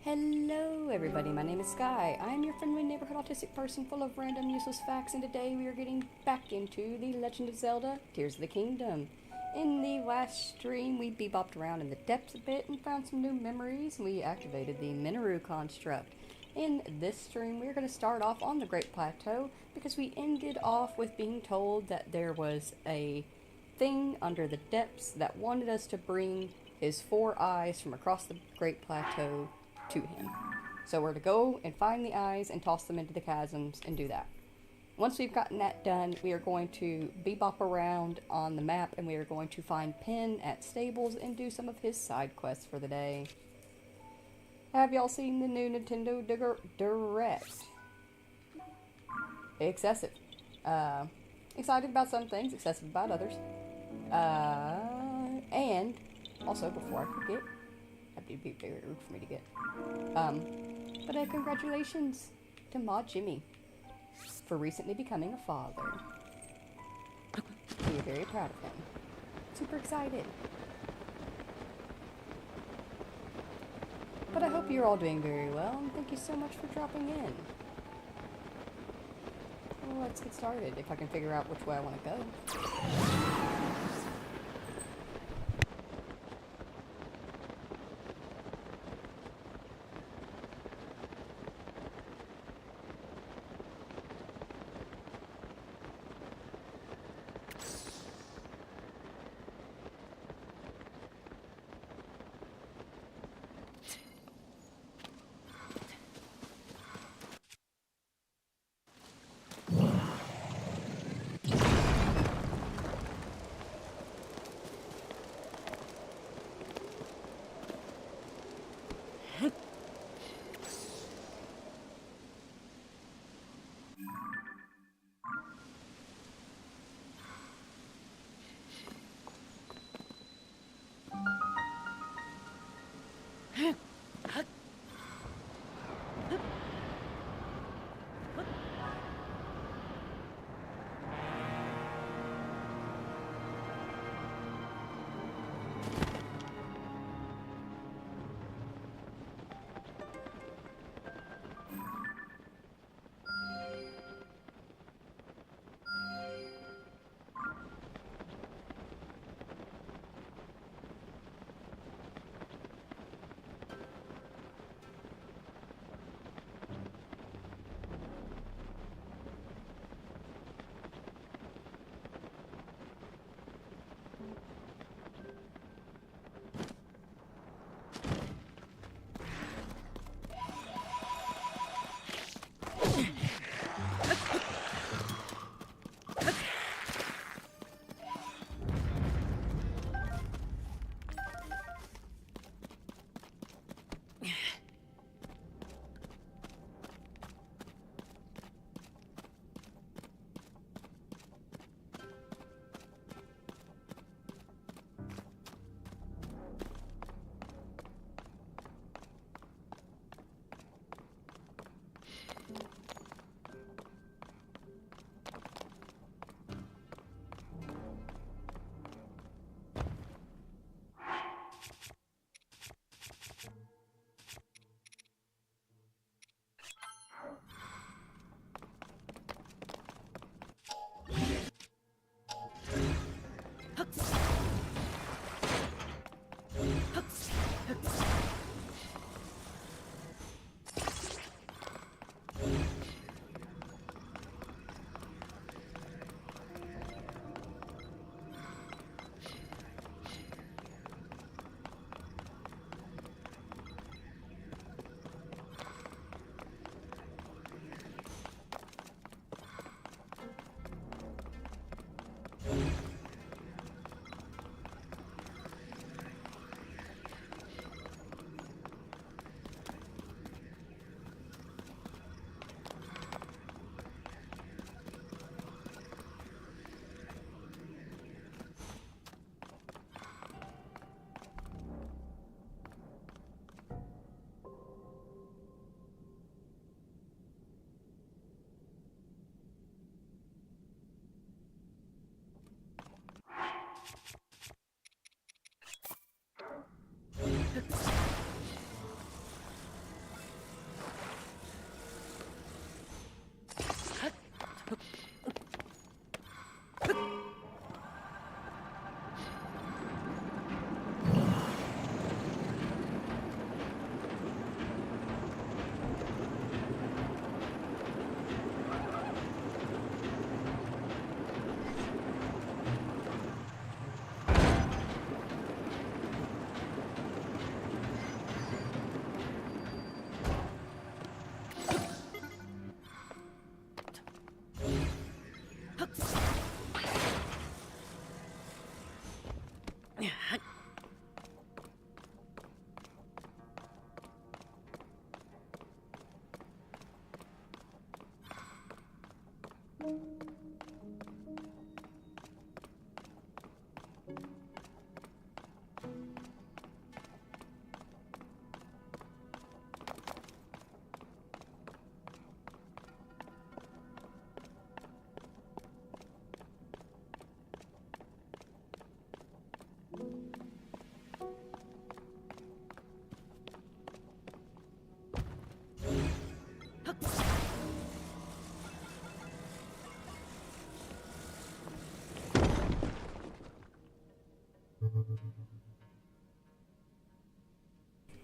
Hello everybody, my name is Sky. I'm your friendly neighborhood autistic person full of random useless facts, and today we are getting back into the Legend of Zelda, Tears of the Kingdom. In the last stream, we bebopped around in the depths a bit and found some new memories, and we activated the Mineru construct. In this stream, we're going to start off on the Great Plateau, because we ended off with being told that there was a thing under the depths that wanted us to bring his 4 eyes from across the Great Plateau to him. So we're to go and find the eyes and toss them into the chasms and do that. Once we've gotten that done, we are going to bebop around on the map and we are going to find Penn at stables and do some of his side quests for the day. Have y'all seen the new Nintendo Direct? Excessive. Excited about some things, excessive about others. And also, before I forget, that'd be very rude for me to get. But congratulations to Ma Jimmy for recently becoming a father. We are very proud of him. Super excited. But I hope you're all doing very well, and thank you so much for dropping in. Well, let's get started, if I can figure out which way I want to go.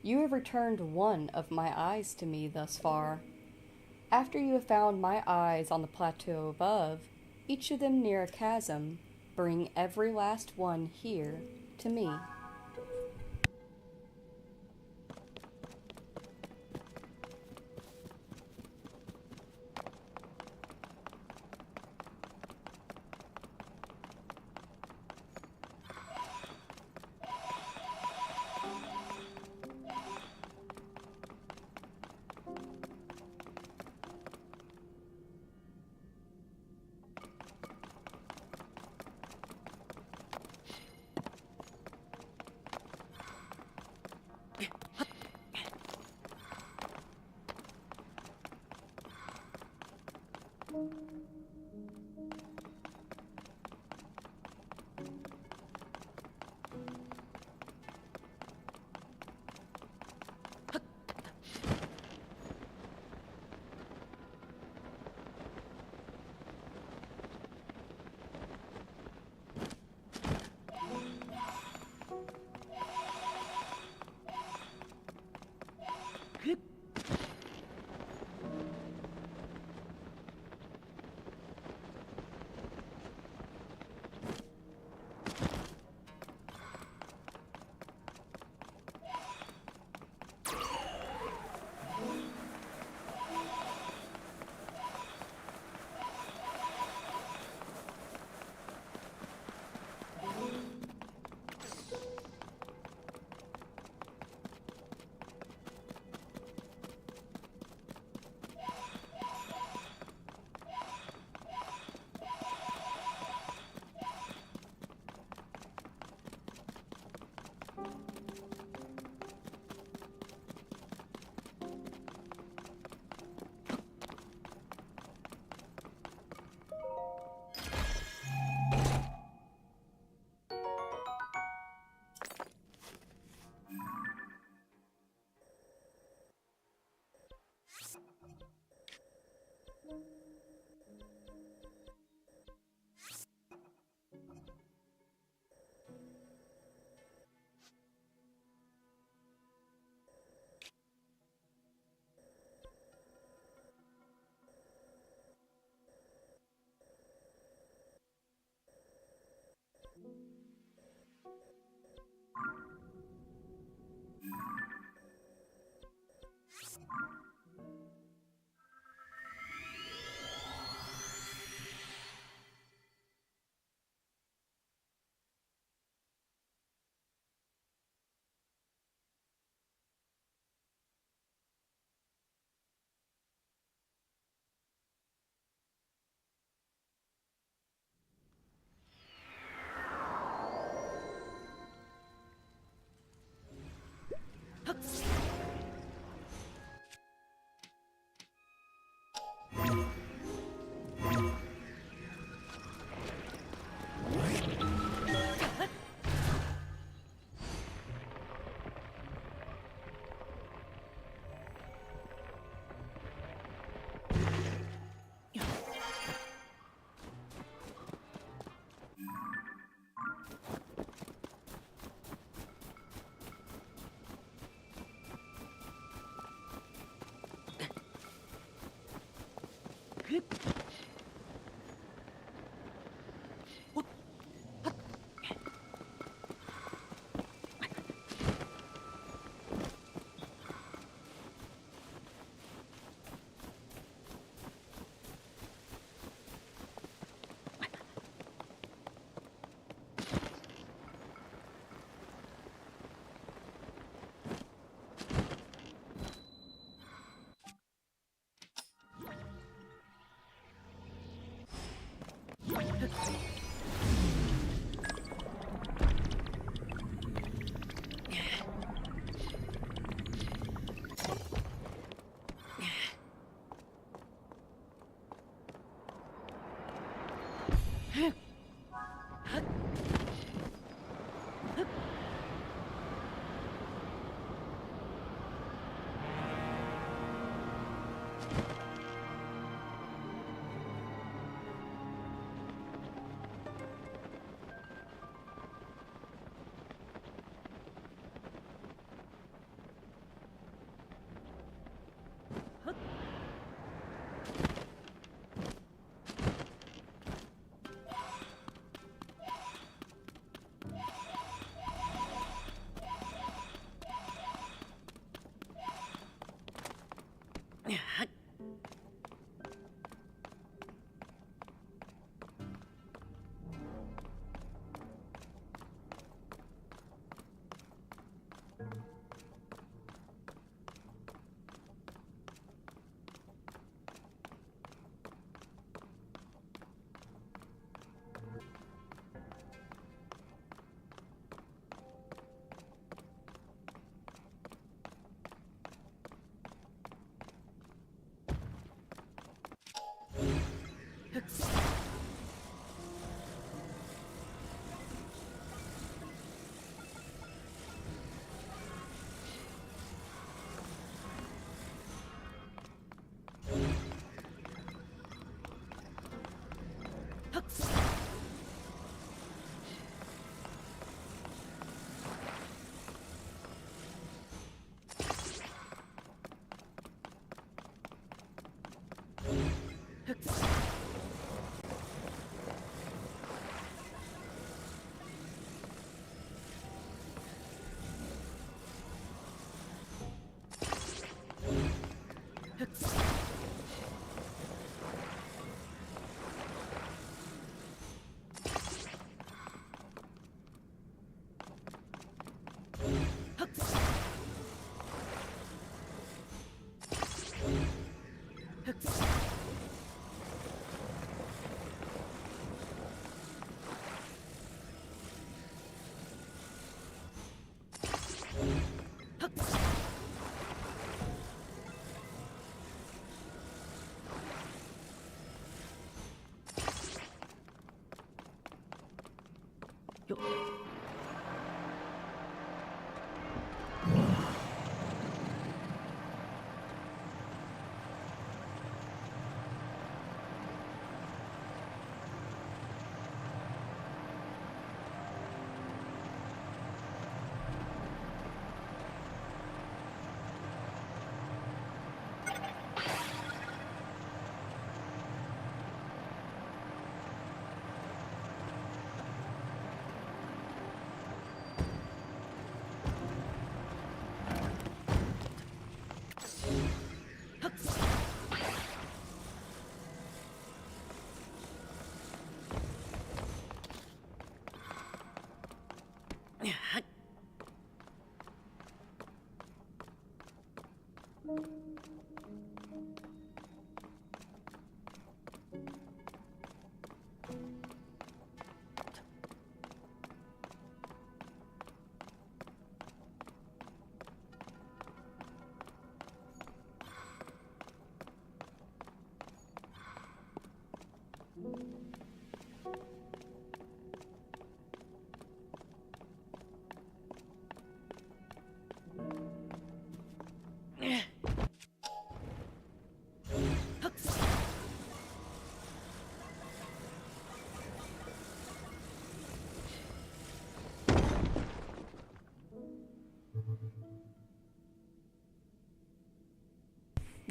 You have returned one of my eyes to me thus far. After you have found my eyes on the plateau above, each of them near a chasm, bring every last one here to me.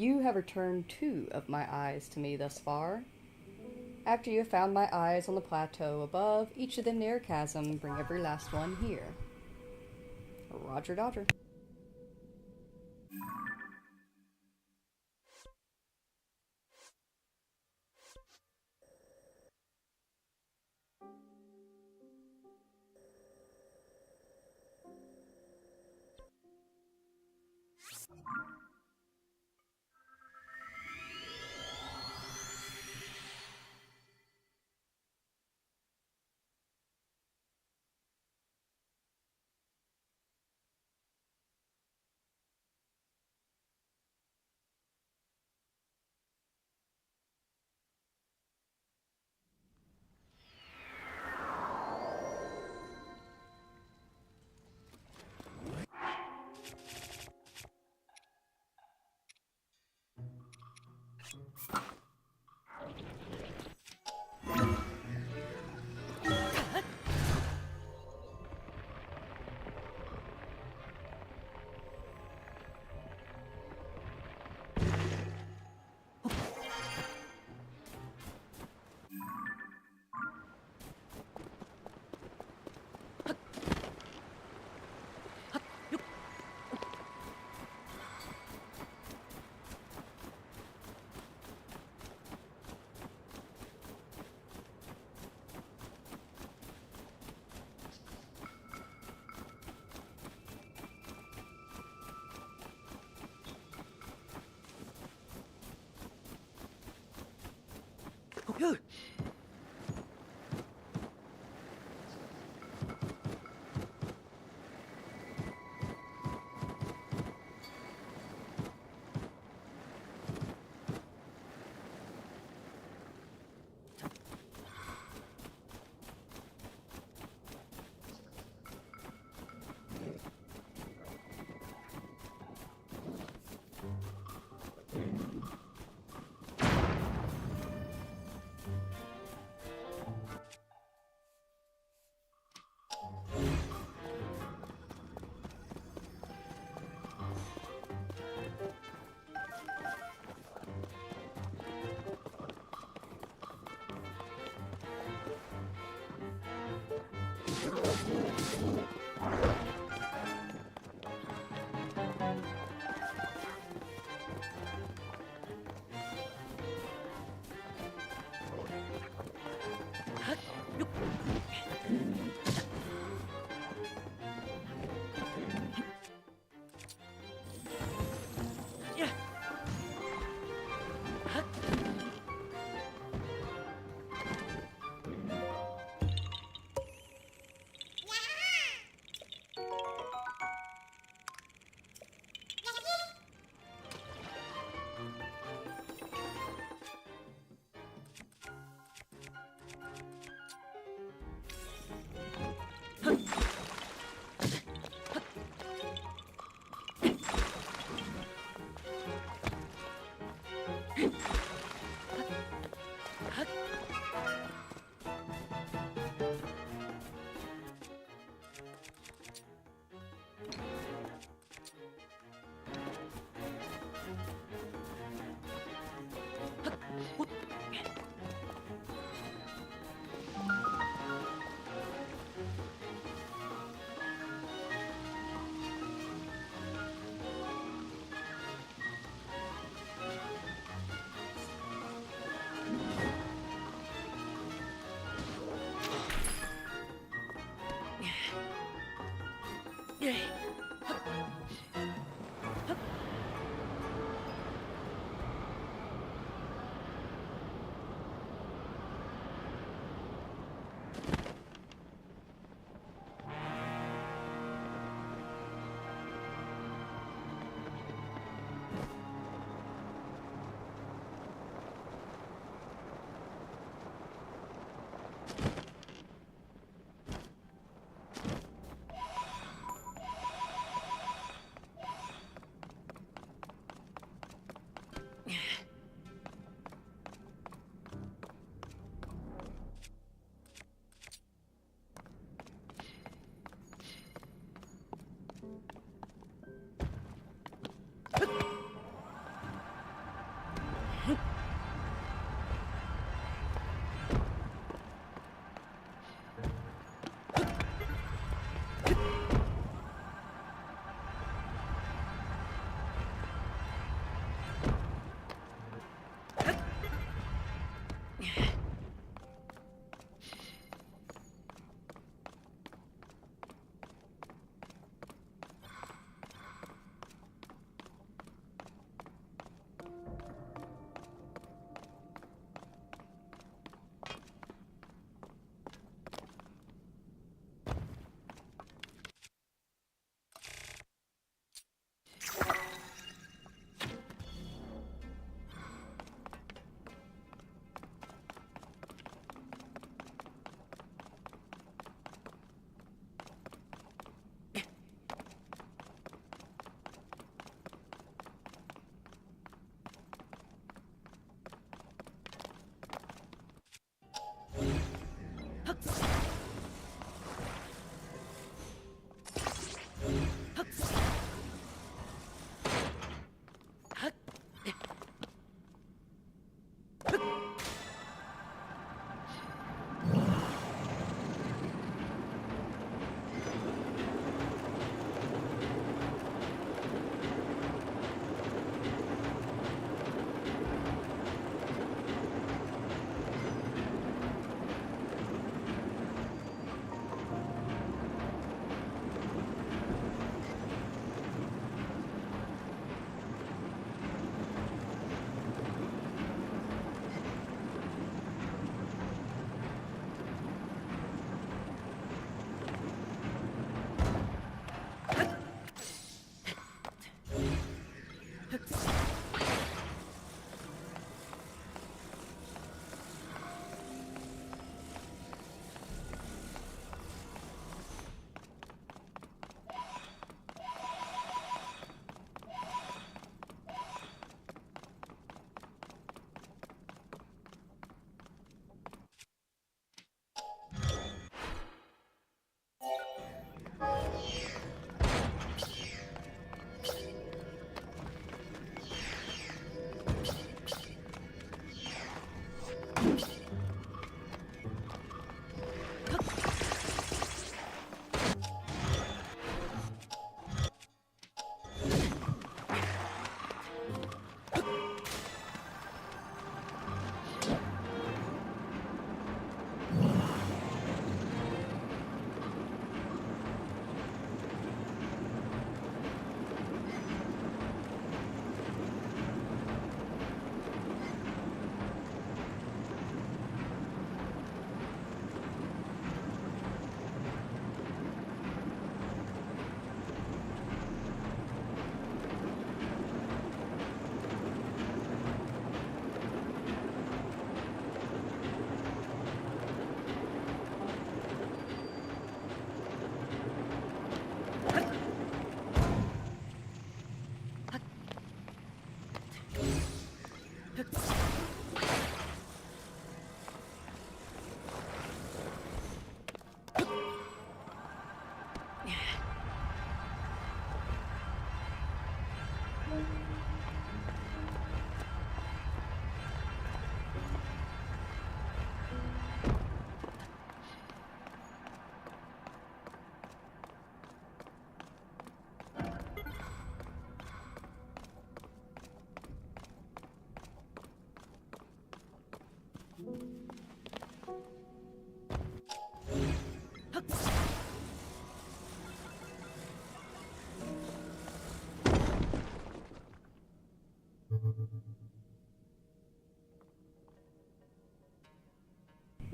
You have returned 2 of my eyes to me thus far. After you have found my eyes on the plateau above, each of them near a chasm, bring every last one here. Roger Dodger.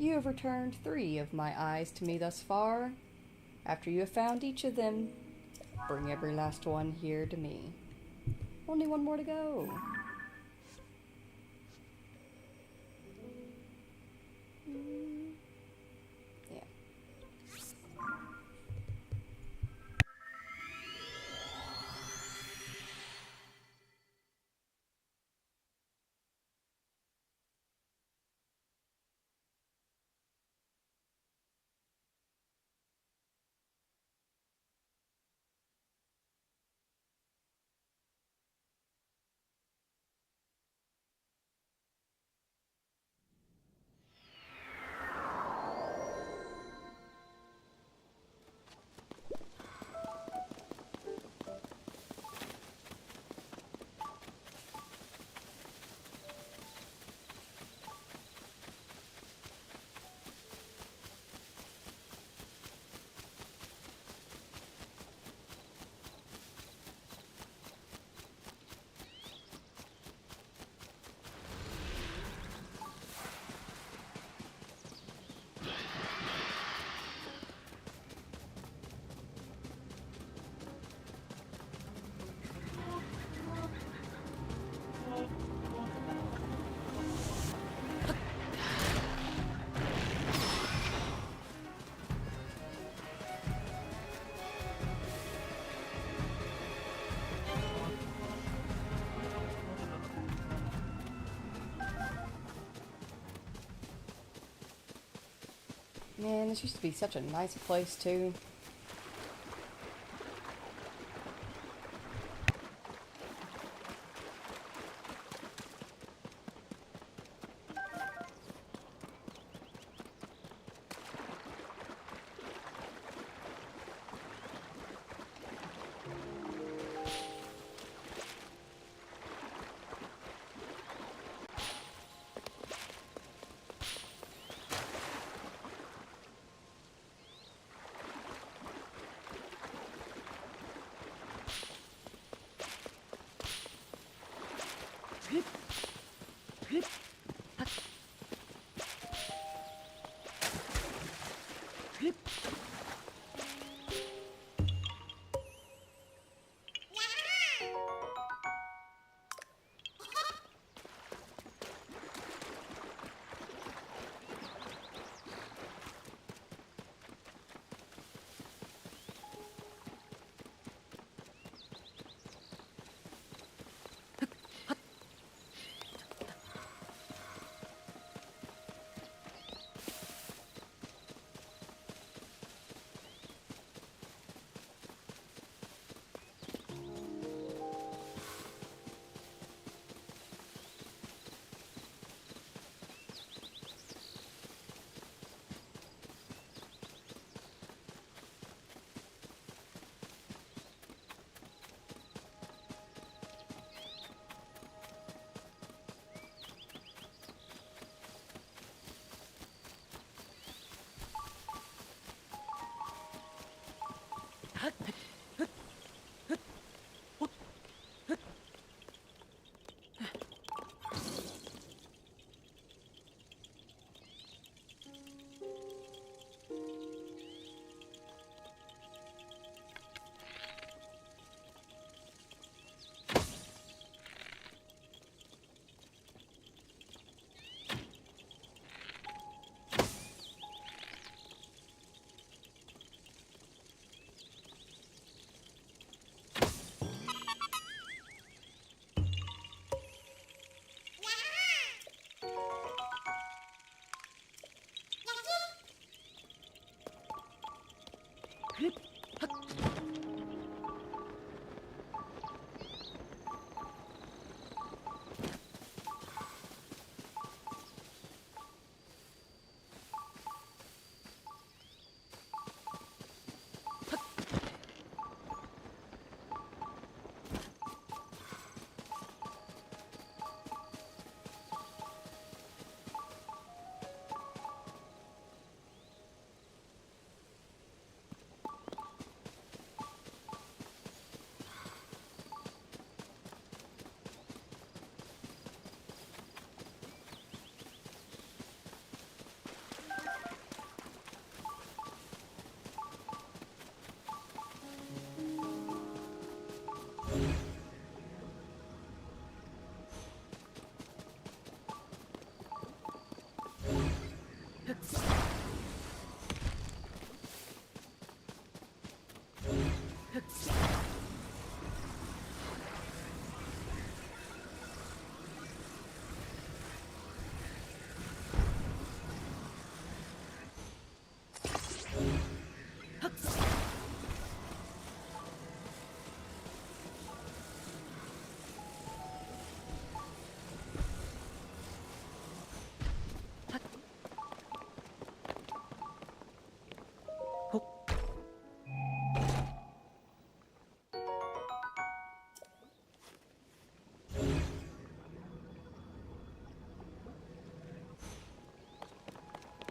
You have returned 3 of my eyes to me thus far. After you have found each of them, bring every last one here to me. Only 1 more to go. Yeah. Man, this used to be such a nice place, too.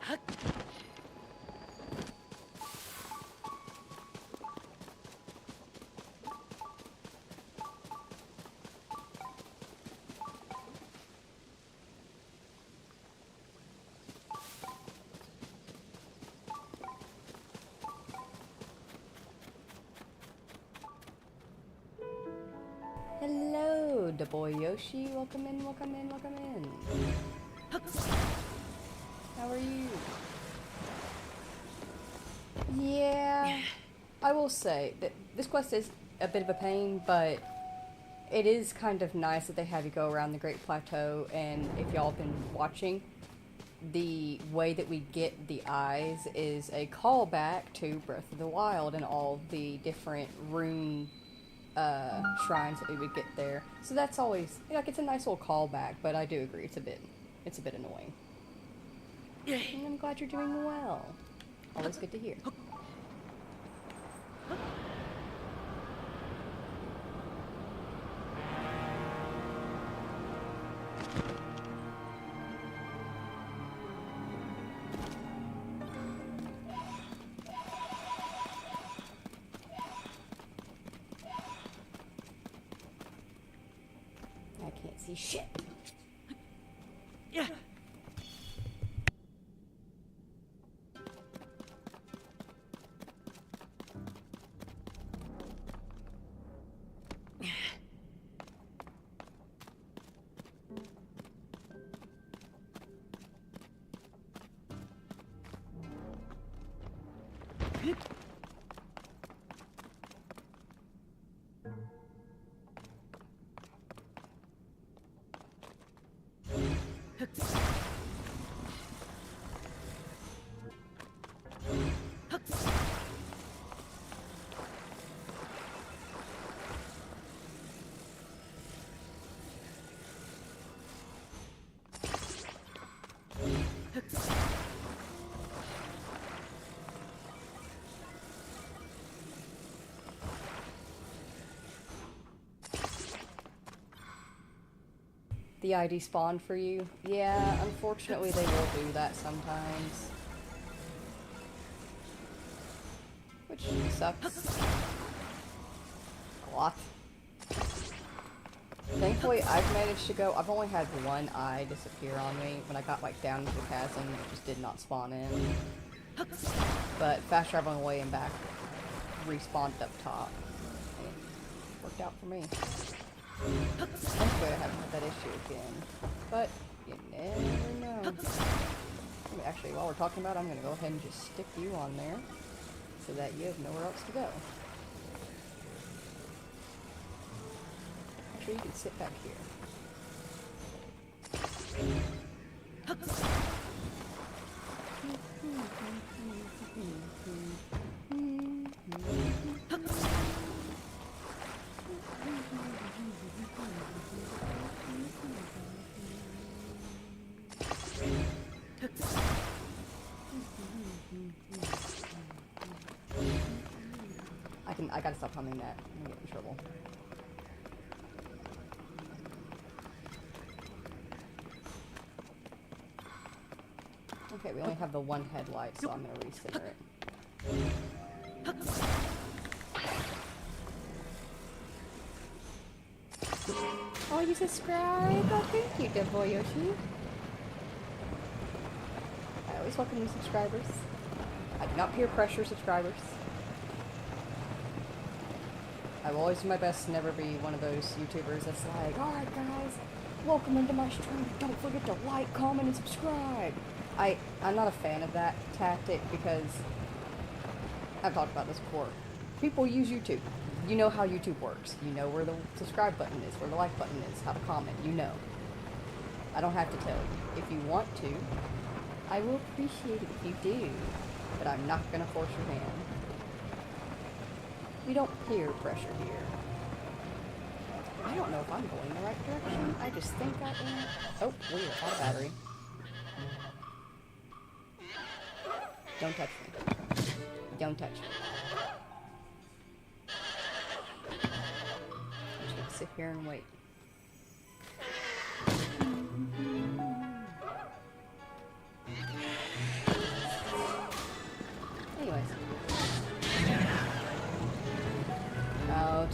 Hello, the boy Yoshi. Welcome in, welcome in, welcome in. How are you? Yeah, I will say that this quest is a bit of a pain, but it is kind of nice that they have you go around the Great Plateau, and if y'all have been watching, the way that we get the eyes is a callback to Breath of the Wild and all the different rune shrines that we would get there. So that's always, like, it's a nice little callback, but I do agree it's a bit annoying. And I'm glad you're doing well. Always good to hear. I can't see shit. Yeah. The ID spawned for you? Yeah, unfortunately they will do that sometimes. Which sucks. A lot. Thankfully, I've managed to go. I've only had one eye disappear on me. When I got like down into the chasm, it just did not spawn in. But fast traveling away and back respawned up top. It worked out for me. Thankfully, I haven't had that issue again. But you never know. Actually, while we're talking about it, I'm going to go ahead and just stick you on there so that you have nowhere else to go. Actually, you can sit back here. I gotta stop humming that. I'm gonna get in trouble. Okay, we only have the one headlight, so I'm gonna recenter it. Oh, you subscribe? Oh, thank you, good boy Yoshi. I always welcome new subscribers. I do not peer pressure subscribers. I will always do my best to never be one of those YouTubers that's like, alright guys, welcome into my stream, don't forget to like, comment, and subscribe. I'm not a fan of that tactic because I've talked about this before. People use YouTube. You know how YouTube works. You know where the subscribe button is, where the like button is, how to comment. You know. I don't have to tell you. If you want to, I will appreciate it if you do, but I'm not going to force your hand. We don't peer pressure here. I don't know if I'm going the right direction. I just think I am. Oh, we are out of battery. Don't touch me. Don't touch me. I'm just gonna sit here and wait.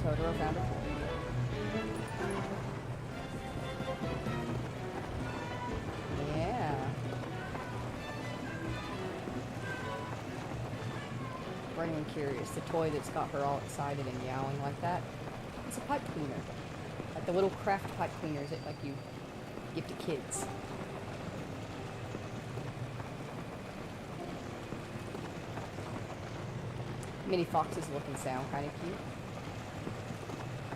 Totoro found a toy. Yeah. For anyone curious, the toy that's got her all excited and yowling like that, it's a pipe cleaner. Like the little craft pipe cleaners that like you give to kids. Mini foxes look and sound kind of cute.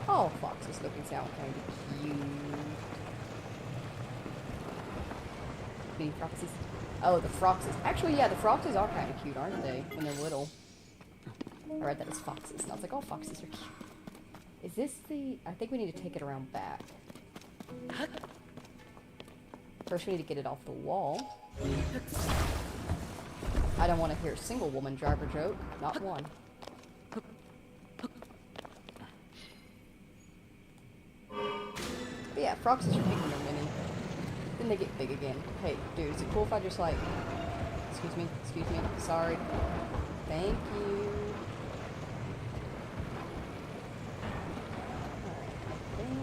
All foxes look and sound kind of cute. Mini foxes. Oh, the foxes. Actually, yeah, the foxes are kind of cute, aren't they? When they're little. I read that as foxes, and I was like, oh, foxes are cute. Is this the... I think we need to take it around back. First, we need to get it off the wall. I don't want to hear a single woman driver joke. Not one. But yeah, foxes are big when they're mini. Then they get big again. Hey, dude, is it cool if I just like... Excuse me, sorry. Thank you. Alright, I think...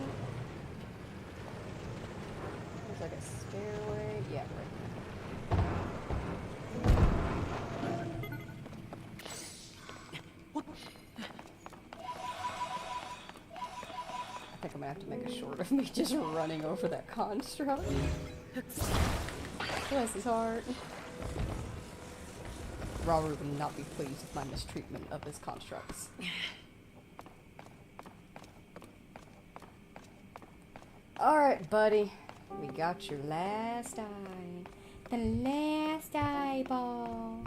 There's like a stairway. Yeah, right. I think I'm gonna have to make a short of me just running over that construct. Bless his heart. Robert would not be pleased with my mistreatment of his constructs. Alright, buddy. We got your last eye. The last eyeball.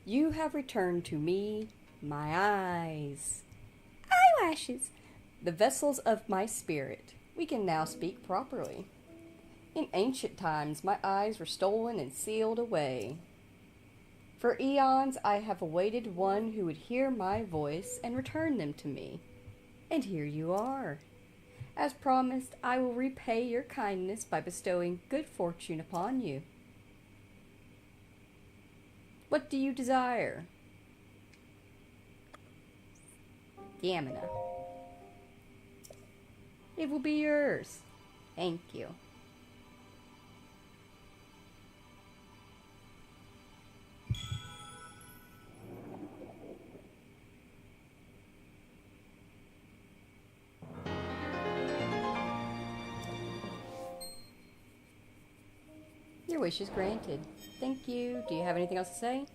You have returned to me, my eyes. Eyelashes! The vessels of my spirit. We can now speak properly. In ancient times, my eyes were stolen and sealed away. For eons, I have awaited one who would hear my voice and return them to me. And here you are. As promised, I will repay your kindness by bestowing good fortune upon you. What do you desire? Stamina. It will be yours. Thank you. Your wish is granted. Thank you. Do you have anything else to say?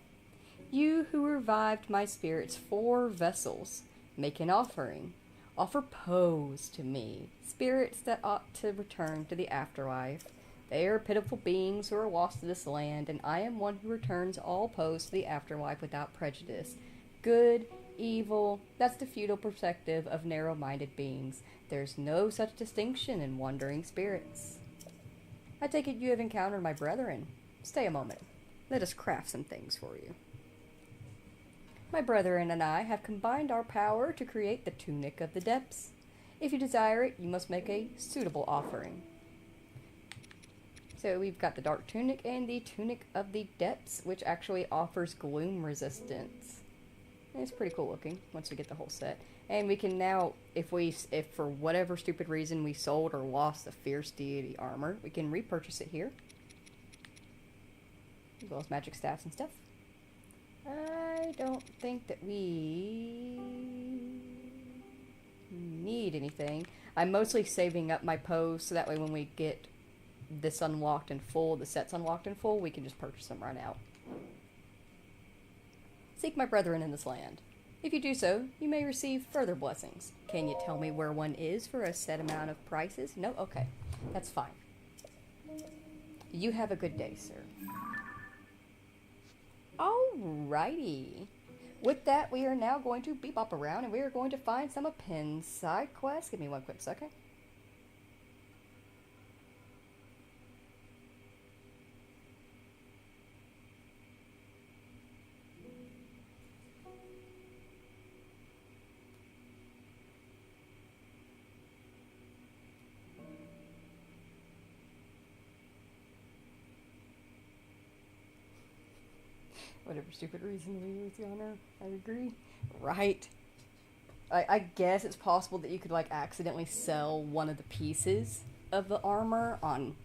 You who revived my spirit's 4 vessels, make an offering. Offer pose to me, spirits that ought to return to the afterlife. They are pitiful beings who are lost to this land, and I am one who returns all pose to the afterlife without prejudice. Good, evil, that's the feudal perspective of narrow-minded beings. There's no such distinction in wandering spirits. I take it you have encountered my brethren. Stay a moment. Let us craft some things for you. My brethren and I have combined our power to create the Tunic of the Depths. If you desire it, you must make a suitable offering. So we've got the Dark Tunic and the Tunic of the Depths, which actually offers gloom resistance. It's pretty cool looking once we get the whole set. And we can now, if for whatever stupid reason we sold or lost the Fierce Deity armor, we can repurchase it here. As well as magic staffs and stuff. I don't think that we need anything. I'm mostly saving up my pose so that way when we get this unlocked in full, the set's unlocked in full, we can just purchase them right out. seek my brethren in this land. If you do so, you may receive further blessings. Can you tell me where one is for a set amount of prices? No? Okay. That's fine. You have a good day, sir. Alrighty. With that, we are now going to bebop around and we are going to find some of Pen's side quests. Give me one quick second. Whatever stupid reason we use the honor, I agree. Right. I guess it's possible that you could, like, accidentally sell one of the pieces of the armor on,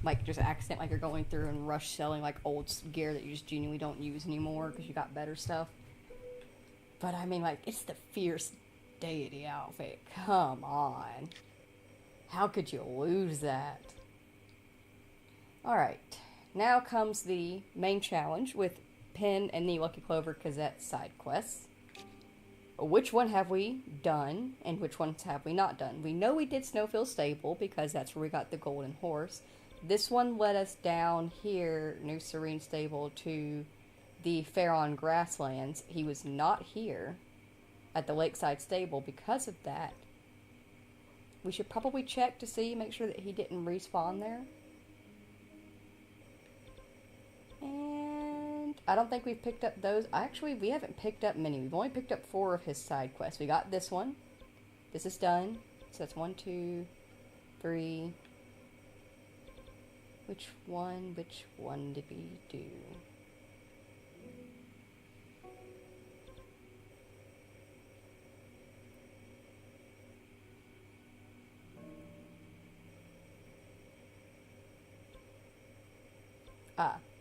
like, just accident, like you're going through and rush selling, like, old gear that you just genuinely don't use anymore because you got better stuff. But, I mean, like, it's the fierce deity outfit. Come on. How could you lose that? Alright. Now comes the main challenge with Pen and the Lucky Clover Gazette side quests. Which one have we done, and which ones have we not done? We know we did Snowfield Stable, because that's where we got the golden horse. This one led us down here, New Serene Stable, to the Faron Grasslands. He was not here at the Lakeside Stable because of that. We should probably check to see, make sure that he didn't respawn there. And I don't think we've picked up those. Actually, we haven't picked up many. We've only picked up 4 of his side quests. We got this one. This is done. So that's 1, 2, 3. Which one did we do?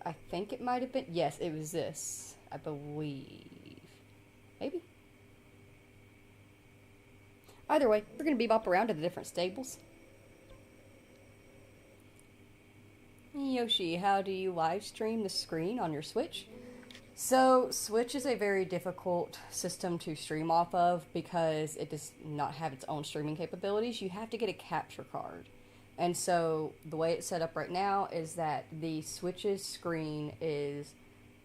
I think it might have been, yes, it was this, I believe. Maybe? Either way, we're going to bebop around to the different stables. Yoshi, how do you live stream the screen on your Switch? So, Switch is a very difficult system to stream off of because it does not have its own streaming capabilities. You have to get a capture card. And so, the way it's set up right now is that the Switch's screen is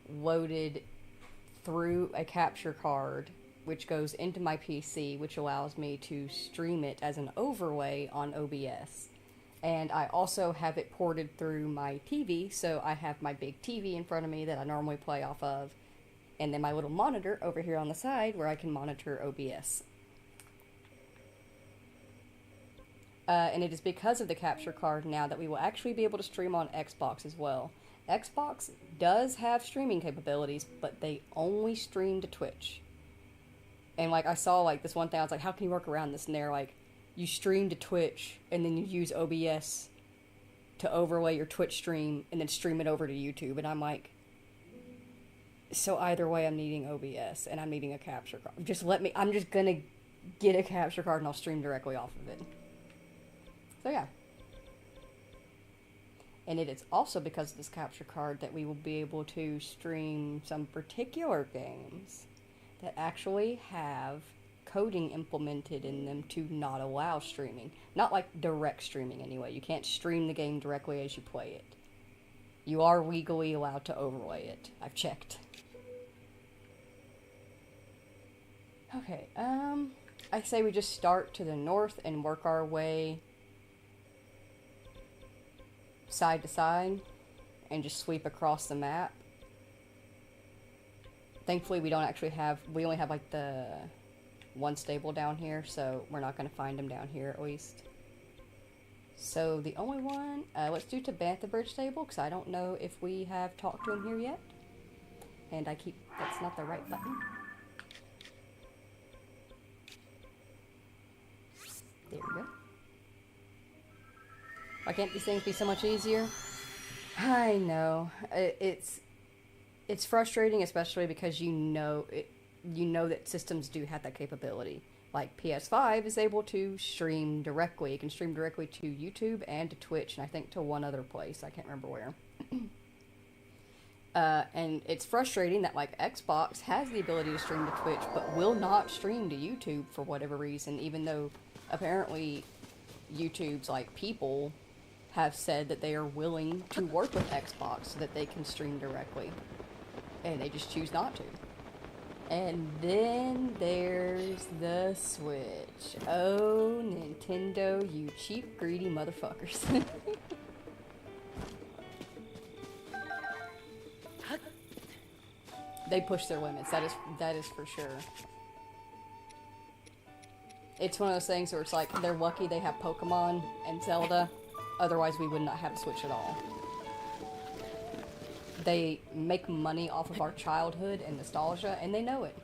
loaded through a capture card, which goes into my PC, which allows me to stream it as an overlay on OBS. And I also have it ported through my TV, so I have my big TV in front of me that I normally play off of, and then my little monitor over here on the side where I can monitor OBS. And it is because of the capture card now that we will actually be able to stream on Xbox as well. Xbox does have streaming capabilities, but they only stream to Twitch. And, like, I saw, like, this one thing, I was like, how can you work around this? And they're like, you stream to Twitch, and then you use OBS to overlay your Twitch stream, and then stream it over to YouTube. And I'm like, so either way, I'm needing OBS, and I'm needing a capture card. Just let me, I'm just gonna get a capture card, and I'll stream directly off of it. So yeah. And it is also because of this capture card that we will be able to stream some particular games that actually have coding implemented in them to not allow streaming. Not like direct streaming anyway. You can't stream the game directly as you play it. You are legally allowed to overlay it. I've checked. Okay, I say we just start to the north and work our way side to side and just sweep across the map. Thankfully we don't actually have, we only have like the one stable down here, so we're not going to find them down here at least. So the only one, let's do to Bantha Bridge Stable, because I don't know if we have talked to him here yet. And I keep, that's not the right button. There we go. Why can't these things be so much easier? I know. It's frustrating, especially because you know that systems do have that capability. Like PS5 is able to stream directly. It can stream directly to YouTube and to Twitch, and I think to one other place. I can't remember where. And it's frustrating that like Xbox has the ability to stream to Twitch, but will not stream to YouTube for whatever reason, even though apparently YouTube's like people have said that they are willing to work with Xbox so that they can stream directly. And they just choose not to. And then there's the Switch. Oh, Nintendo, you cheap, greedy motherfuckers. They push their limits, that is for sure. It's one of those things where it's like, they're lucky they have Pokemon and Zelda, otherwise we would not have a Switch at all. They make money off of our childhood and nostalgia, and they know it.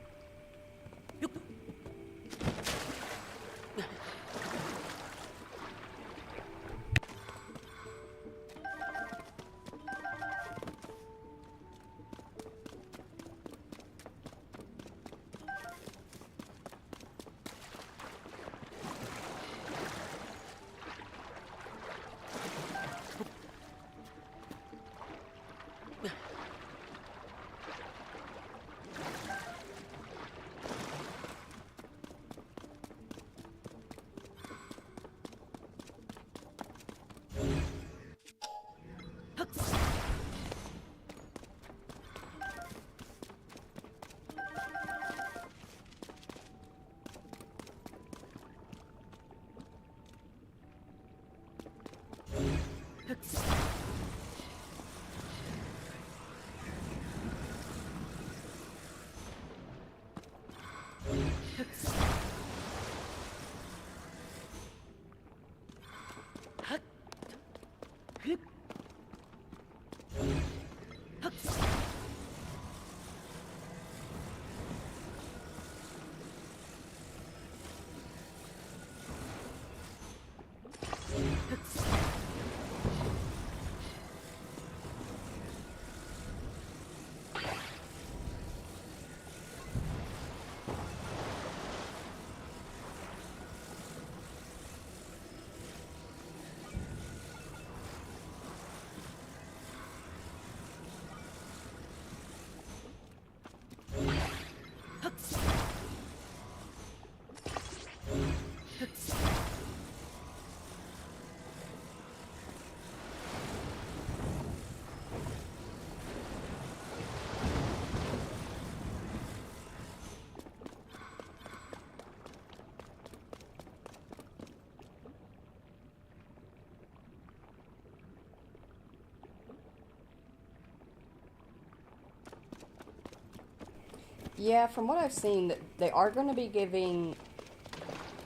Yeah, from what I've seen, they are going to be giving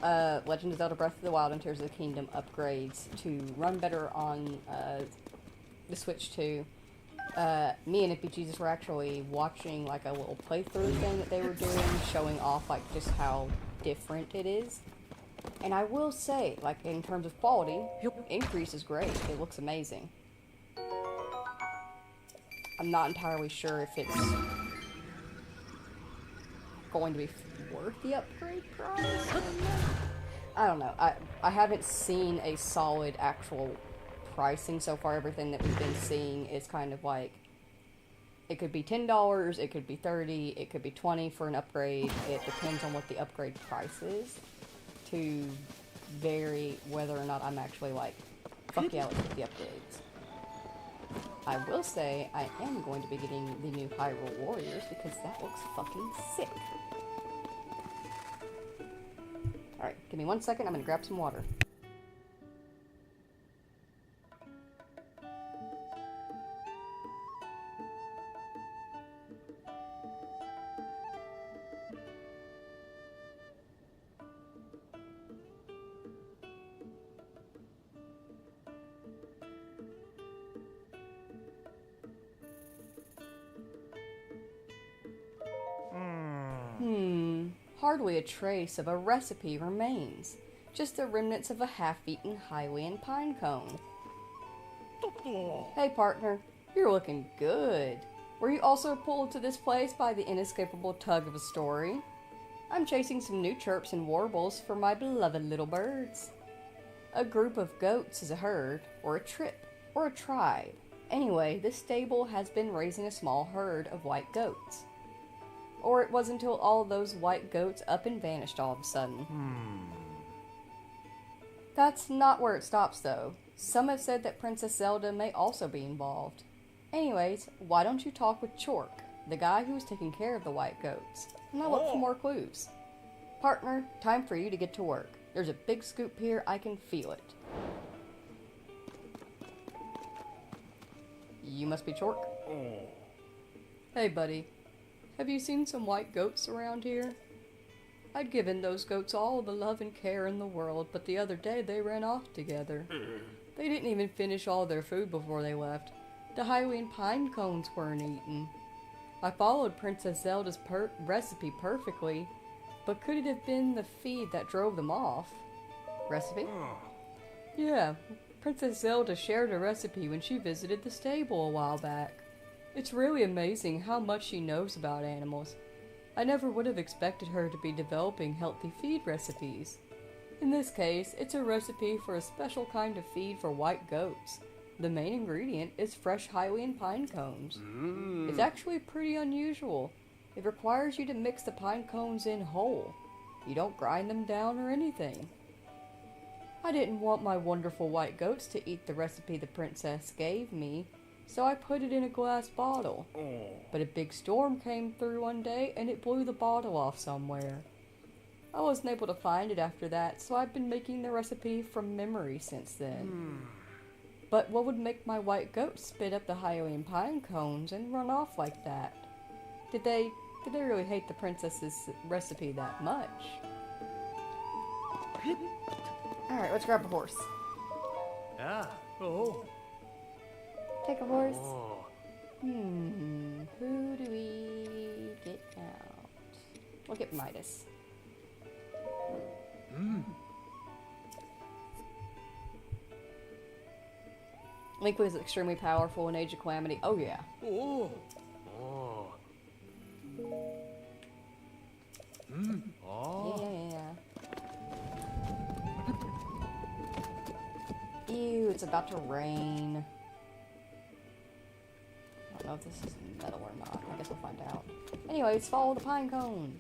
Legend of Zelda Breath of the Wild and Tears of the Kingdom upgrades to run better on the Switch 2. Me and Ippy Jesus were actually watching like a little playthrough thing that they were doing, showing off like just how different it is. And I will say, like in terms of quality, increase is great. It looks amazing. I'm not entirely sure if it's going to be worth the upgrade price. I don't know. I haven't seen a solid actual pricing so far. Everything that we've been seeing is kind of like, it could be $10, it could be $30, it could be $20 for an upgrade. It depends on what the upgrade price is to vary whether or not I'm actually like, fuck yeah, let's get the upgrades. I will say I am going to be getting the new Hyrule Warriors because that looks fucking sick. Alright, give me 1 second, I'm gonna grab some water. Hardly a trace of a recipe remains. Just the remnants of a half-eaten Hylian pine cone. Hey partner, you're looking good. Were you also pulled to this place by the inescapable tug of a story? I'm chasing some new chirps and warbles for my beloved little birds. A group of goats is a herd, or a trip, or a tribe. Anyway, this stable has been raising a small herd of white goats. Or it was until all those white goats up and vanished all of a sudden. That's not where it stops, though. Some have said that Princess Zelda may also be involved. Anyways, why don't you talk with Chork, the guy who was taking care of the white goats, and I'll look for more clues. Partner, time for you to get to work. There's a big scoop here, I can feel it. You must be Chork? Hey, buddy. Have you seen some white goats around here? I'd given those goats all the love and care in the world, but the other day they ran off together. They didn't even finish all their food before they left. The Hylian pine cones weren't eaten. I followed Princess Zelda's recipe perfectly, but could it have been the feed that drove them off? Recipe? Yeah, Princess Zelda shared a recipe when she visited the stable a while back. It's really amazing how much she knows about animals. I never would have expected her to be developing healthy feed recipes. In this case, it's a recipe for a special kind of feed for white goats. The main ingredient is fresh Hylian pine cones. It's actually pretty unusual. It requires you to mix the pine cones in whole. You don't grind them down or anything. I didn't want my wonderful white goats to eat the recipe the princess gave me, so I put it in a glass bottle. But a big storm came through one day and it blew the bottle off somewhere. I wasn't able to find it after that, so I've been making the recipe from memory since then. But what would make my white goats spit up the Hylian pine cones and run off like that? Did they really hate the princess's recipe that much? Alright, let's grab a horse. Take a horse. Who do we get out? We'll get Midas. Link was extremely powerful in Age of Calamity. Oh yeah. Yeah. Ew, it's about to rain. I don't know if this is metal or not. I guess we'll find out. Anyways, follow the pine cones.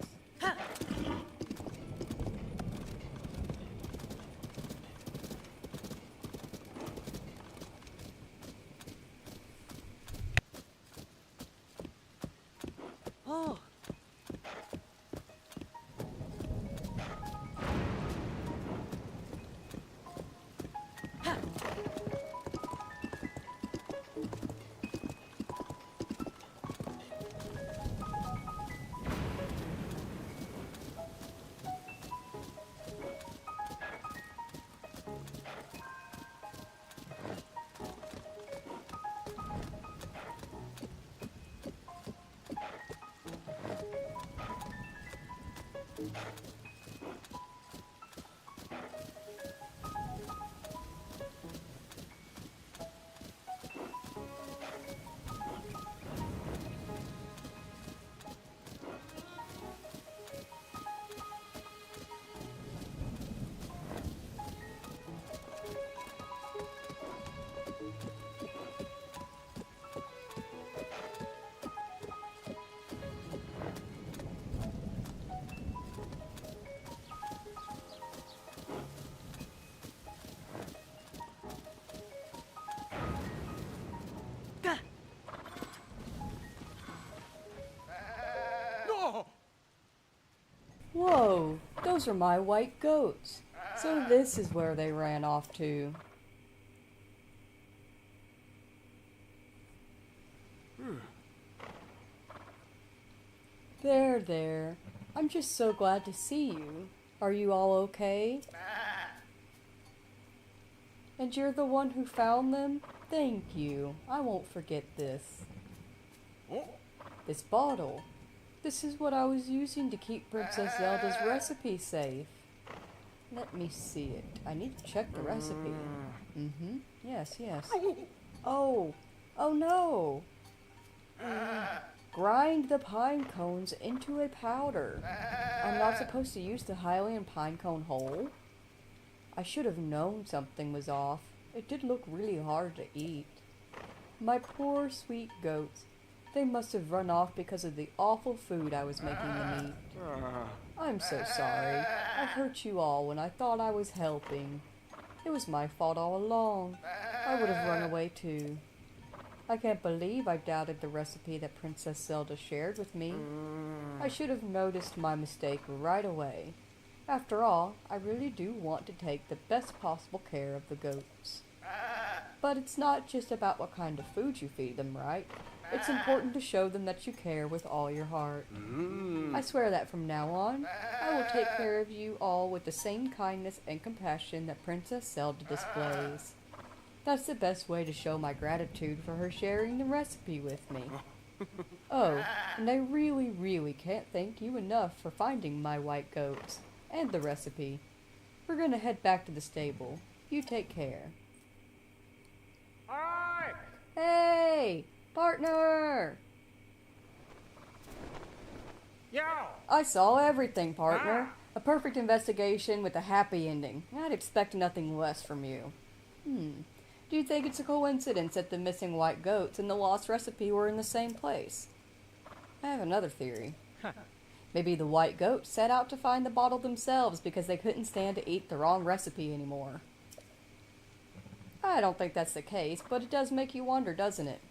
Whoa, those are my white goats. So this is where they ran off to. There. I'm just so glad to see you. Are you all okay? And you're the one who found them? Thank you. I won't forget this. This bottle. This is what I was using to keep Princess Zelda's recipe safe. Let me see it. I need to check the recipe. Yes. Oh no! Grind the pine cones into a powder. I'm not supposed to use the Hylian pine cone whole? I should have known something was off. It did look really hard to eat. My poor sweet goats. They must have run off because of the awful food I was making them eat. I'm so sorry. I hurt you all when I thought I was helping. It was my fault all along. I would have run away too. I can't believe I doubted the recipe that Princess Zelda shared with me. I should have noticed my mistake right away. After all, I really do want to take the best possible care of the goats. But it's not just about what kind of food you feed them, right? It's important to show them that you care with all your heart. I swear that from now on, I will take care of you all with the same kindness and compassion that Princess Zelda displays. That's the best way to show my gratitude for her sharing the recipe with me. Oh, and I really, really can't thank you enough for finding my white goats and the recipe. We're gonna head back to the stable. You take care. Hi! Hey! Partner! Yo! I saw everything, partner. A perfect investigation with a happy ending. I'd expect nothing less from you. Do you think it's a coincidence that the missing white goats and the lost recipe were in the same place? I have another theory. Maybe the white goats set out to find the bottle themselves because they couldn't stand to eat the wrong recipe anymore. I don't think that's the case, but it does make you wonder, doesn't it?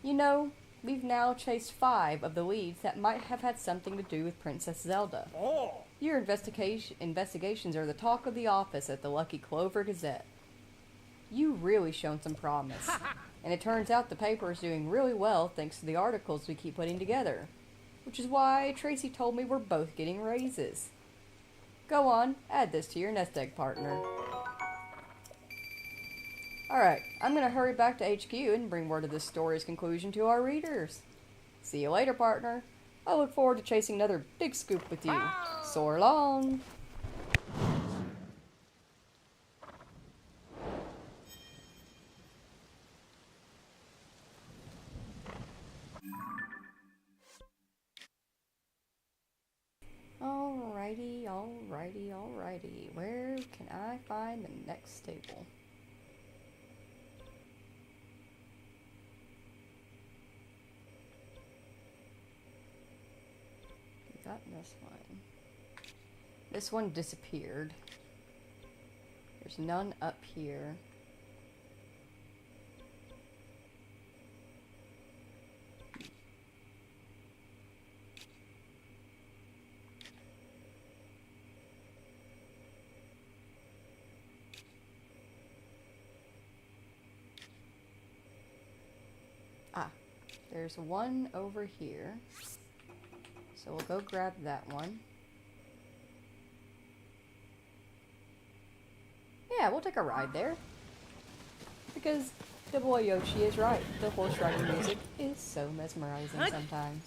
You know, we've now chased 5 of the leads that might have had something to do with Princess Zelda. Oh! Your investigations are the talk of the office at the Lucky Clover Gazette. You've really shown some promise. And it turns out the paper is doing really well thanks to the articles we keep putting together. Which is why Tracy told me we're both getting raises. Go on, add this to your nest egg, partner. Alright, I'm gonna hurry back to HQ and bring word of this story's conclusion to our readers. See you later, partner. I look forward to chasing another big scoop with you. So long! Alrighty. Where can I find the next stable? Got this one. This one disappeared. There's none up here. There's one over here. So we'll go grab that one. Yeah, we'll take a ride there. Because the boy Yoshi is right. The horse riding music is so mesmerizing sometimes.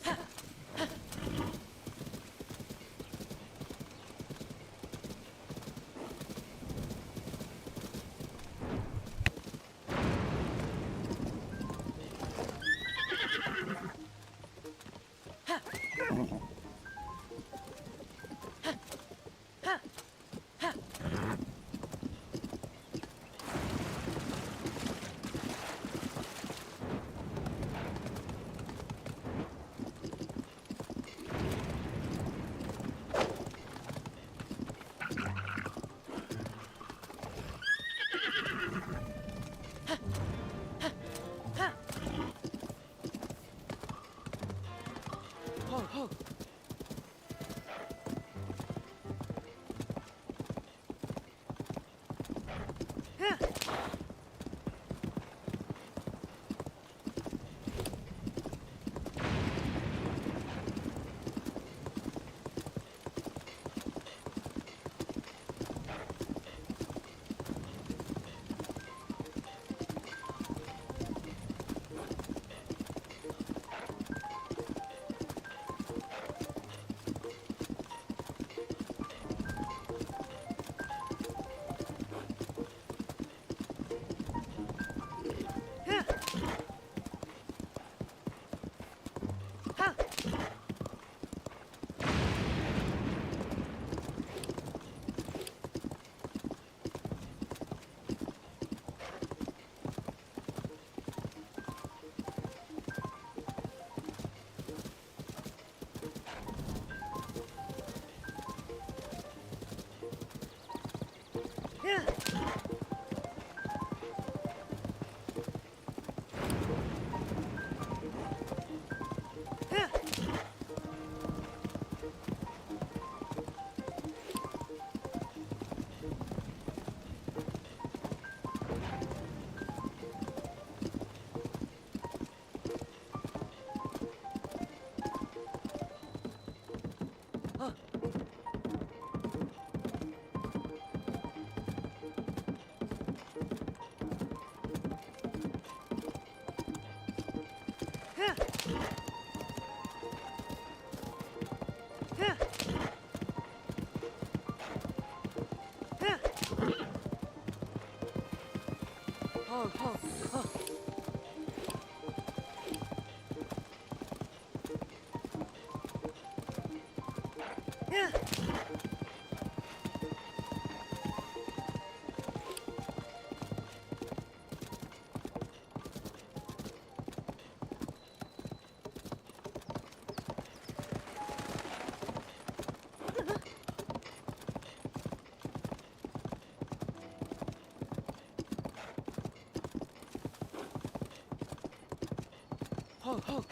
Ho, ho.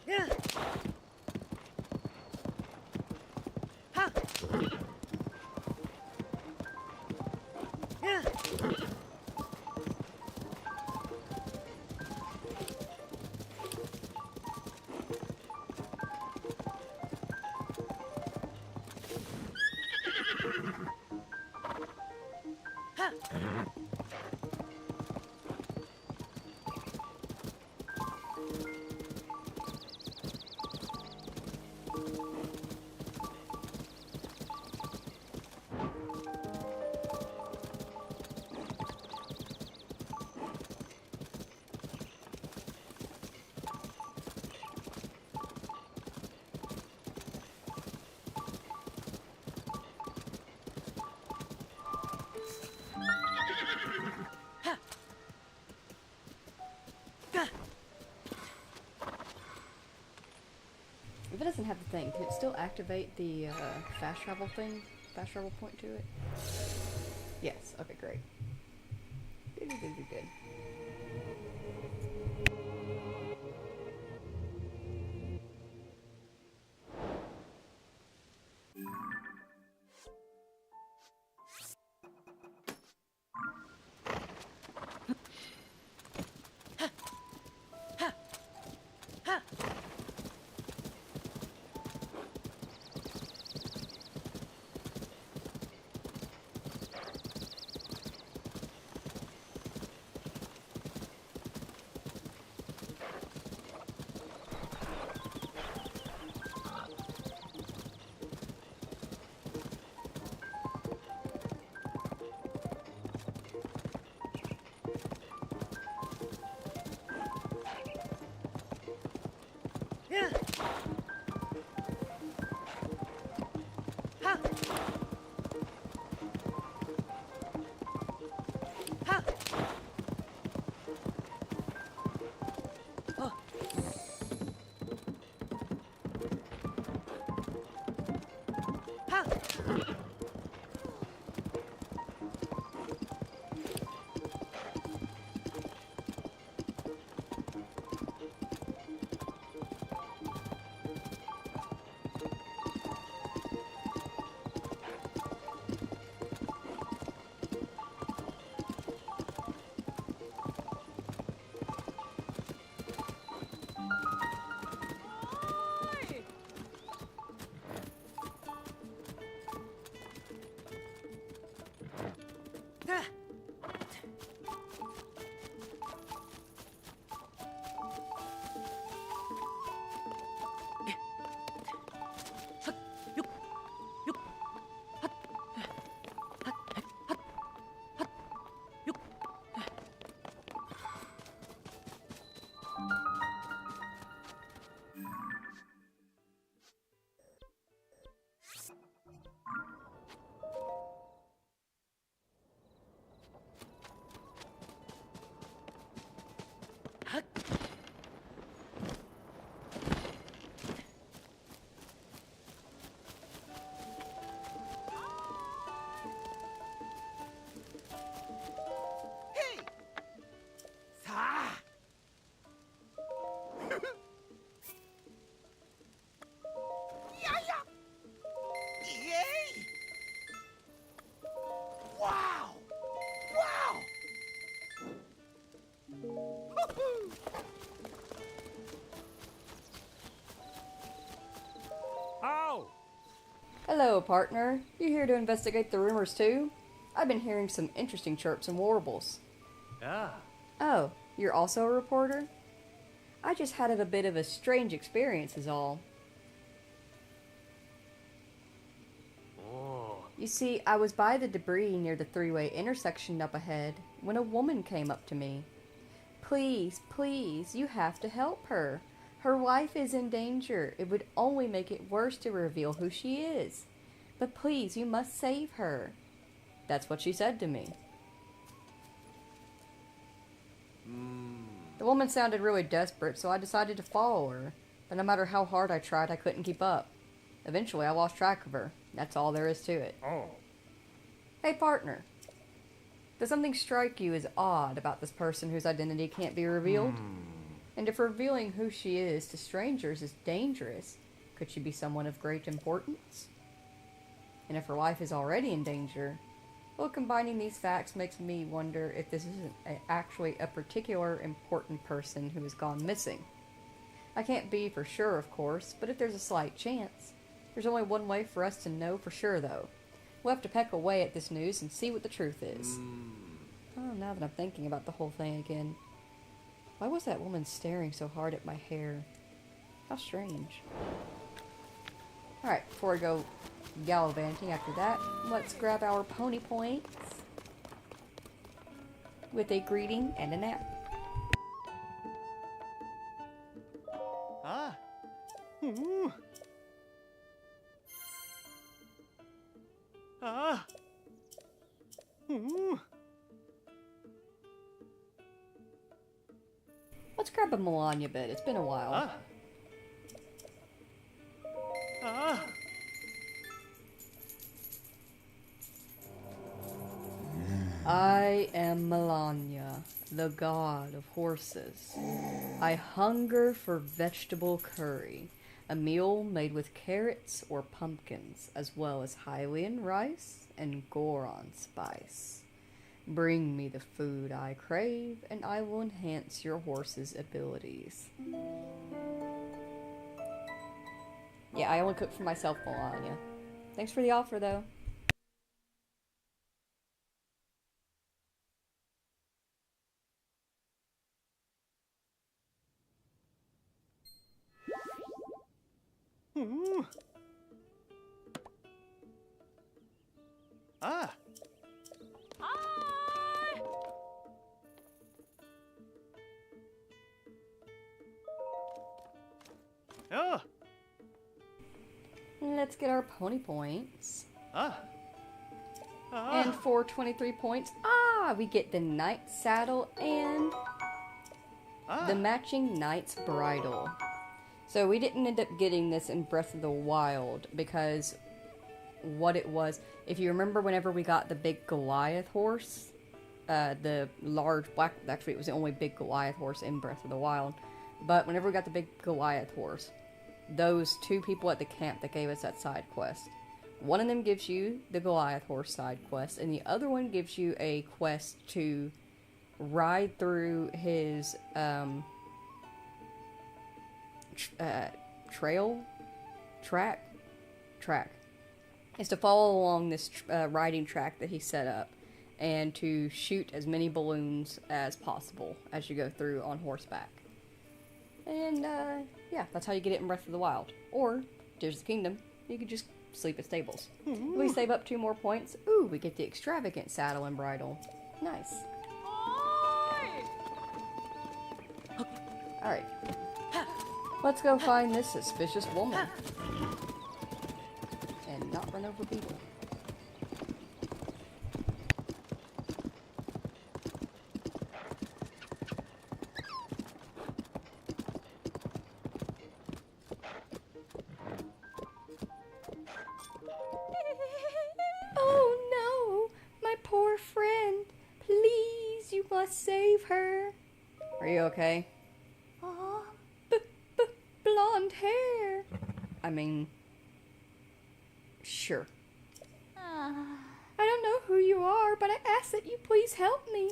Yeah. Ha. Yeah. Ha. If it doesn't have the thing, can it still activate the fast travel thing? Fast travel point to it? Yes. Okay, great. Good, good, good, good. Yeah. Ha. Ha. Oh. Ha. Ah. Hey! Sa! Yeah! Yay! Wow! Wow! Woohoo! Oh! Hello, partner. You here to investigate the rumors too? I've been hearing some interesting chirps and warbles. Ah. Oh, you're also a reporter? I just had a bit of a strange experience is all. Oh. You see, I was by the debris near the three-way intersection up ahead when a woman came up to me. Please, please, you have to help her. Her wife is in danger. It would only make it worse to reveal who she is. But please, you must save her. That's what she said to me. The woman sounded really desperate, so I decided to follow her. But no matter how hard I tried, I couldn't keep up. Eventually, I lost track of her. That's all there is to it. Oh. Hey, partner. Does something strike you as odd about this person whose identity can't be revealed? And if revealing who she is to strangers is dangerous, could she be someone of great importance? And if her life is already in danger, well, combining these facts makes me wonder if this isn't actually a particular important person who has gone missing. I can't be for sure, of course, but if there's a slight chance. There's only one way for us to know for sure, though. We'll have to peck away at this news and see what the truth is. Oh, now that I'm thinking about the whole thing again. Why was that woman staring so hard at my hair? How strange. Alright, before I go gallivanting after that, let's grab our pony points with a greeting and a nap. Ah. Ooh. Ah. Ooh. Let's grab a Melania bit. It's been a while. Ah. Ah. I am Melania, the god of horses. I hunger for vegetable curry, a meal made with carrots or pumpkins, as well as Hylian rice and Goron spice. Bring me the food I crave, and I will enhance your horse's abilities. Yeah, I only cook for myself, Melania. Thanks for the offer, though. Ooh. Ah. Ah. Let's get our pony points. Ah. Ah. And for 23 points, we get the knight's saddle and the matching knight's bridle. So we didn't end up getting this in Breath of the Wild because what it was, if you remember whenever we got the big Goliath horse, the large black, actually it was the only big Goliath horse in Breath of the Wild, but whenever we got the big Goliath horse, those two people at the camp that gave us that side quest, one of them gives you the Goliath horse side quest, and the other one gives you a quest to ride through his track. Is to follow along this riding track that he set up, and to shoot as many balloons as possible as you go through on horseback. And yeah, that's how you get it in Breath of the Wild. Or Tears of the Kingdom, you could just sleep at stables. We save up 2 more points. Ooh, we get the extravagant saddle and bridle. Nice. Alright. Let's go find this suspicious woman. And not run over people. Oh no! My poor friend! Please, you must save her! Are you okay? Blonde hair! I mean... Sure. I don't know who you are, but I ask that you please help me.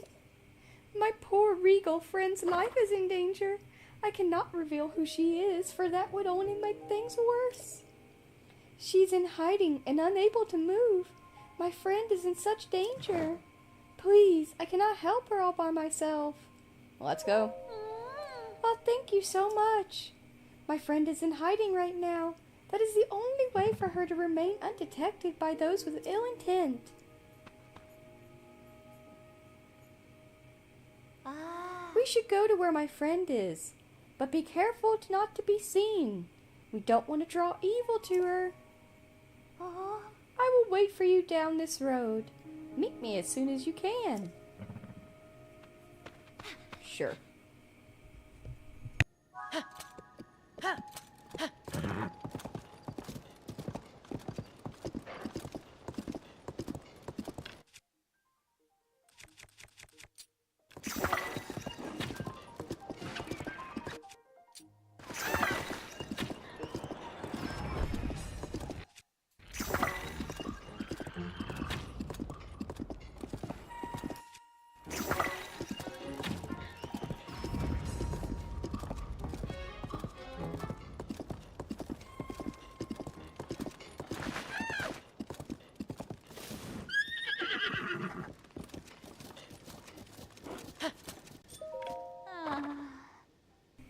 My poor regal friend's life is in danger. I cannot reveal who she is, for that would only make things worse. She's in hiding and unable to move. My friend is in such danger. Please, I cannot help her all by myself. Let's go. Oh, thank you so much. My friend is in hiding right now. That is the only way for her to remain undetected by those with ill intent. We should go to where my friend is, but be careful not to be seen. We don't want to draw evil to her. I will wait for you down this road. Meet me as soon as you can. Sure.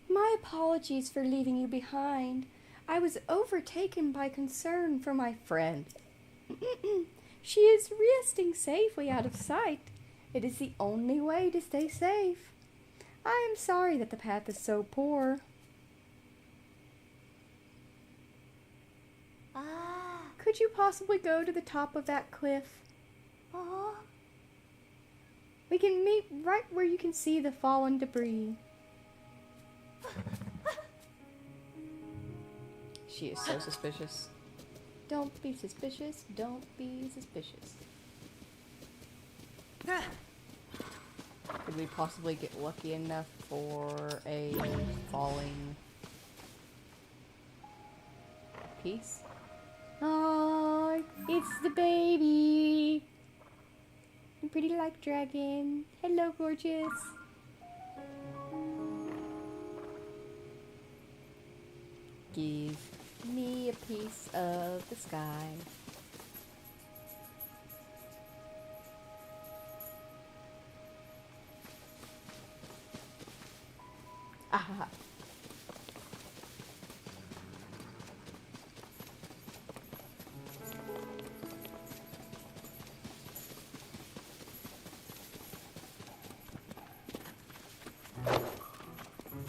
My apologies for leaving you behind. I was overtaken by concern for my friend. She is resting safely out of sight. It is the only way to stay safe. I am sorry that the path is so poor. Could you possibly go to the top of that cliff? We can meet right where you can see the fallen debris. She is so suspicious. Don't be suspicious. Don't be suspicious. Could we possibly get lucky enough for a falling piece? Oh, it's the baby. Pretty like dragon. Hello, gorgeous. Give me a piece of the sky. Ah.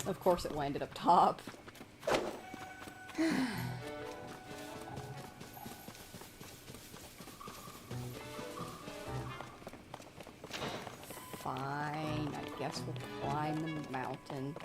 Of course it landed up top. Fine, I guess we'll climb the mountain.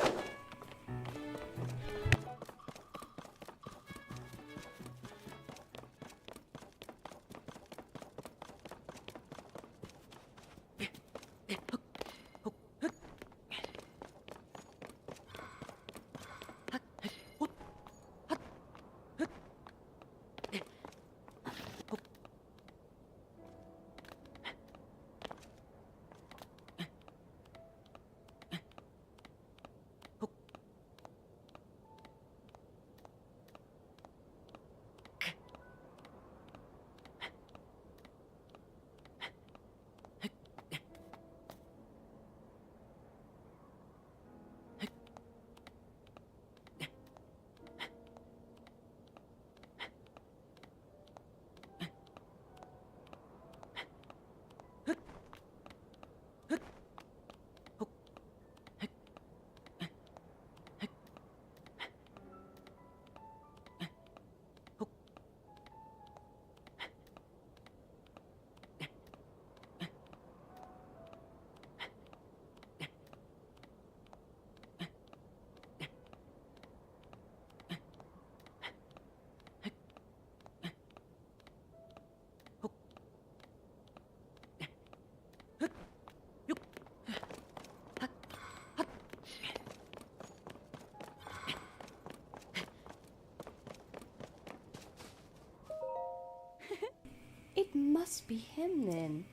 It must be him then.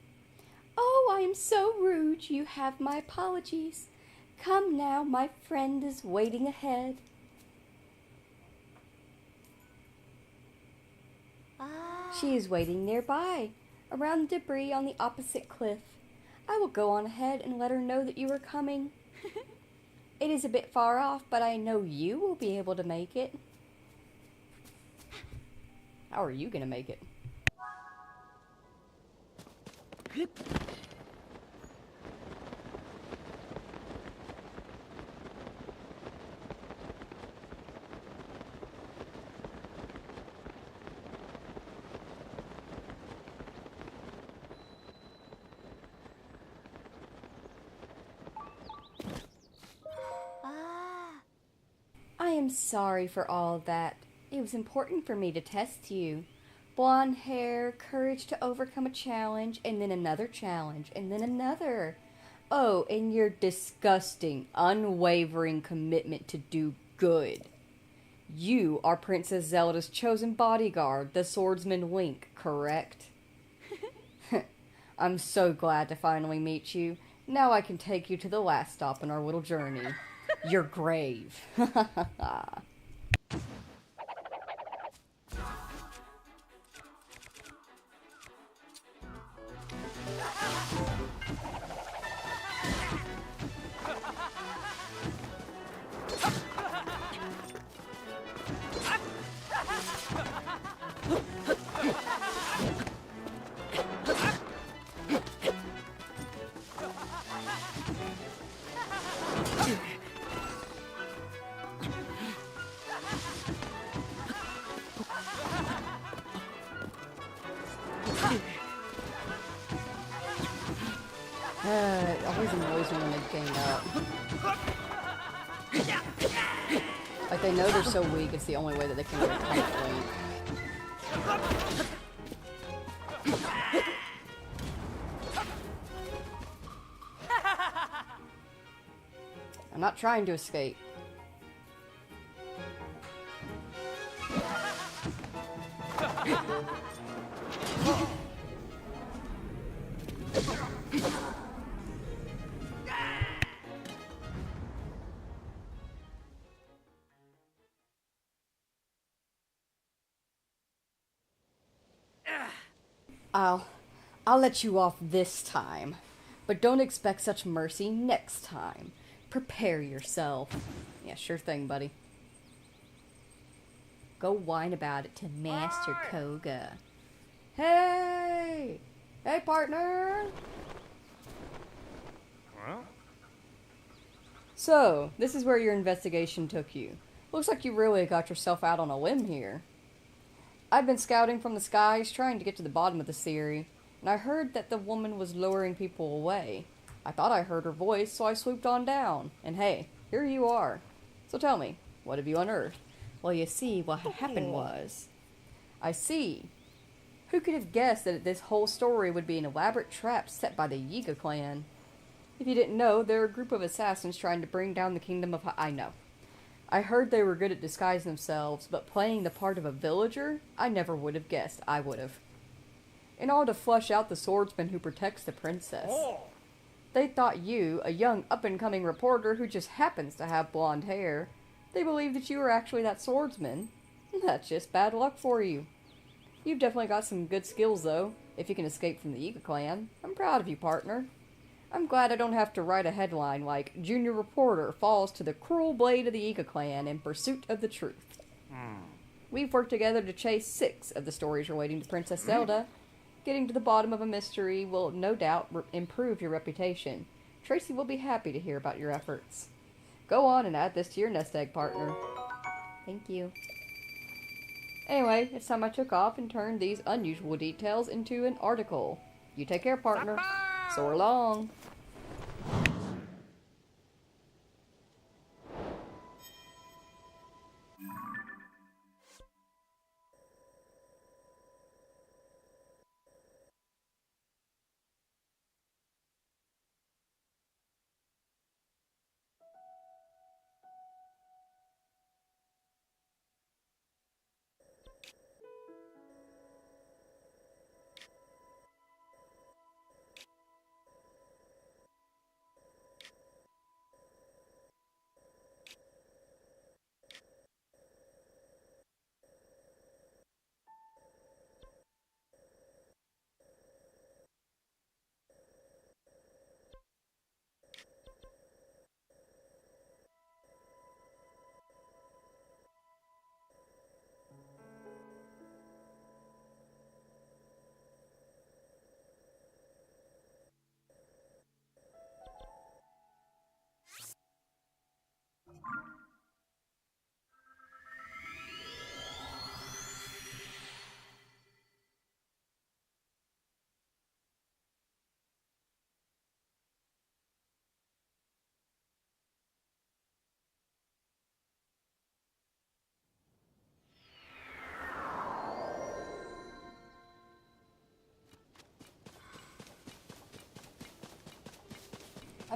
Oh, I am so rude. You have my apologies. Come now, my friend is waiting ahead. She is waiting nearby, around the debris on the opposite cliff. I will go on ahead and let her know that you are coming. It is a bit far off, but I know you will be able to make it. How are you gonna make it? am sorry for all of that. It was important for me to test you. Blonde hair, courage to overcome a challenge, and then another challenge, and then another. Oh, and your disgusting, unwavering commitment to do good. You are Princess Zelda's chosen bodyguard, the swordsman Link, correct? I'm so glad to finally meet you. Now I can take you to the last stop in our little journey. Your grave. It always annoys me when they gang up. Like, they know they're so weak, it's the only way that they can get complete. I'm not trying to escape. I'll let you off this time, but don't expect such mercy next time. Prepare yourself. Yeah, sure thing, buddy. Go whine about it to Master Koga. Hey! Hey, partner! Well, So, this is where your investigation took you. Looks like you really got yourself out on a limb here. I've been scouting from the skies, trying to get to the bottom of this theory, and I heard that the woman was luring people away. I thought I heard her voice, so I swooped on down. And hey, here you are. So tell me, what have you unearthed? Well, you see, what had happened was... I see. Who could have guessed that this whole story would be an elaborate trap set by the Yiga clan? If you didn't know, they're a group of assassins trying to bring down the kingdom of... I know. I heard they were good at disguising themselves, but playing the part of a villager, I never would have guessed I would have. In order to flush out the swordsman who protects the princess. They thought you, a young up-and-coming reporter who just happens to have blonde hair, they believed that you were actually that swordsman. That's just bad luck for you. You've definitely got some good skills, though, if you can escape from the Yiga clan. I'm proud of you, partner. I'm glad I don't have to write a headline like, Junior Reporter falls to the cruel blade of the Yiga clan in pursuit of the truth. We've worked together to chase 6 of the stories relating to Princess Zelda. Getting to the bottom of a mystery will no doubt improve your reputation. Tracy will be happy to hear about your efforts. Go on and add this to your nest egg, partner. Thank you. Anyway, it's time I took off and turned these unusual details into an article. You take care, partner. So long.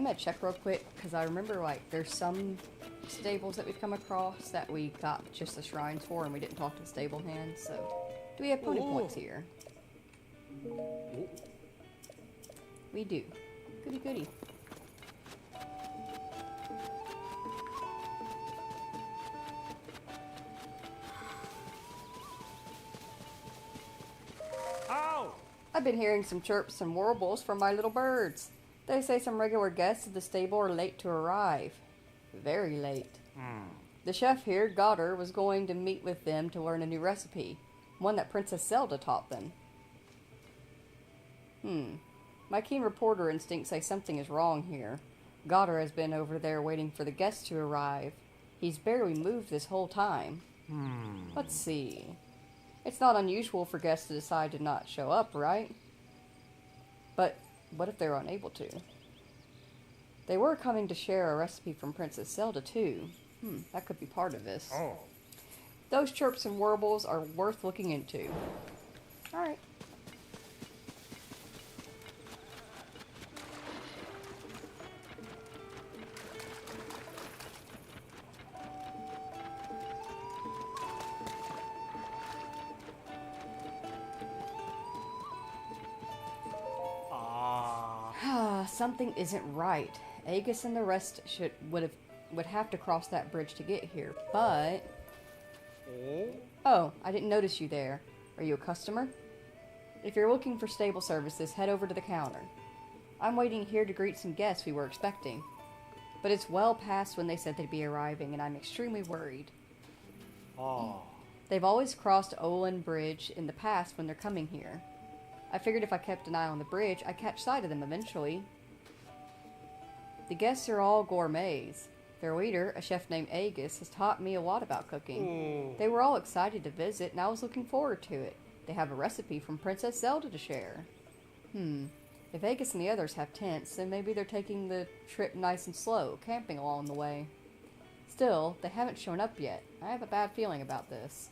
I'm gonna check real quick because I remember like there's some stables that we've come across that we got just the shrines for and we didn't talk to the stable hands. So, do we have pony points here? We do. Goody goody. Ow! I've been hearing some chirps and warbles from my little birds. They say some regular guests at the stable are late to arrive. Very late. The chef here, Goddard, was going to meet with them to learn a new recipe. One that Princess Zelda taught them. My keen reporter instincts say something is wrong here. Goddard has been over there waiting for the guests to arrive. He's barely moved this whole time. Let's see. It's not unusual for guests to decide to not show up, right? But what if they're unable to? They were coming to share a recipe from Princess Zelda, too. That could be part of this. Oh. Those chirps and warbles are worth looking into. Alright. Something isn't right. Aegis and the rest would have to cross that bridge to get here, but... Oh, I didn't notice you there. Are you a customer? If you're looking for stable services, head over to the counter. I'm waiting here to greet some guests we were expecting. But it's well past when they said they'd be arriving, and I'm extremely worried. They've always crossed Olin Bridge in the past when they're coming here. I figured if I kept an eye on the bridge, I'd catch sight of them eventually. The guests are all gourmets. Their leader, a chef named Aegis, has taught me a lot about cooking. They were all excited to visit, and I was looking forward to it. They have a recipe from Princess Zelda to share. If Aegis and the others have tents, then maybe they're taking the trip nice and slow, camping along the way. Still, they haven't shown up yet. I have a bad feeling about this.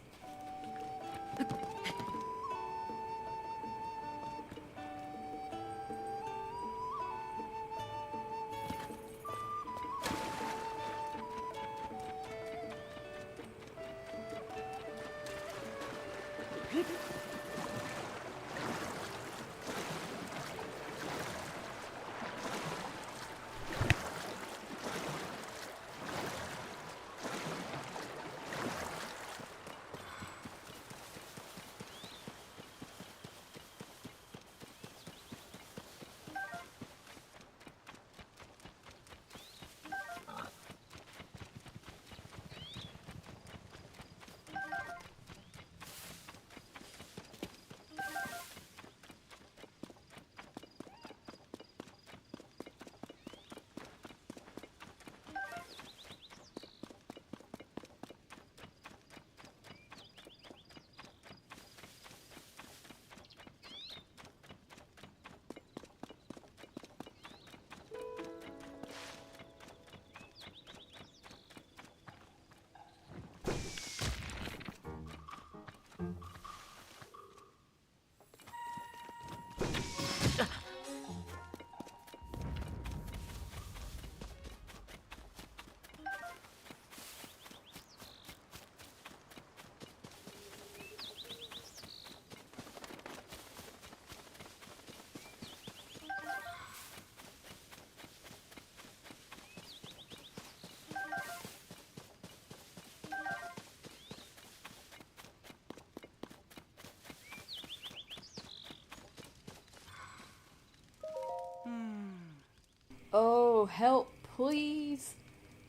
Oh, help, please.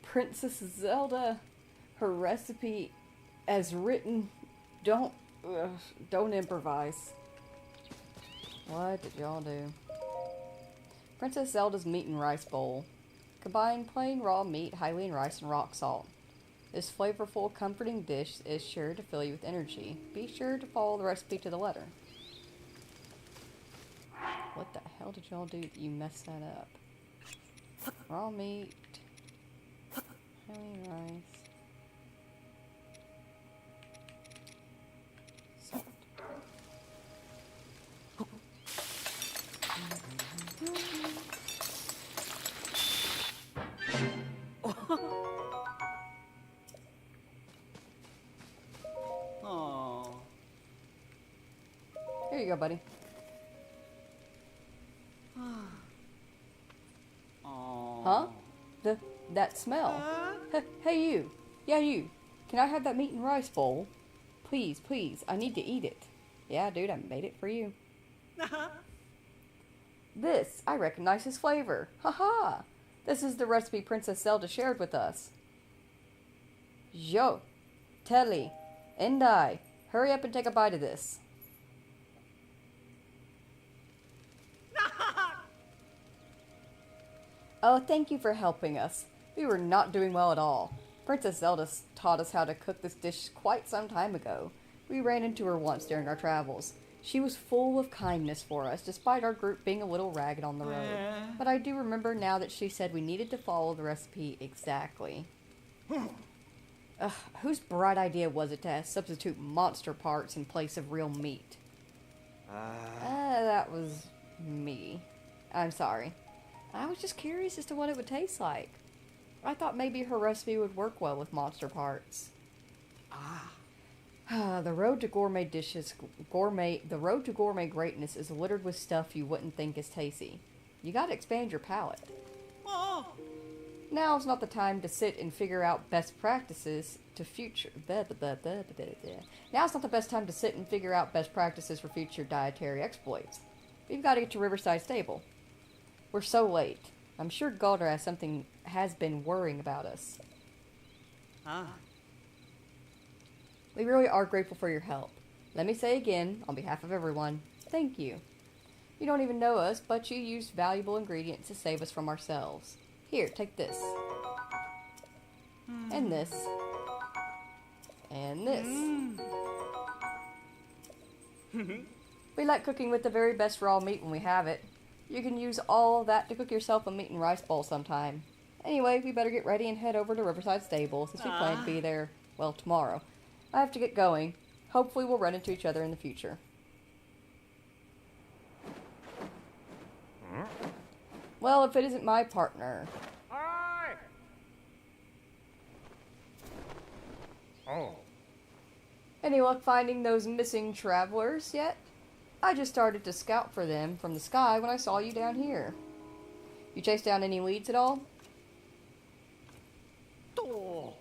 Princess Zelda. Her recipe as written. Don't improvise. What did y'all do? Princess Zelda's meat and rice bowl. Combine plain raw meat, Hylian rice, and rock salt. This flavorful, comforting dish is sure to fill you with energy. Be sure to follow the recipe to the letter. What the hell did y'all do that you messed that up? Raw meat, Hylian rice, salt. you go, buddy. Huh? That smell. Hey, you. Yeah, you. Can I have that meat and rice bowl? Please, please. I need to eat it. Yeah, dude, I made it for you. This, I recognize his flavor. Haha. This is the recipe Princess Zelda shared with us. Yo, Telly, and I. Hurry up and take a bite of this. Oh, thank you for helping us. We were not doing well at all. Princess Zelda taught us how to cook this dish quite some time ago. We ran into her once during our travels. She was full of kindness for us, despite our group being a little ragged on the road. But I do remember now that she said we needed to follow the recipe exactly. Ugh, whose bright idea was it to substitute monster parts in place of real meat? That was me. I'm sorry. I was just curious as to what it would taste like. I thought maybe her recipe would work well with monster parts. The road to gourmet greatness is littered with stuff you wouldn't think is tasty. You gotta expand your palate. Now's not the time to sit and figure out best practices to future. Now's not the best time to sit and figure out best practices for future dietary exploits. We've got to get to Riverside Stable. We're so late. I'm sure Galder has been worrying about us. We really are grateful for your help. Let me say again, on behalf of everyone, thank you. You don't even know us, but you used valuable ingredients to save us from ourselves. Here, take this. And this. And this. We like cooking with the very best raw meat when we have it. You can use all that to cook yourself a meat and rice bowl sometime. Anyway, we better get ready and head over to Riverside Stable since we plan to be there, well, tomorrow. I have to get going. Hopefully we'll run into each other in the future. Well, if it isn't my partner. Hi! Oh. Any luck finding those missing travelers yet? I just started to scout for them from the sky when I saw you down here. You chased down any leads at all? Oh.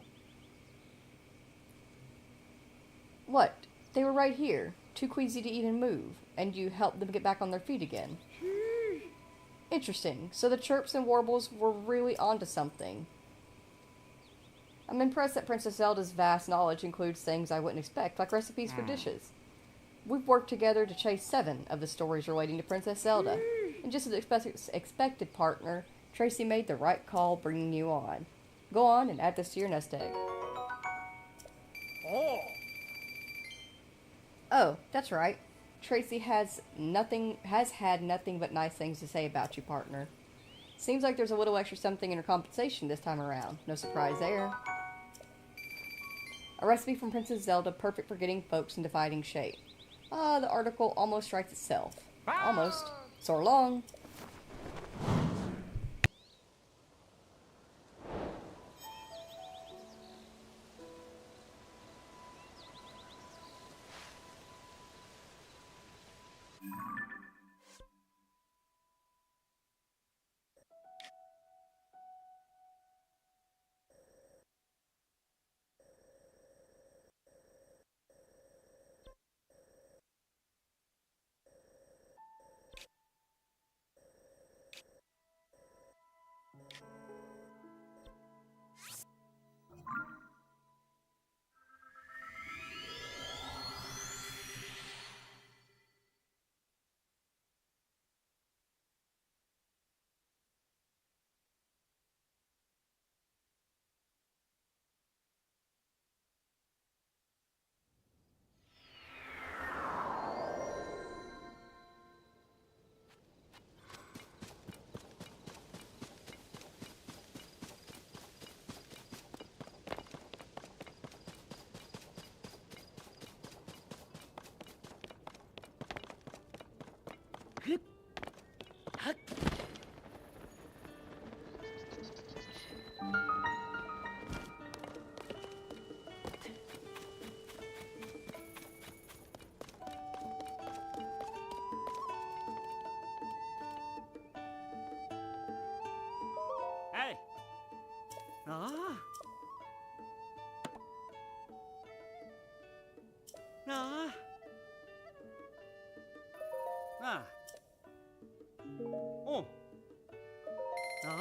What? They were right here, too queasy to even move, and you helped them get back on their feet again. Interesting. So the chirps and warbles were really onto something. I'm impressed that Princess Zelda's vast knowledge includes things I wouldn't expect, like recipes for dishes. We've worked together to chase 7 of the stories relating to Princess Zelda. And just as expected, partner, Tracy made the right call bringing you on. Go on and add this to your nest egg. Oh, that's right. Tracy has had nothing but nice things to say about you, partner. Seems like there's a little extra something in her compensation this time around. No surprise there. A recipe from Princess Zelda, perfect for getting folks into fighting shape. The article almost writes itself. Almost. So long. Ah. Oh. Ah.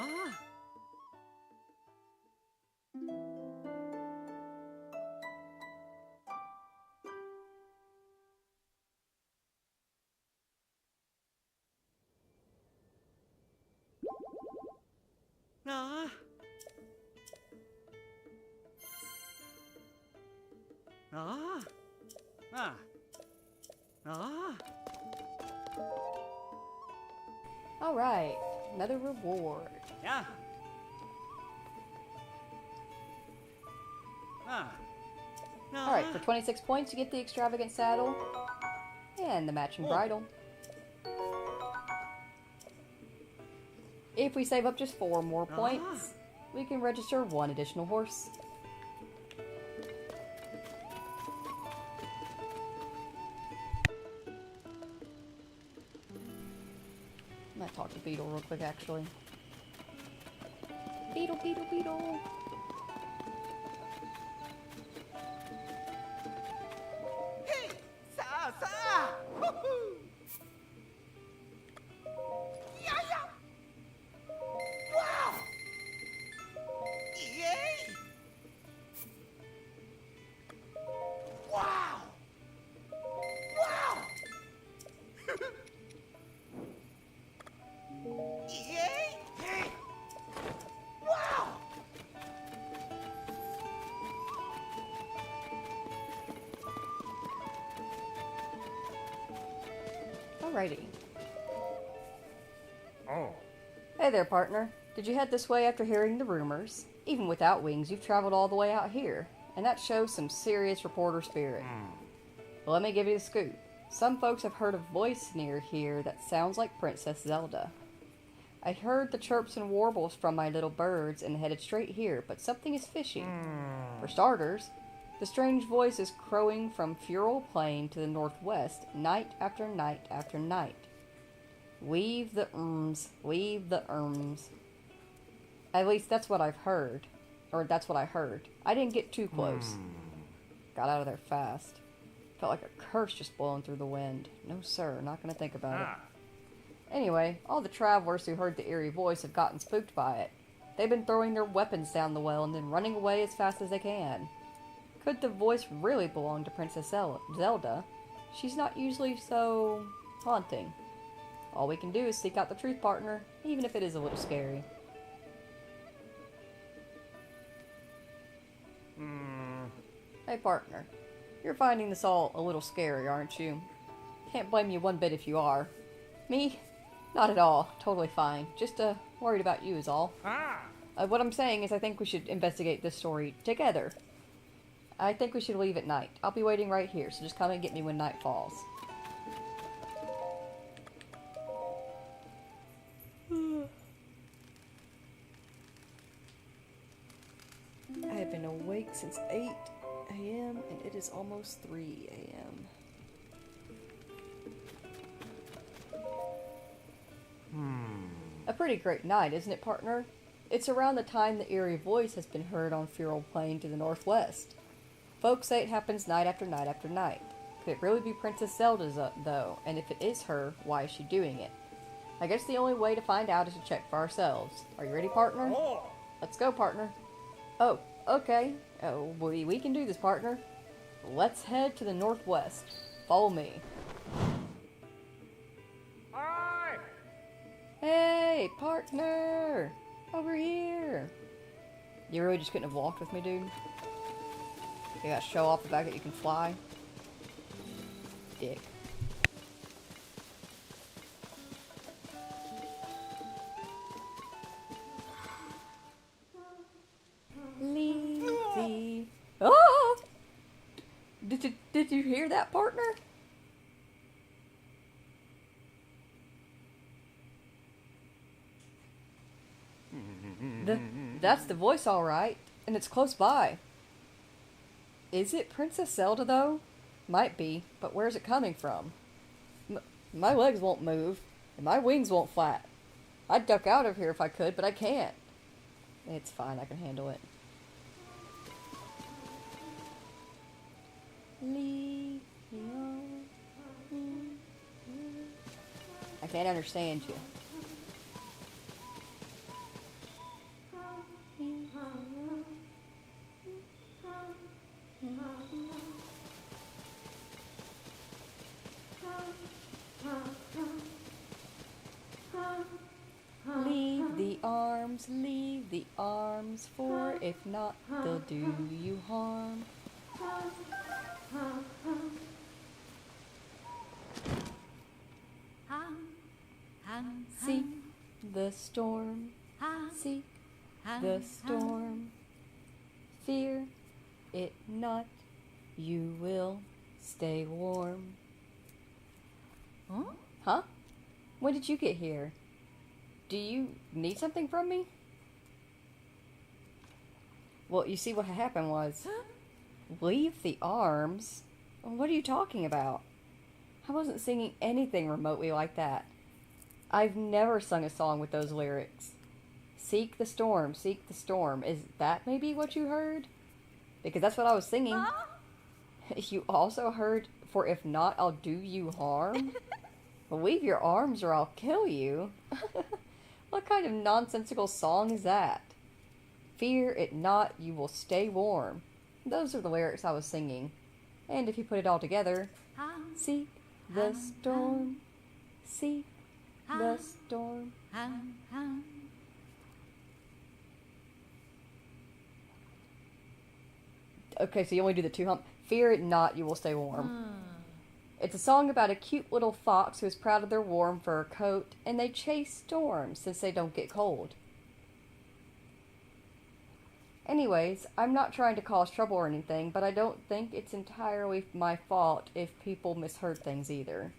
Ah. Ah. Ah. Ah. Alright, another reward. Yeah. Ah. Alright, for 26 points, you get the extravagant saddle and the matching bridle. If we save up just 4 more points, we can register 1 additional horse. I'm gonna talk to Beetle real quick, actually. Beetle, Beetle, Beetle! Hey! Sa! Sa! Woohoo! Yeah, yeah! Wow! Yay! Wow! Wow! Yay! Hey! Wow! Alrighty. Oh. Hey there, partner. Did you head this way after hearing the rumors? Even without wings, you've traveled all the way out here, and that shows some serious reporter spirit. Well, let me give you the scoop. Some folks have heard a voice near here that sounds like Princess Zelda. I heard the chirps and warbles from my little birds and headed straight here, but something is fishy. For starters, the strange voice is crowing from Hyrule Plain to the northwest, night after night after night. Weave the weave the At least that's what I've heard. Or that's what I heard. I didn't get too close. Got out of there fast. Felt like a curse just blowing through the wind. No sir, not gonna think about it. Anyway, all the travelers who heard the eerie voice have gotten spooked by it. They've been throwing their weapons down the well and then running away as fast as they can. Could the voice really belong to Princess Zelda? She's not usually so haunting. All we can do is seek out the truth, partner, even if it is a little scary. Hey, partner. You're finding this all a little scary, aren't you? Can't blame you one bit if you are. Me? Not at all. Totally fine. Just, worried about you is all. What I'm saying is I think we should investigate this story together. I think we should leave at night. I'll be waiting right here, so just come and get me when night falls. I have been awake since 8 a.m. and it is almost 3 a.m. A pretty great night, isn't it, partner? It's around the time the eerie voice has been heard on Hyrule Plain to the northwest. Folks say it happens night after night after night. Could it really be Princess Zelda's, though? And if it is her, why is she doing it? I guess the only way to find out is to check for ourselves. Are you ready, partner? Let's go, partner. Oh, okay. Oh, we can do this, partner. Let's head to the northwest. Follow me. Hi! Hey, partner! Over here! You really just couldn't have walked with me, dude? You gotta show off the fact that you can fly? Dick. Leafy. Oh! Did you hear that, partner? That's the voice, all right, and it's close by. Is it Princess Zelda, though? Might be, but where's it coming from? My legs won't move, and my wings won't flap. I'd duck out of here if I could, but I can't. It's fine, I can handle it. Leave me alone. can't understand you. Leave the arms, for if not, they'll do you harm. Seek the storm, seek the storm. Fear it not, you will stay warm. Huh? When did you get here? Do you need something from me? Well, you see what happened was... Leave the arms? What are you talking about? I wasn't singing anything remotely like that. I've never sung a song with those lyrics. Seek the storm, seek the storm. Is that maybe what you heard? Because that's what I was singing. You also heard, for if not, I'll do you harm? Well, leave your arms or I'll kill you. What kind of nonsensical song is that? Fear it not, you will stay warm. Those are the lyrics I was singing. And if you put it all together, seek the storm, seek the storm. Okay, so you only do the two hump. Fear it not, you will stay warm. It's a song about a cute little fox who is proud of their warm fur coat, and they chase storms since they don't get cold. Anyways, I'm not trying to cause trouble or anything, but I don't think it's entirely my fault if people misheard things either.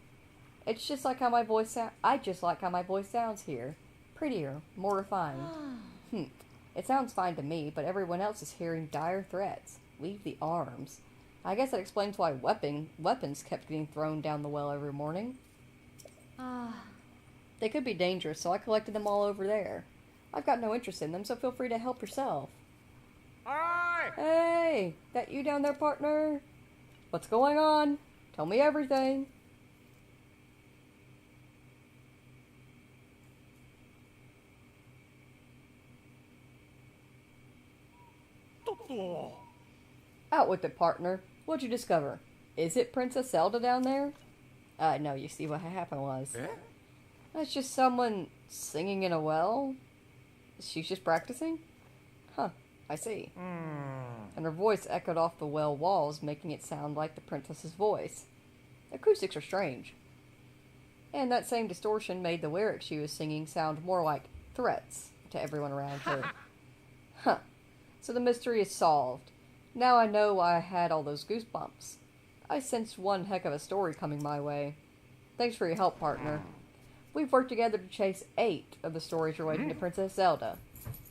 It's just like how my voice I just like how my voice sounds here. Prettier, more refined. It sounds fine to me, but everyone else is hearing dire threats. Leave the arms. I guess that explains why weapons kept getting thrown down the well every morning. They could be dangerous, so I collected them all over there. I've got no interest in them, so feel free to help yourself. Aye! Hey! That you down there, partner? What's going on? Tell me everything. Out with it, partner. What'd you discover? Is it Princess Zelda down there? No, you see what happened was... That's just someone singing in a well? She's just practicing? Huh, I see. And her voice echoed off the well walls, making it sound like the princess's voice. Acoustics are strange. And that same distortion made the lyrics she was singing sound more like threats to everyone around her. Huh. So the mystery is solved. Now I know why I had all those goosebumps. I sensed one heck of a story coming my way. Thanks for your help, partner. We've worked together to chase 8 of the stories relating to Princess Zelda.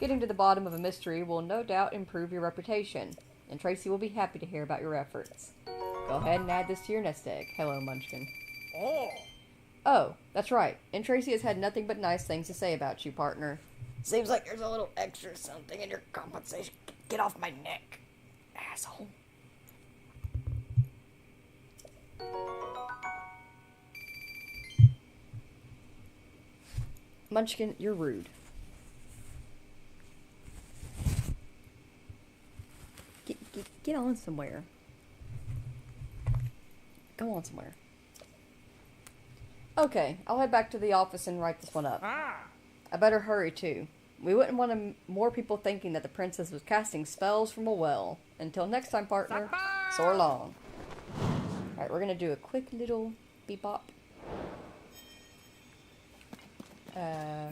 Getting to the bottom of a mystery will no doubt improve your reputation, and Tracy will be happy to hear about your efforts. Go ahead and add this to your nest egg. Hello, Munchkin. Oh, that's right. And Tracy has had nothing but nice things to say about you, partner. Seems like there's a little extra something in your compensation. Get off my neck, asshole. Munchkin, you're rude. Get on somewhere. Go on somewhere. Okay, I'll head back to the office and write this one up. I better hurry, too. We wouldn't want more people thinking that the princess was casting spells from a well. Until next time, partner, so long. Alright, we're gonna do a quick little bebop. Yeah.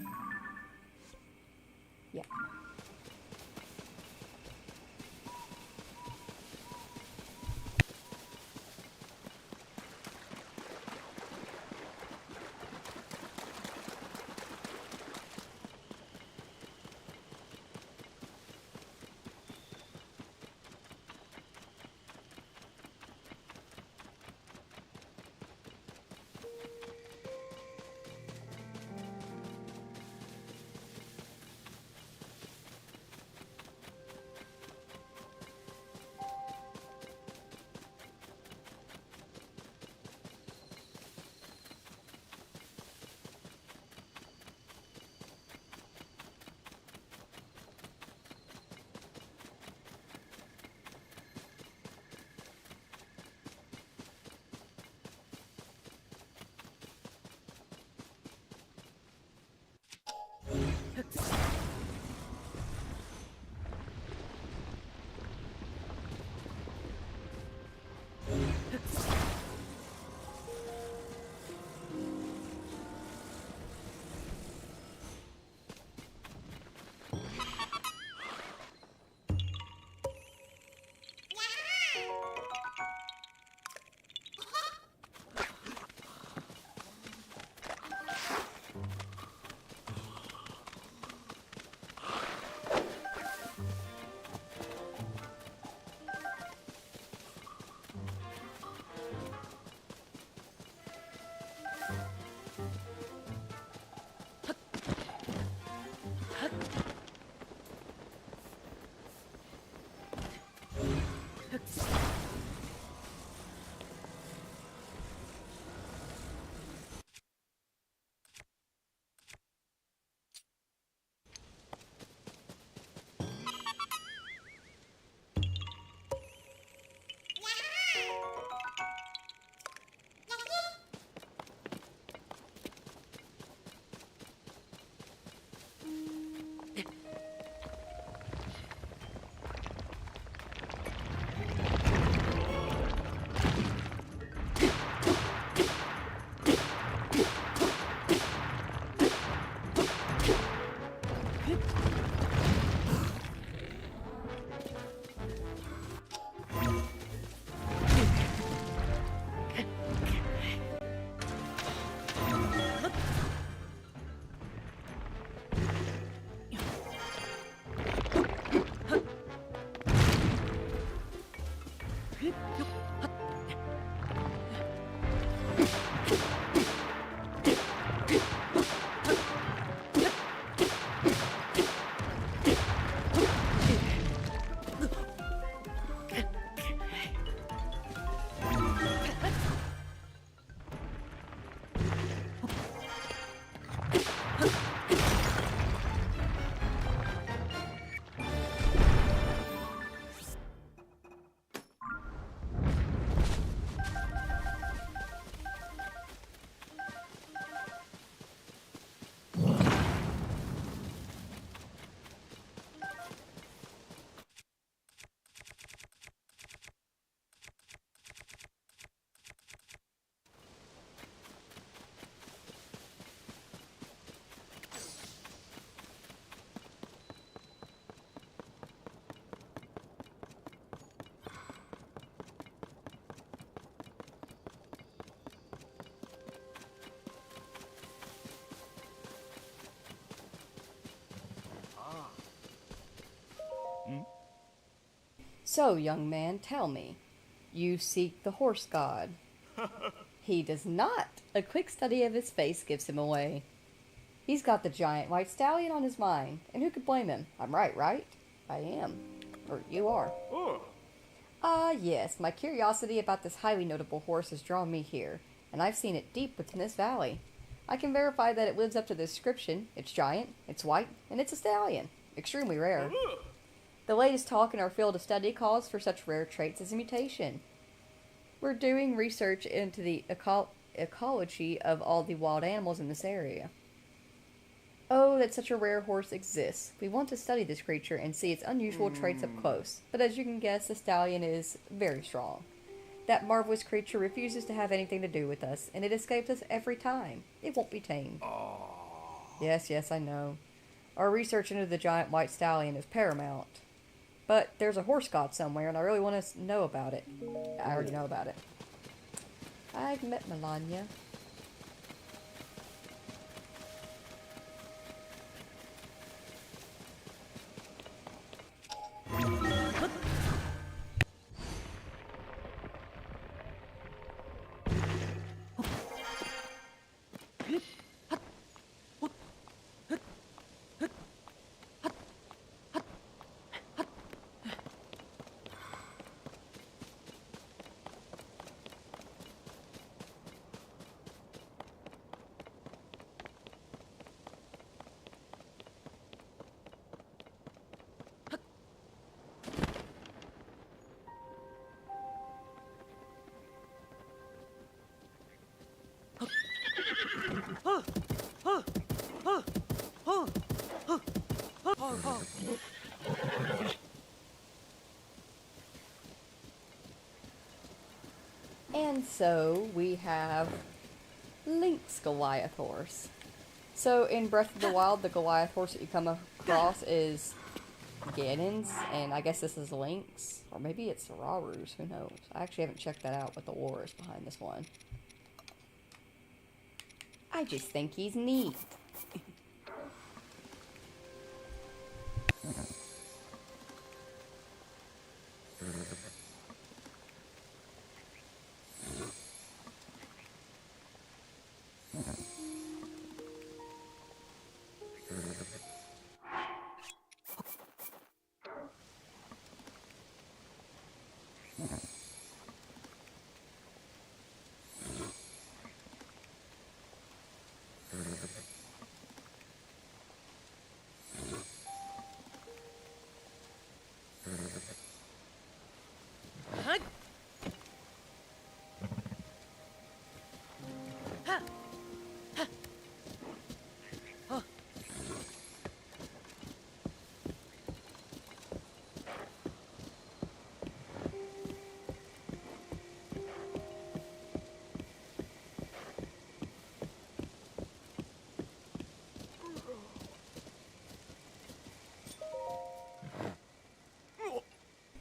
So, young man, tell me, you seek the horse god. He does not. A quick study of his face gives him away. He's got the giant white stallion on his mind, and who could blame him? I'm right? I am. Or you are. Yes, my curiosity about this highly notable horse has drawn me here, and I've seen it deep within this valley. I can verify that it lives up to the description. It's giant, it's white, and it's a stallion. Extremely rare. The latest talk in our field of study calls for such rare traits as a mutation. We're doing research into the ecology of all the wild animals in this area. Oh, that such a rare horse exists. We want to study this creature and see its unusual traits up close, but as you can guess, the stallion is very strong. That marvelous creature refuses to have anything to do with us, and it escapes us every time. It won't be tamed. Yes, I know. Our research into the giant white stallion is paramount. But there's a horse god somewhere, and I really want to know about it. I already know about it. I've met Melania. And so we have Link's Goliath horse. So in Breath of the Wild, the Goliath horse that you come across is Ganon's, and I guess this is Link's, or maybe it's Raru's, who knows. I actually haven't checked that out, what the lore is behind this one. I just think he's neat.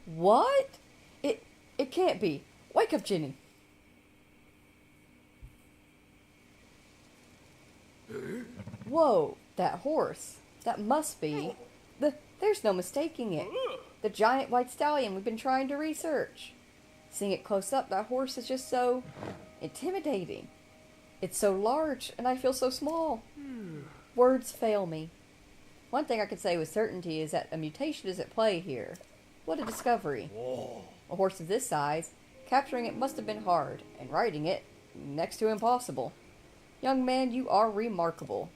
What? It can't be. Wake up, Jenny. Whoa, that horse. That must be... There's no mistaking it. The giant white stallion we've been trying to research. Seeing it close up, that horse is just so... Intimidating. It's so large, and I feel so small. Words fail me. One thing I can say with certainty is that a mutation is at play here. What a discovery. Whoa. A horse of this size, capturing it must have been hard, and riding it, next to impossible. Young man, you are remarkable.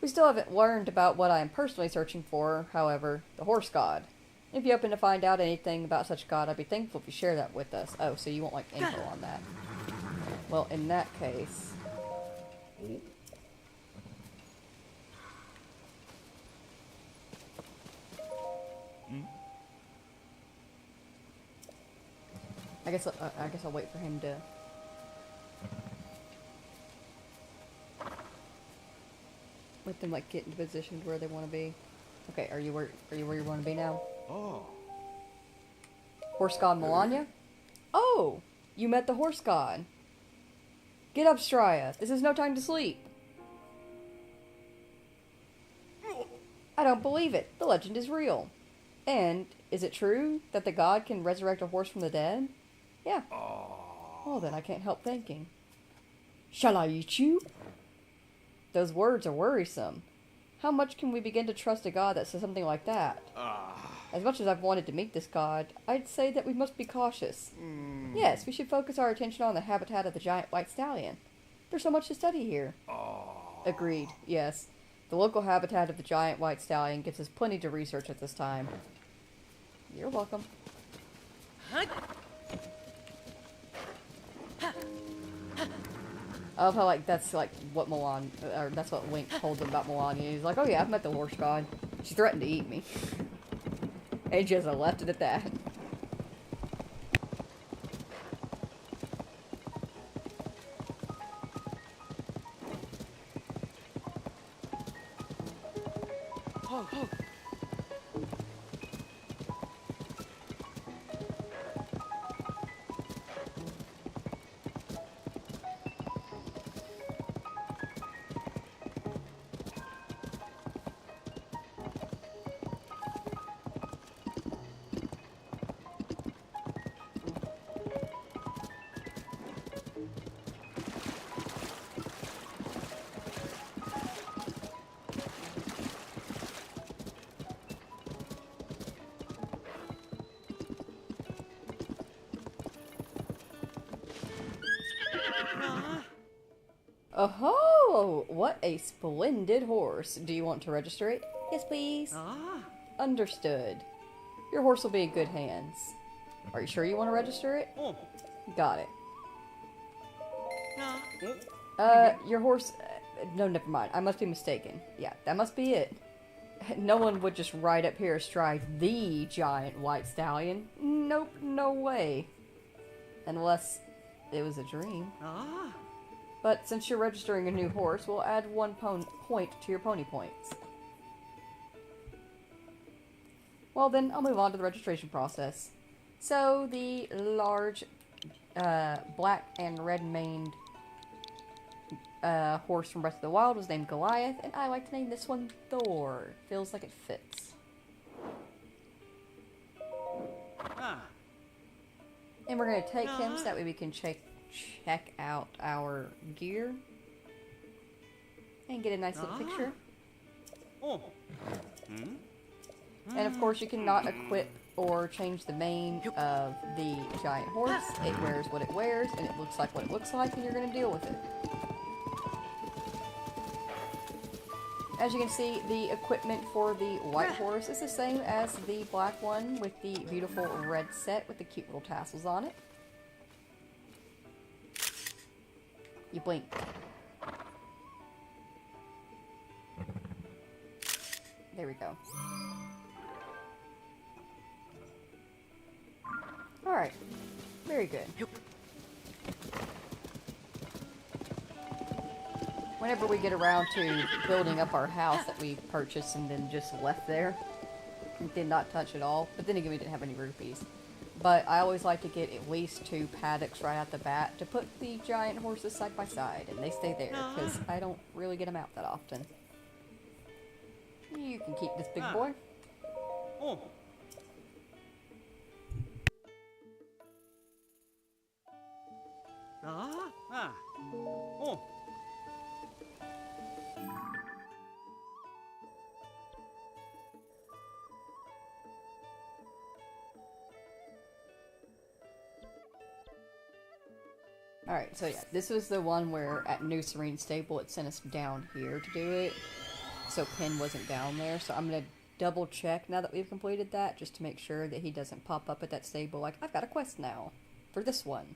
We still haven't learned about what I am personally searching for, however, the horse god. If you happen to find out anything about such a god, I'd be thankful if you share that with us. Oh, so you want, like, info on that. Well, in that case... I guess I'll wait for him to... Let them, like, get into position where they want to be. Okay, are you where you want to be now? Oh. Horse god Melania? Oh! You met the horse god. Get up, Strya. This is no time to sleep. I don't believe it. The legend is real. And, is it true that the god can resurrect a horse from the dead? Yeah. Well, then I can't help thinking. Shall I eat you? Those words are worrisome. How much can we begin to trust a god that says something like that? As much as I've wanted to meet this god, I'd say that we must be cautious. Yes, we should focus our attention on the habitat of the giant white stallion. There's so much to study here. Agreed, yes. The local habitat of the giant white stallion gives us plenty to research at this time. You're welcome. I love how, like, that's, like, what Milan, or that's what Link told him about Melania. He's like, oh yeah, I've met the horse god. She threatened to eat me. And just left it at that. Oh, what a splendid horse. Do you want to register it? Yes, please. Understood. Your horse will be in good hands. Are you sure you want to register it? Got it. Your horse... no, never mind. I must be mistaken. Yeah, that must be it. No one would just ride up here astride the giant white stallion. Nope, no way. Unless it was a dream. But since you're registering a new horse, we'll add 1 point to your pony points. Well then, I'll move on to the registration process. So, the large, black and red-maned horse from Breath of the Wild was named Goliath, and I like to name this one Thor. Feels like it fits. And we're going to take him so that way we can check out our gear and get a nice little picture. And of course you cannot equip or change the mane of the giant horse. It wears what it wears and it looks like what it looks like, and you're going to deal with it. As you can see, the equipment for the white horse is the same as the black one, with the beautiful red set with the cute little tassels on it. You blink. There we go. Alright. Very good. Whenever we get around to building up our house that we purchased and then just left there, and did not touch at all, but then again we didn't have any rupees. But I always like to get at least 2 paddocks right out the bat to put the giant horses side by side, and they stay there, because I don't really get them out that often. You can keep this big boy. Ah. Oh. Alright, so yeah, this was the one where at New Serene Stable it sent us down here to do it. So Pin wasn't down there, so I'm gonna double check now that we've completed that just to make sure that he doesn't pop up at that stable like, I've got a quest now for this one.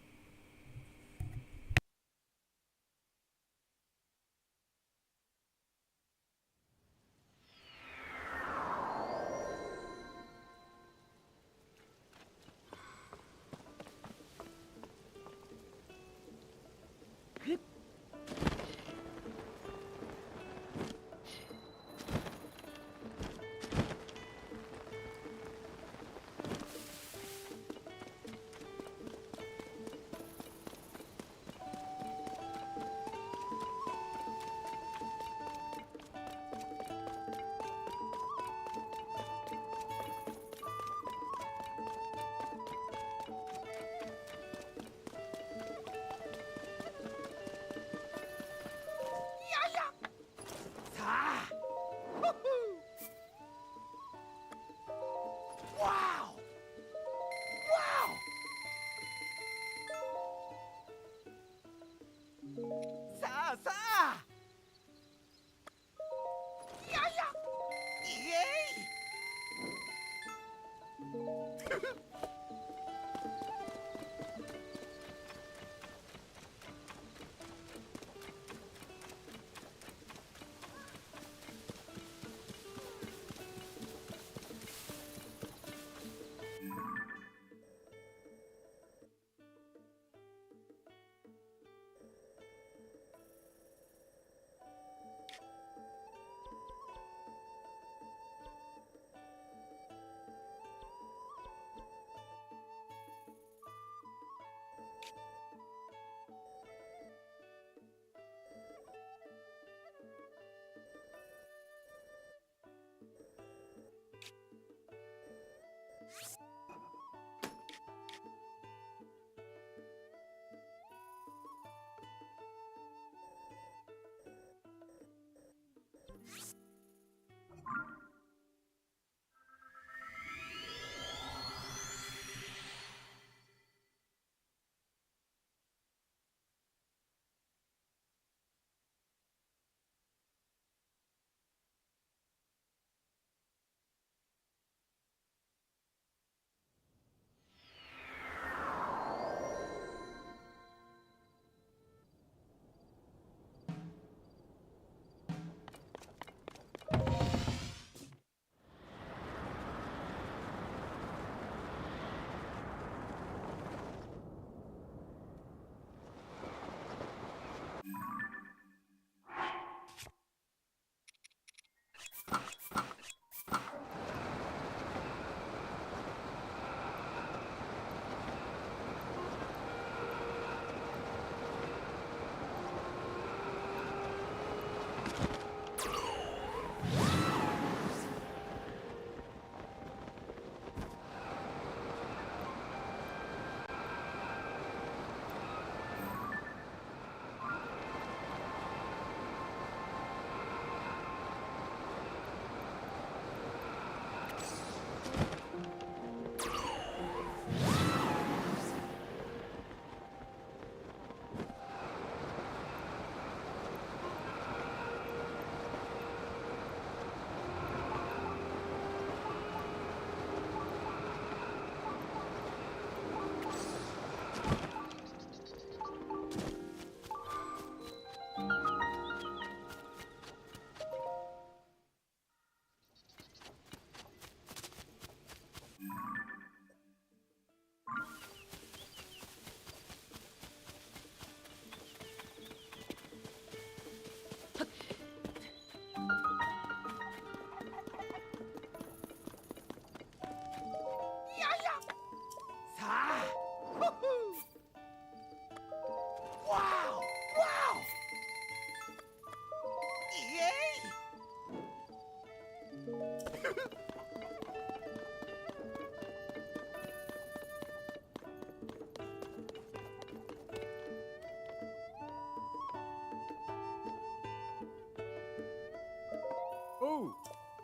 Oh.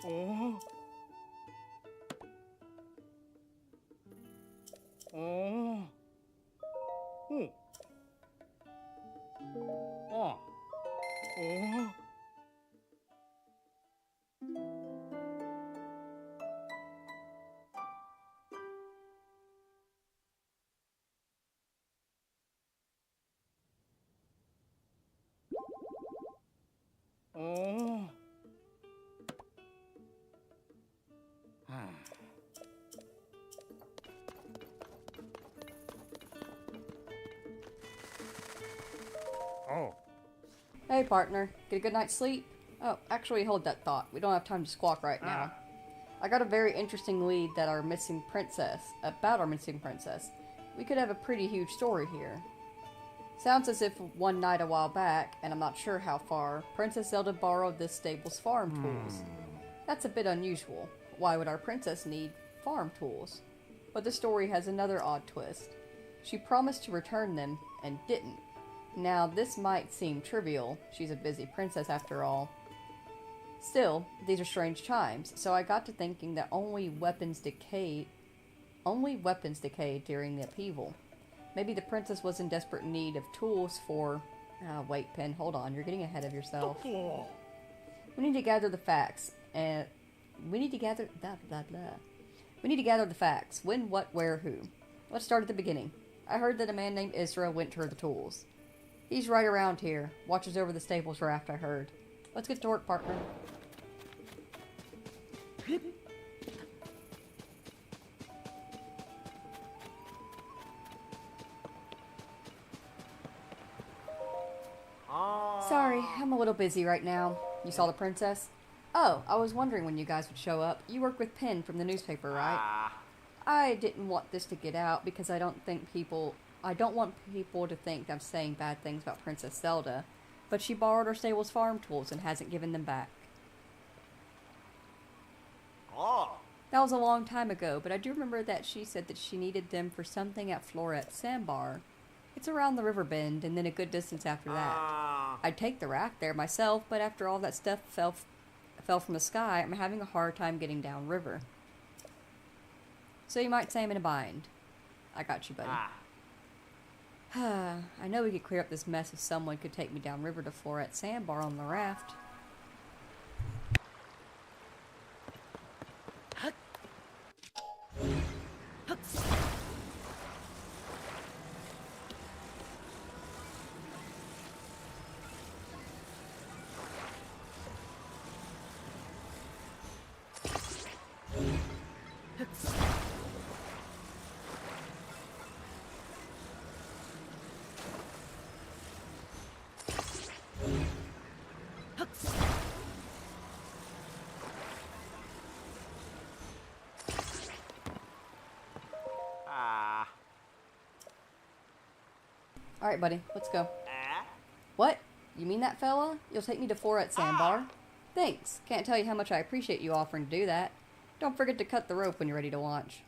Oh. Oh. Oh. Oh. Oh. Oh. Oh. Hey, partner. Get a good night's sleep? Oh, actually, hold that thought. We don't have time to squawk right now. I got a very interesting lead about our missing princess. We could have a pretty huge story here. Sounds as if one night a while back, and I'm not sure how far, Princess Zelda borrowed this stable's farm tools. That's a bit unusual. Why would our princess need farm tools? But the story has another odd twist. She promised to return them, and didn't. Now, this might seem trivial. She's a busy princess after all. Still, these are strange times, so I got to thinking that only weapons decayed during the upheaval. Maybe the princess was in desperate need of tools for... wait, Pen, hold on. You're getting ahead of yourself. We need to gather the facts, and... We need to gather... We need to gather the facts. When, what, where, who. Let's start at the beginning. I heard that a man named Isra went to her the tools. He's right around here. Watches over the stables raft, I heard. Let's get to work, partner. Sorry, I'm a little busy right now. You saw the princess? Oh, I was wondering when you guys would show up. You work with Penn from the newspaper, right? I didn't want this to get out because I don't want people to think I'm saying bad things about Princess Zelda, but she borrowed our stable's farm tools and hasn't given them back. That was a long time ago, but I do remember that she said that she needed them for something at Floret Sandbar. It's around the river bend, and then a good distance after that. I'd take the raft there myself, but after all that stuff fell from the sky, I'm having a hard time getting down river. So you might say I'm in a bind. I got you, buddy. I know we could clear up this mess if someone could take me down river to Floret Sandbar on the raft. Alright, buddy, let's go. What? You mean that, fella? You'll take me to Floret Sandbar? Thanks. Can't tell you how much I appreciate you offering to do that. Don't forget to cut the rope when you're ready to launch.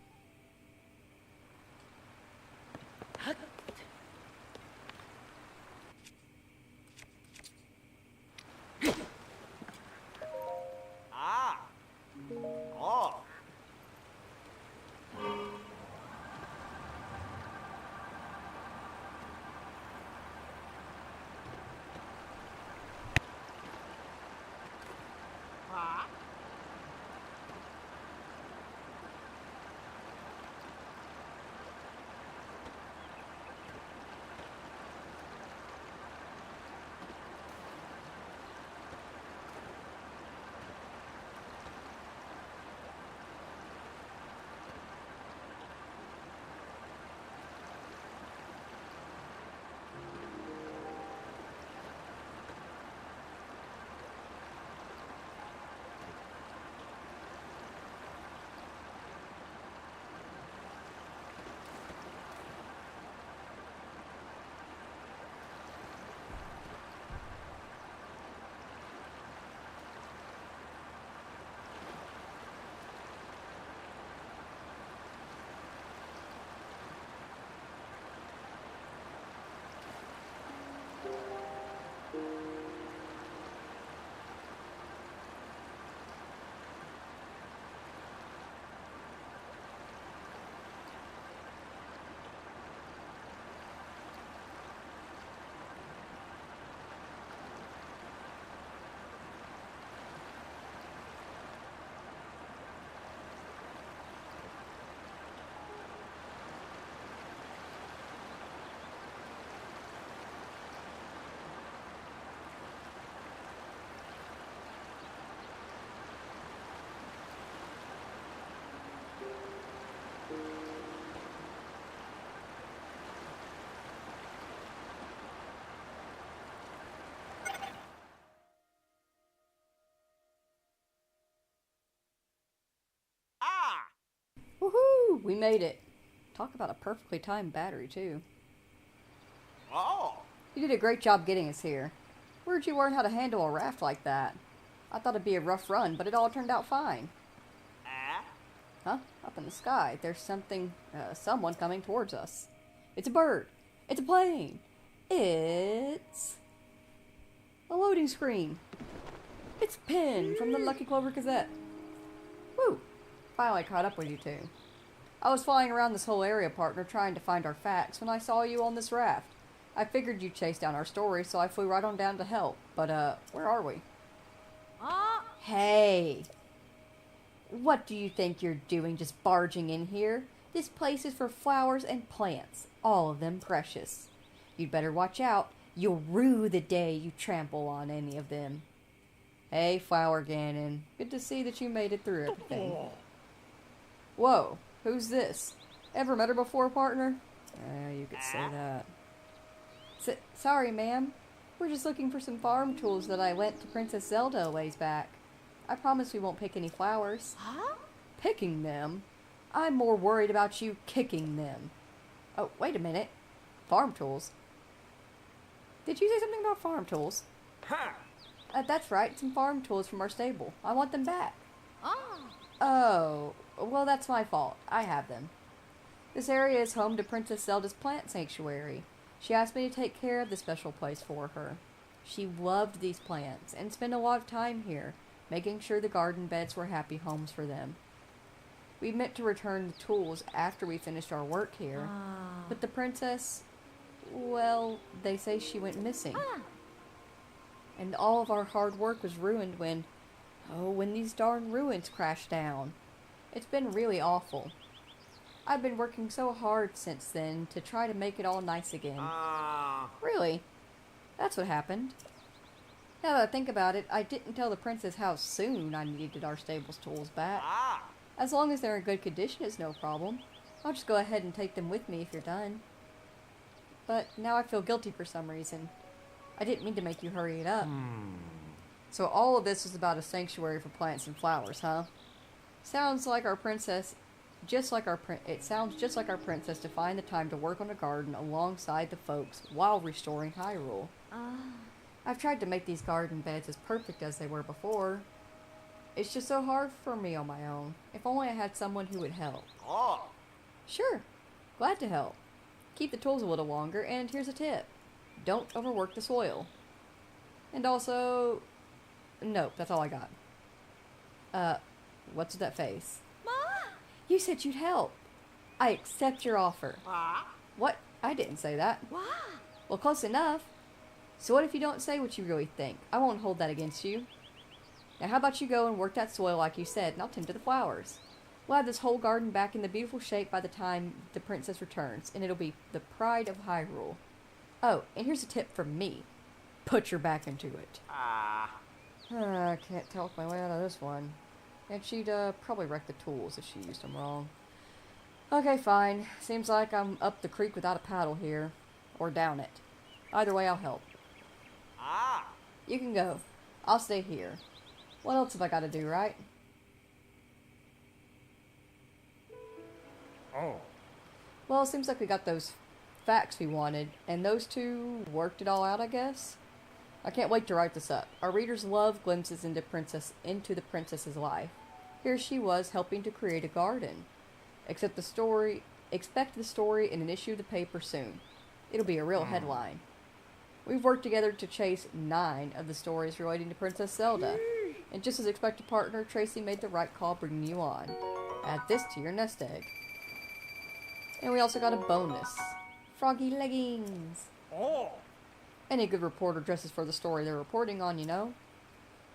We made it. Talk about a perfectly timed battery, too. Oh. You did a great job getting us here. Where'd you learn how to handle a raft like that? I thought it'd be a rough run, but it all turned out fine. Huh? Up in the sky, there's someone coming towards us. It's a bird. It's a plane. It's a loading screen. It's Pin from the Lucky Clover Gazette. Woo! Finally caught up with you two. I was flying around this whole area, partner, trying to find our facts when I saw you on this raft. I figured you'd chase down our story, so I flew right on down to help. But, where are we? Hey! What do you think you're doing just barging in here? This place is for flowers and plants, all of them precious. You'd better watch out. You'll rue the day you trample on any of them. Hey, Flower Ganon. Good to see that you made it through everything. Whoa, who's this? Ever met her before, partner? You could say that. Sorry, ma'am. We're just looking for some farm tools that I lent to Princess Zelda a ways back. I promise we won't pick any flowers. Huh? Picking them? I'm more worried about you kicking them. Oh, wait a minute. Farm tools? Did you say something about farm tools? Huh. That's right, some farm tools from our stable. I want them back. Oh. Oh, well that's my fault. I have them. This area is home to Princess Zelda's plant sanctuary. She asked me to take care of the special place for her. She loved these plants and spent a lot of time here, making sure the garden beds were happy homes for them. We meant to return the tools after we finished our work here, but the princess, well, they say she went missing. And all of our hard work was ruined when these darn ruins crashed down. It's been really awful. I've been working so hard since then to try to make it all nice again. Really? That's what happened. Now that I think about it, I didn't tell the princess how soon I needed our stable's tools back. As long as they're in good condition, it's no problem. I'll just go ahead and take them with me if you're done. But now I feel guilty for some reason. I didn't mean to make you hurry it up. So all of this is about a sanctuary for plants and flowers, huh? Sounds like our princess, it sounds just like our princess to find the time to work on a garden alongside the folks while restoring Hyrule. I've tried to make these garden beds as perfect as they were before. It's just so hard for me on my own. If only I had someone who would help. Sure, glad to help. Keep the tools a little longer, and here's a tip. Don't overwork the soil. And also... Nope, that's all I got. What's with that face? Ma? You said you'd help. I accept your offer. What? I didn't say that. Well, close enough. So what if you don't say what you really think? I won't hold that against you. Now how about you go and work that soil like you said, and I'll tend to the flowers. We'll have this whole garden back in the beautiful shape by the time the princess returns, and it'll be the pride of Hyrule. Oh, and here's a tip from me. Put your back into it. I can't talk my way out of this one. And she'd probably wreck the tools if she used them wrong. Okay, fine. Seems like I'm up the creek without a paddle here. Or down it. Either way, I'll help. You can go. I'll stay here. What else have I got to do, right? Oh. Well, it seems like we got those facts we wanted, and those two worked it all out, I guess. I can't wait to write this up. Our readers love glimpses into the princess's life. Here she was helping to create a garden. Expect the story in an issue of the paper soon. It'll be a real headline. We've worked together to chase 9 of the stories relating to Princess Zelda. And just as expected, partner, Tracy made the right call bringing you on. Add this to your nest egg. And we also got a bonus. Froggy leggings. Any good reporter dresses for the story they're reporting on, you know.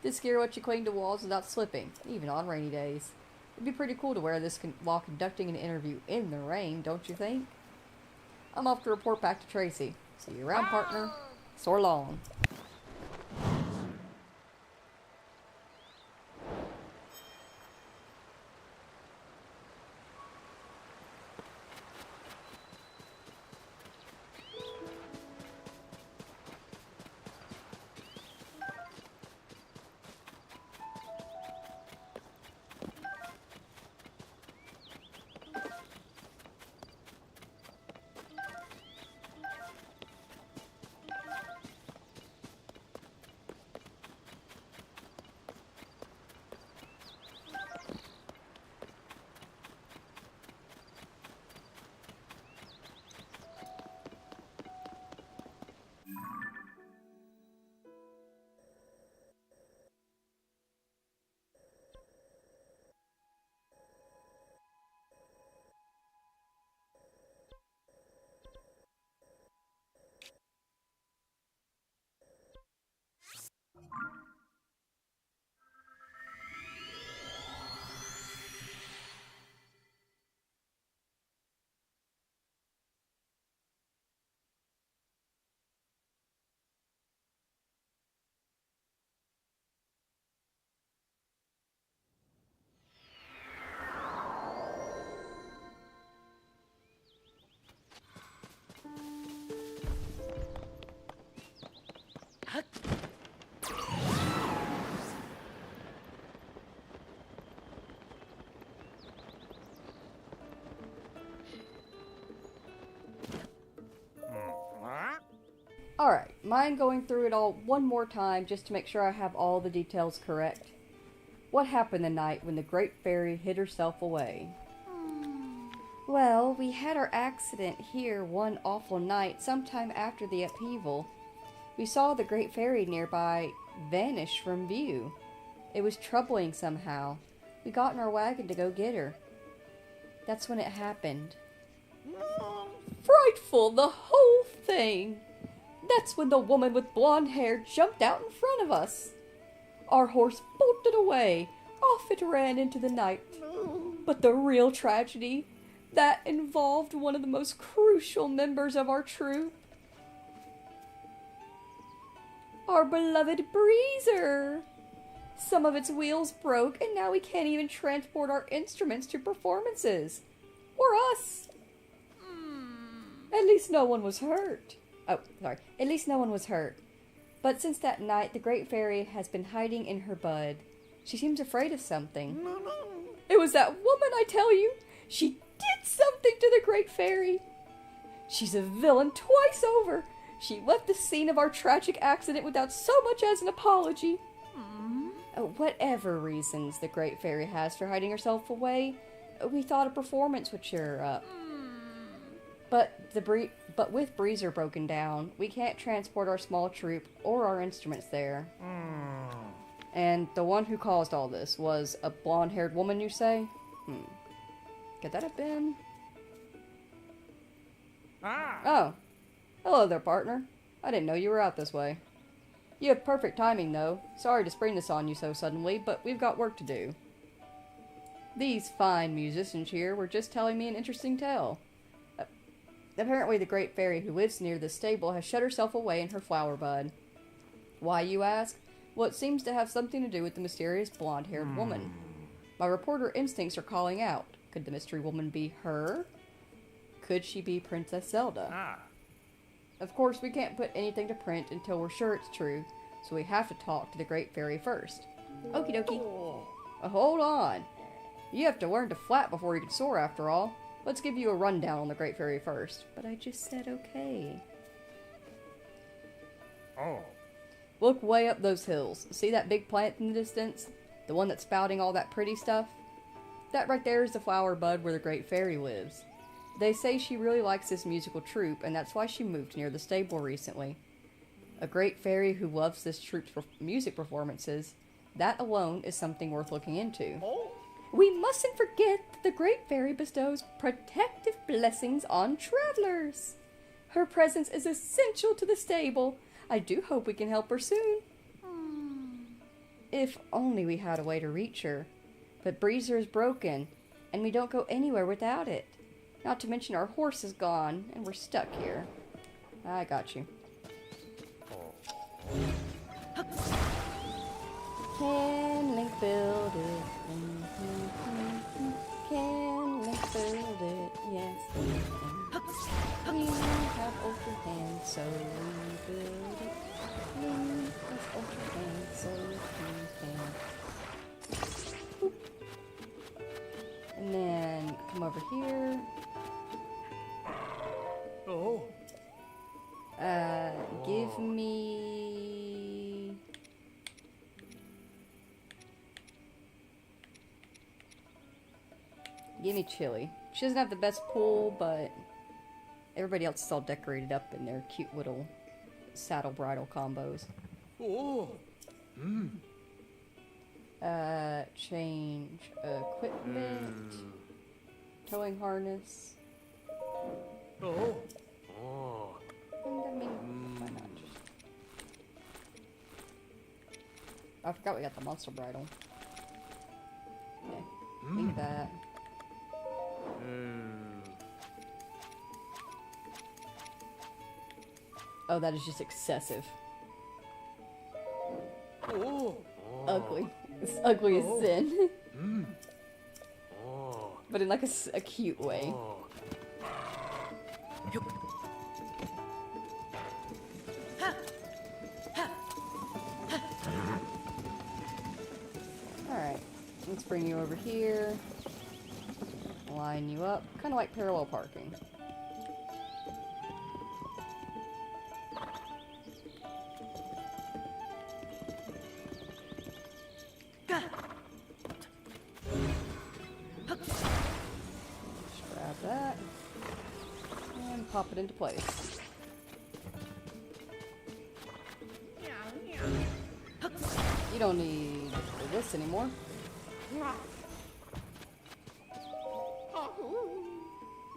This gear lets you cling to walls without slipping, even on rainy days. It'd be pretty cool to wear this while conducting an interview in the rain, don't you think? I'm off to report back to Tracy. See you around, partner. So long. Alright, mind going through it all one more time just to make sure I have all the details correct. What happened the night when the Great Fairy hid herself away? Well, we had our accident here one awful night sometime after the upheaval. We saw the Great Fairy nearby vanish from view. It was troubling somehow. We got in our wagon to go get her. That's when it happened. Frightful, the whole thing! That's when the woman with blonde hair jumped out in front of us. Our horse bolted away. Off it ran into the night. But the real tragedy, that involved one of the most crucial members of our troop. Our beloved Breezer. Some of its wheels broke, and now we can't even transport our instruments to performances. Or us. At least no one was hurt. Oh, sorry. At least no one was hurt. But since that night, the Great Fairy has been hiding in her bud. She seems afraid of something. It was that woman, I tell you. She did something to the Great Fairy. She's a villain twice over. She left the scene of our tragic accident without so much as an apology. Whatever reasons the Great Fairy has for hiding herself away, we thought a performance would cheer her up. But with Breezer broken down, we can't transport our small troop or our instruments there. And the one who caused all this was a blonde-haired woman, you say? Could that have been? Oh. Hello there, partner. I didn't know you were out this way. You have perfect timing, though. Sorry to spring this on you so suddenly, but we've got work to do. These fine musicians here were just telling me an interesting tale. Apparently the Great Fairy who lives near the stable has shut herself away in her flower bud. Why, you ask? Well, it seems to have something to do with the mysterious blonde-haired woman. My reporter instincts are calling out. Could the mystery woman be her? Could she be Princess Zelda? Of course, we can't put anything to print until we're sure it's true, so we have to talk to the Great Fairy first. Okie dokie. Hold on. You have to learn to flap before you can soar, after all. Let's give you a rundown on the Great Fairy first. But I just said okay. Look way up those hills. See that big plant in the distance? The one that's spouting all that pretty stuff? That right there is the flower bud where the Great Fairy lives. They say she really likes this musical troupe, and that's why she moved near the stable recently. A Great Fairy who loves this troupe's music performances, that alone is something worth looking into. We mustn't forget that the Great Fairy bestows protective blessings on travelers. Her presence is essential to the stable. I do hope we can help her soon. If only we had a way to reach her. But Breezer is broken, and we don't go anywhere without it. Not to mention our horse is gone, and we're stuck here. I got you. Can Link build it? Can Link build it? Yes, we can. We have ultra hands, so we build it. Link has ultra hands, so we can. Boop. And then come over here. Give me... Give me Chili. She doesn't have the best pool, but everybody else is all decorated up in their cute little saddle bridle combos. Change equipment. Towing harness. And I mean, why not? I forgot we got the monster bridle. Yeah, leave that. Oh, that is just excessive. Ugly. It's ugly as sin. But in like a cute way. Let's bring you over here. Line you up. Kind of like parallel parking. Just grab that. And pop it into place. You don't need this anymore.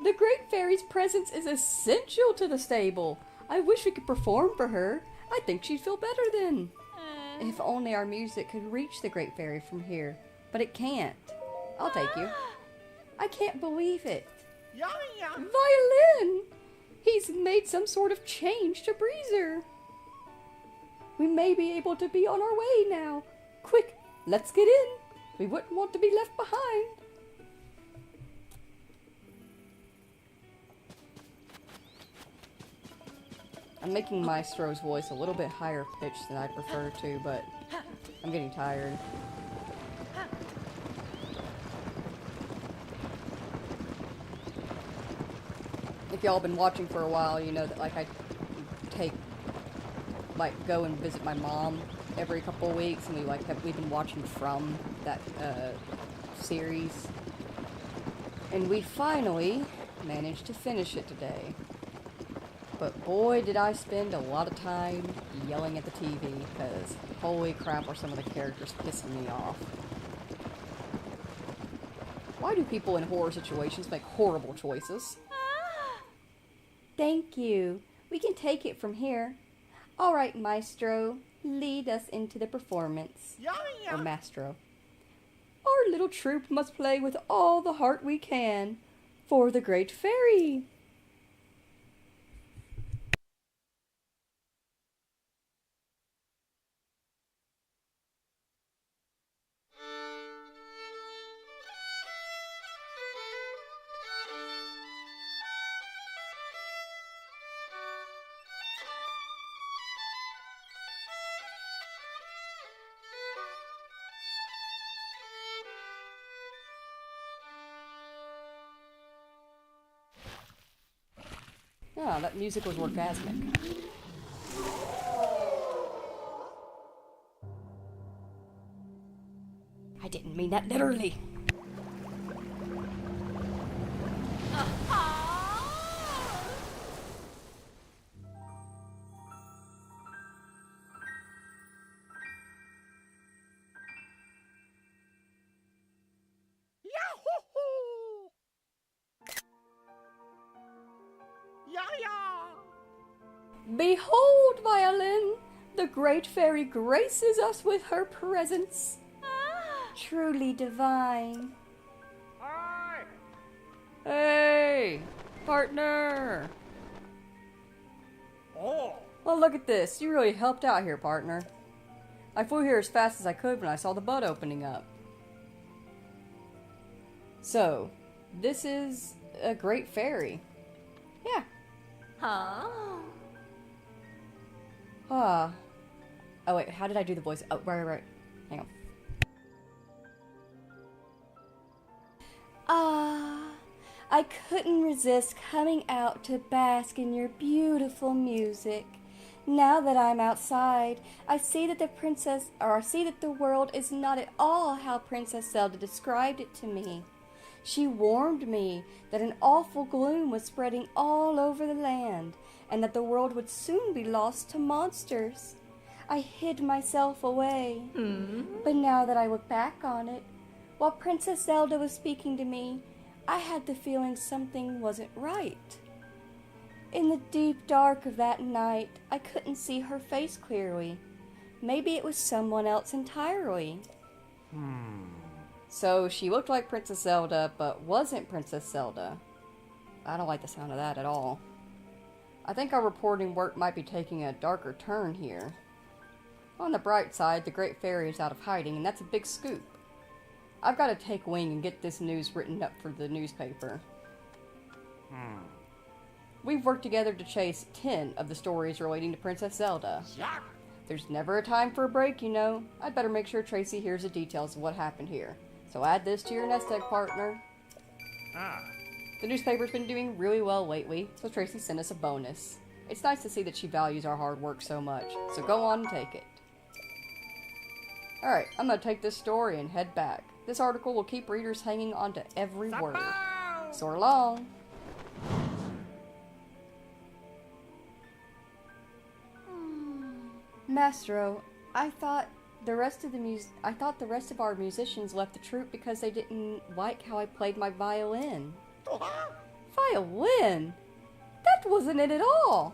The Great Fairy's presence is essential to the stable. I wish we could perform for her. I think she'd feel better then. If only our music could reach the Great Fairy from here. But it can't. I'll take you. I can't believe it. Violin! He's made some sort of change to Breezer. We may be able to be on our way now. Quick, let's get in. We wouldn't want to be left behind. I'm making Maestro's voice a little bit higher pitched than I prefer to, but I'm getting tired. If y'all been watching for a while, you know that like I go and visit my mom every couple of weeks, and we've been watching from that series, and we finally managed to finish it today. But boy, did I spend a lot of time yelling at the TV, because holy crap are some of the characters pissing me off. Why do people in horror situations make horrible choices? Thank you. We can take it from here. All right, Maestro, lead us into the performance. Or Mastro. Our little troupe must play with all the heart we can for the Great Fairy. Ah, that music was orgasmic. I didn't mean that literally. Behold, Violin! The Great Fairy graces us with her presence. Truly divine. Hi! Hey! Partner! Oh! Well, look at this. You really helped out here, partner. I flew here as fast as I could when I saw the bud opening up. So, this is a Great Fairy. Yeah. Ah. Oh wait, how did I do the voice? Oh, right. Hang on. Ah, I couldn't resist coming out to bask in your beautiful music. Now that I'm outside, I see that the world is not at all how Princess Zelda described it to me. She warned me that an awful gloom was spreading all over the land, and that the world would soon be lost to monsters. I hid myself away. But now that I look back on it, while Princess Zelda was speaking to me, I had the feeling something wasn't right. In the deep dark of that night, I couldn't see her face clearly. Maybe it was someone else entirely. So she looked like Princess Zelda, but wasn't Princess Zelda. I don't like the sound of that at all. I think our reporting work might be taking a darker turn here. On the bright side, the Great Fairy is out of hiding, and that's a big scoop. I've got to take wing and get this news written up for the newspaper. We've worked together to chase 10 of the stories relating to Princess Zelda. There's never a time for a break, you know. I'd better make sure Tracy hears the details of what happened here. So add this to your nest egg, partner. Ah. The newspaper's been doing really well lately, so Tracy sent us a bonus. It's nice to see that she values our hard work so much, so go on and take it. Alright, I'm gonna take this story and head back. This article will keep readers hanging on to every word. So long! Mastro, I thought the rest of our musicians left the troupe because they didn't like how I played my violin. Violin? That wasn't it at all!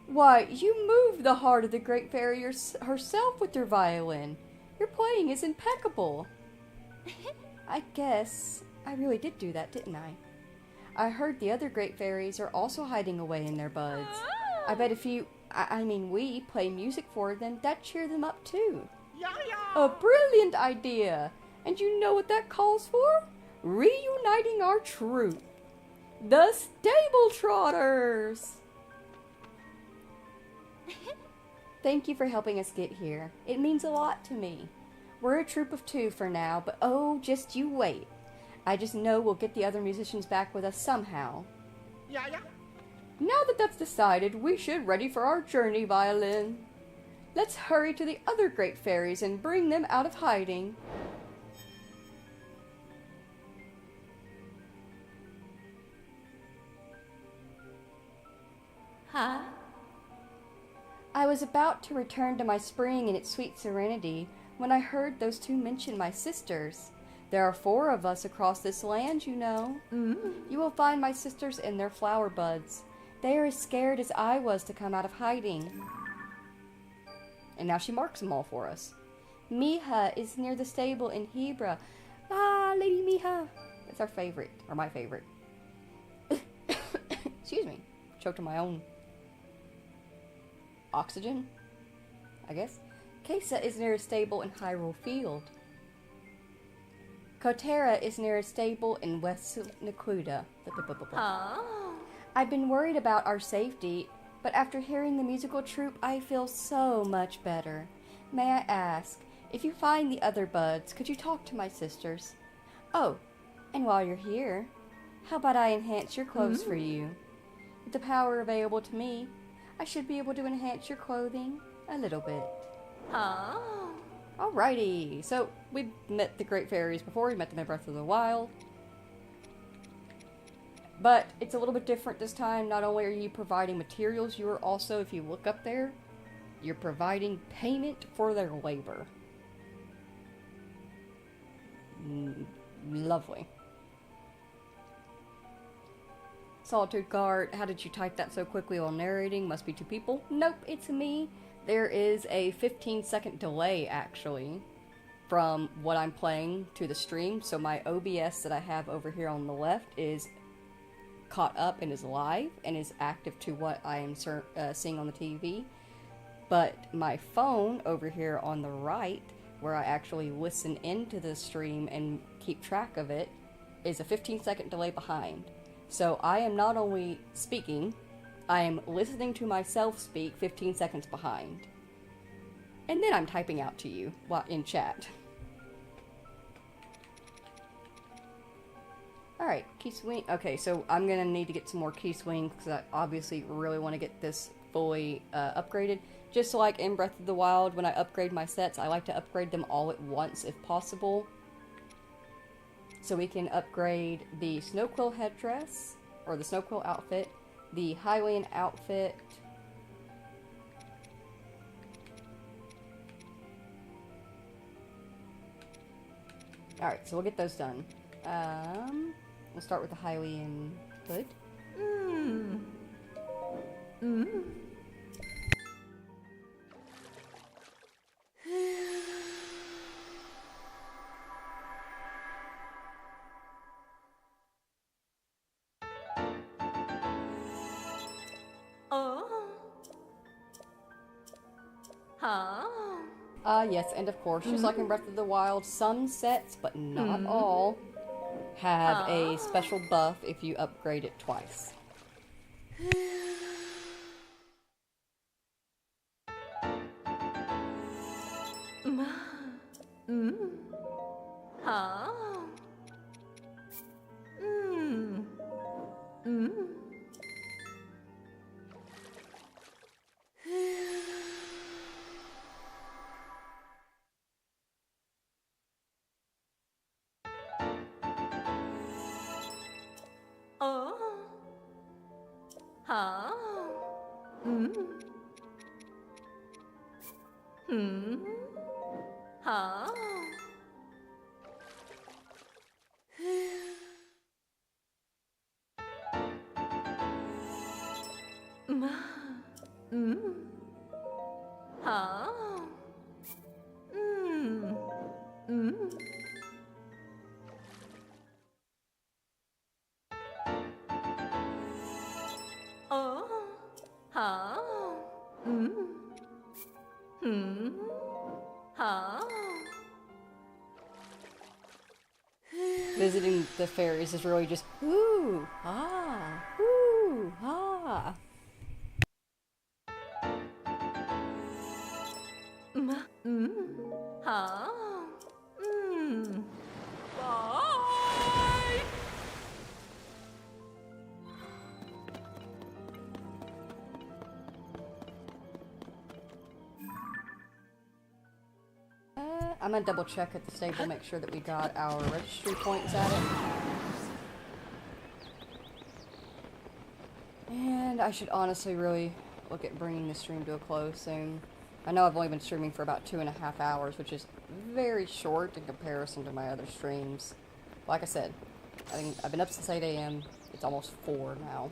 Why, you moved the heart of the Great Fairy herself with your violin. Your playing is impeccable. I guess I really did do that, didn't I? I heard the other Great Fairies are also hiding away in their buds. I bet if we play music for them, that'd cheer them up too. A brilliant idea! And you know what that calls for? Reuniting our troupe. The Stable Trotters! Thank you for helping us get here. It means a lot to me. We're a troupe of 2 for now, but oh, just you wait. I just know we'll get the other musicians back with us somehow. Yeah. Now that that's decided, we should ready for our journey, Violin. Let's hurry to the other Great Fairies and bring them out of hiding. Huh? I was about to return to my spring in its sweet serenity when I heard those 2 mention my sisters. There are 4 of us across this land, you know. You will find my sisters in their flower buds. They are as scared as I was to come out of hiding. And now she marks them all for us. Miha is near the stable in Hebra. Ah, Lady Miha. That's our favorite, or my favorite. Excuse me. Choked on my own oxygen, I guess. Kesa is near a stable in Hyrule Field. Kotera is near a stable in West Nakuda. I've been worried about our safety, but after hearing the musical troupe, I feel so much better. May I ask, if you find the other buds, could you talk to my sisters? Oh, and while you're here, how about I enhance your clothes for you? With the power available to me, I should be able to enhance your clothing a little bit. Alrighty, so we've met the Great Fairies before. We met them in Breath of the Wild. But it's a little bit different this time. Not only are you providing materials, you are also, if you look up there, you're providing payment for their labor. Lovely. Solitude Guard, how did you type that so quickly while narrating? Must be 2 people. Nope, it's me. There is a 15-second delay, actually, from what I'm playing to the stream. So my OBS that I have over here on the left is caught up and is live and is active to what I am seeing on the TV. But my phone over here on the right, where I actually listen into the stream and keep track of it, is a 15-second delay behind. So I am not only speaking, I am listening to myself speak 15 seconds behind. And then I'm typing out to you while in chat. Alright, key swing. Okay, so I'm gonna need to get some more key swings because I obviously really want to get this fully upgraded. Just like in Breath of the Wild, when I upgrade my sets, I like to upgrade them all at once if possible. So we can upgrade the Snowquill headdress, or the Snowquill outfit, the Hylian outfit, alright, so we'll get those done. We'll start with the Hylian hood. Yes, and of course, just like in Breath of the Wild, some sets, but not all, have a special buff if you upgrade it twice. Huh? Mm. Mm. Oh. Huh? Mm. Hmm. Huh? Ma. Mm. Huh? Mm. Mm. Oh. Huh? Mm. Hmm. Huh? Visiting the fairies is really just ooh, ah, ooh, ah. Ma. Mm. Huh? Mm. Bye. I'm gonna double check at the stable, make sure that we got our registry points at it. And I should honestly really look at bringing the stream to a close soon. I know I've only been streaming for about 2.5 hours, which is very short in comparison to my other streams. Like I said, I think I've been up since 8 a.m. It's almost 4 now.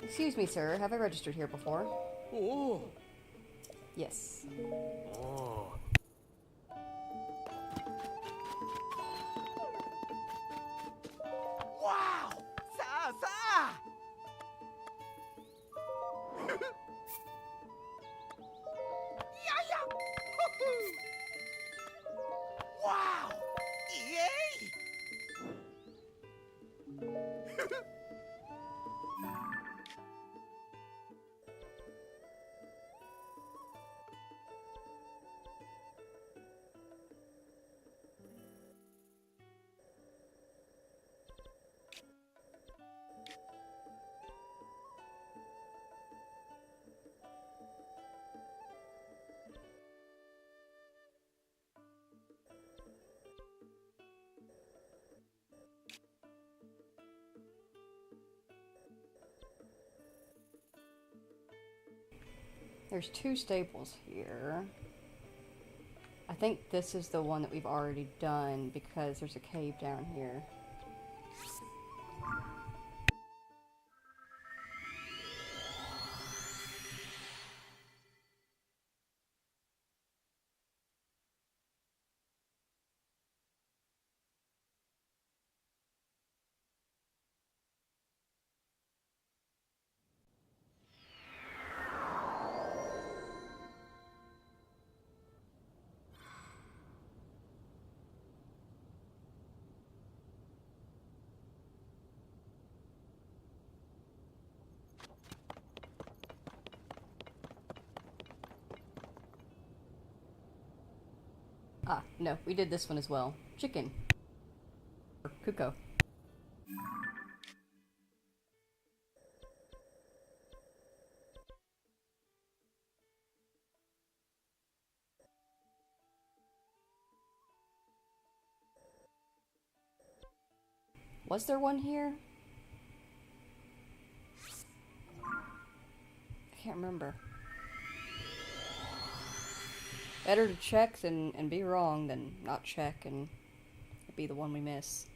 Excuse me, sir. Have I registered here before? Oh. Yes. Oh. Wow! Sa! Yeah! Woohoo! Wow! Yay! There's 2 stables here. I think this is the one that we've already done because there's a cave down here. Ah, no, we did this one as well. Chicken. Or Kuko. Was there one here? I can't remember. Better to check and be wrong than not check and be the one we miss.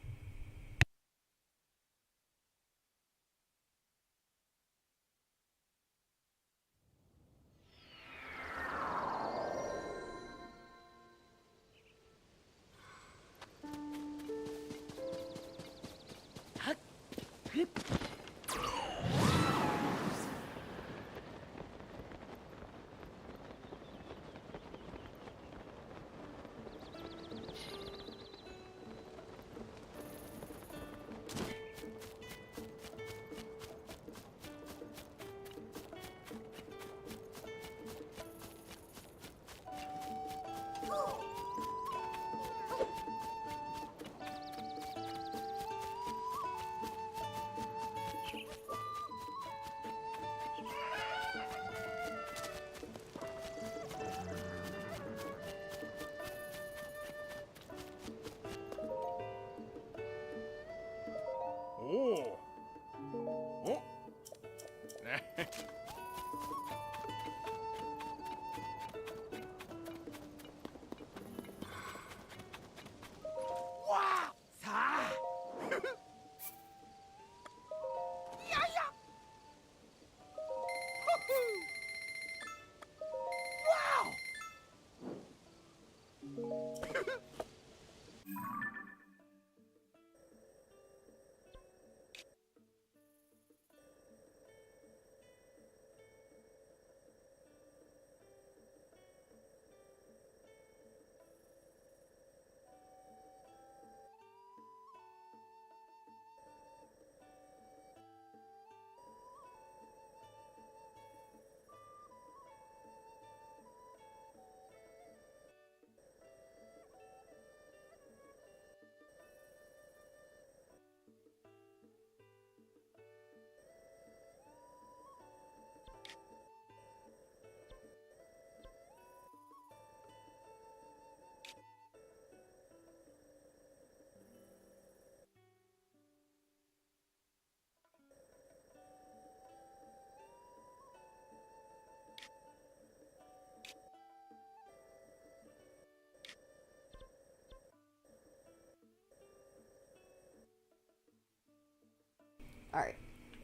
Alright,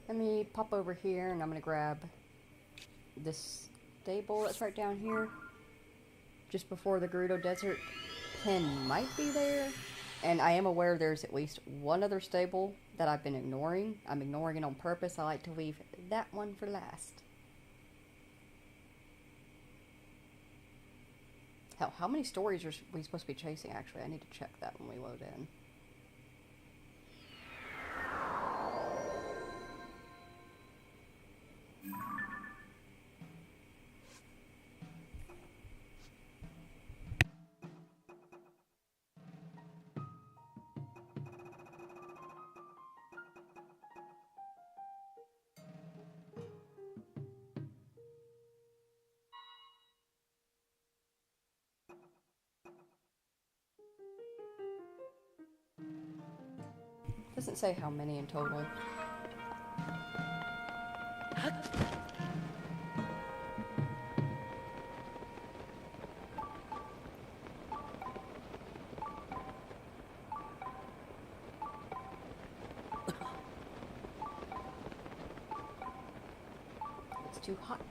let me pop over here and I'm gonna grab this stable that's right down here. Just before the Gerudo Desert pen might be there. And I am aware there's at least one other stable that I've been ignoring. I'm ignoring it on purpose. I like to leave that one for last. Hell, how many stories are we supposed to be chasing, actually? I need to check that when we load in. Doesn't say how many in total. It's too hot.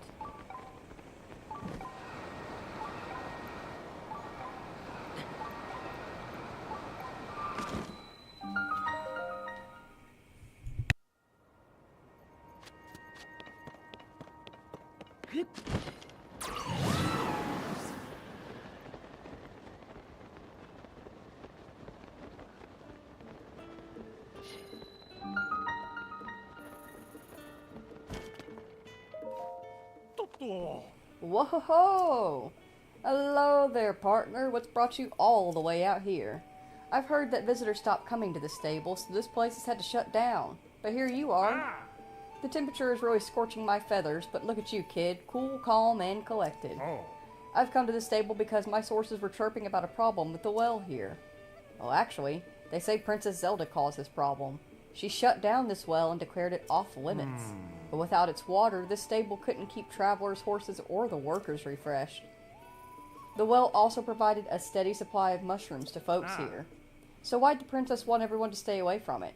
Whoa! Hello there, partner. What's brought you all the way out here? I've heard that visitors stopped coming to the stable, so this place has had to shut down. But here you are. The temperature is really scorching my feathers, but look at you, kid. Cool, calm, and collected. I've come to the stable because my sources were chirping about a problem with the well here. Well, actually, they say Princess Zelda caused this problem. She shut down this well and declared it off limits. But without its water, this stable couldn't keep travelers, horses, or the workers refreshed. The well also provided a steady supply of mushrooms to folks here. So why'd the princess want everyone to stay away from it?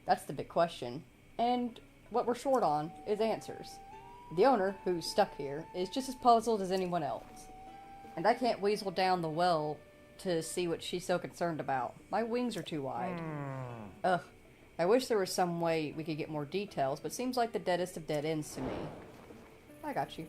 That's the big question. And what we're short on is answers. The owner, who's stuck here, is just as puzzled as anyone else. And I can't weasel down the well to see what she's so concerned about. My wings are too wide. Ugh. I wish there was some way we could get more details, but seems like the deadest of dead ends to me. I got you.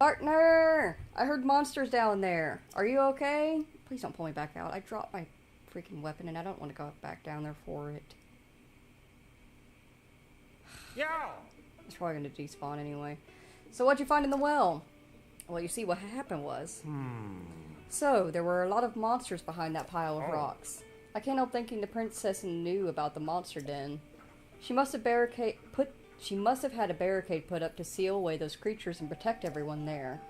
Partner! I heard monsters down there. Are you okay? Please don't pull me back out. I dropped my freaking weapon and I don't want to go back down there for it. Yo! It's probably going to despawn anyway. So what'd you find in the well? Well, you see, what happened was... So, there were a lot of monsters behind that pile of rocks. I can't help thinking the princess knew about the monster den. She must have had a barricade put up to seal away those creatures and protect everyone there.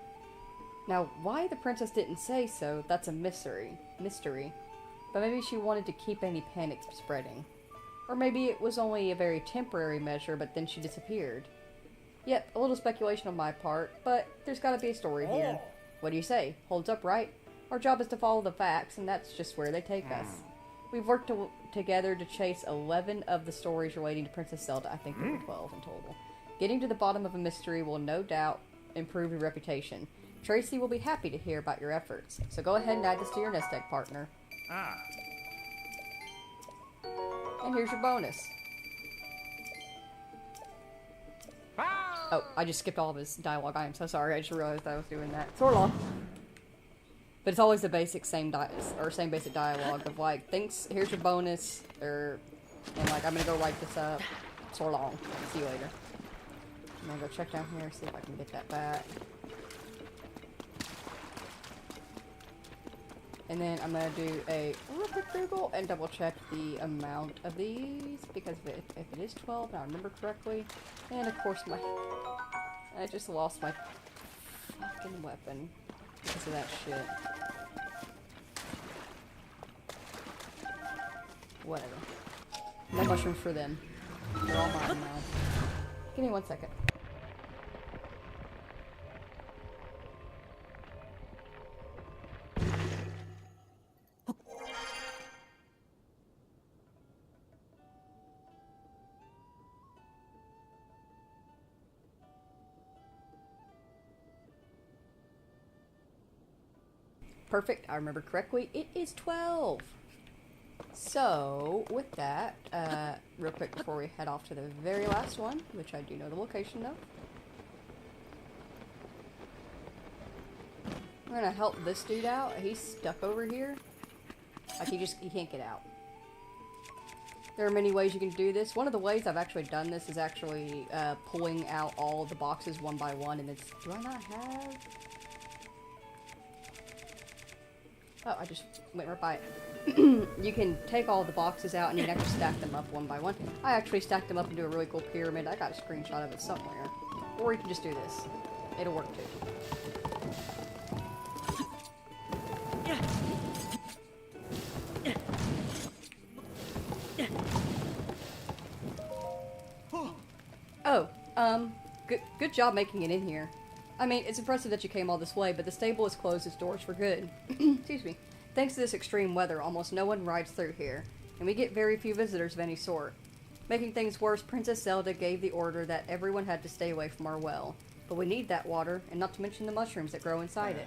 Now, why the princess didn't say so, that's a mystery. But maybe she wanted to keep any panic spreading. Or maybe it was only a very temporary measure, but then she disappeared. Yep, a little speculation on my part, but there's gotta be a story here. What do you say? Holds up, right? Our job is to follow the facts, and that's just where they take us. We've worked together to chase 11 of the stories relating to Princess Zelda. I think there were 12 in total. Getting to the bottom of a mystery will no doubt improve your reputation. Tracy will be happy to hear about your efforts. So go ahead and add this to your nest egg, partner. And here's your bonus. Oh, I just skipped all of his dialogue. I am so sorry. I just realized I was doing that. So long. But it's always the basic same basic dialogue of like, thanks, here's your bonus, and like, I'm gonna go write this up. So long. See you later. I'm gonna go check down here, see if I can get that back. And then I'm gonna do a real quick Google and double check the amount of these, because if it is 12, now I remember correctly. And of course I just lost my fucking weapon because of that shit. Whatever. No mushrooms for them. They're all mine now. Give me 1 second. Perfect, I remember correctly. It is 12. So, with that, real quick before we head off to the very last one, which I do know the location of. We're gonna help this dude out. He's stuck over here. Like, he can't get out. There are many ways you can do this. One of the ways I've actually done this is actually pulling out all the boxes one by one, and it's... Do I not have... Oh, I just went right by it. You can take all the boxes out and you can actually stack them up one by one. I actually stacked them up into a really cool pyramid. I got a screenshot of it somewhere. Or you can just do this. It'll work too. Oh, good job making it in here. I mean, it's impressive that you came all this way, but the stable has closed its doors for good. Excuse me. Thanks to this extreme weather, almost no one rides through here, and we get very few visitors of any sort. Making things worse, Princess Zelda gave the order that everyone had to stay away from our well. But we need that water, and not to mention the mushrooms that grow inside it.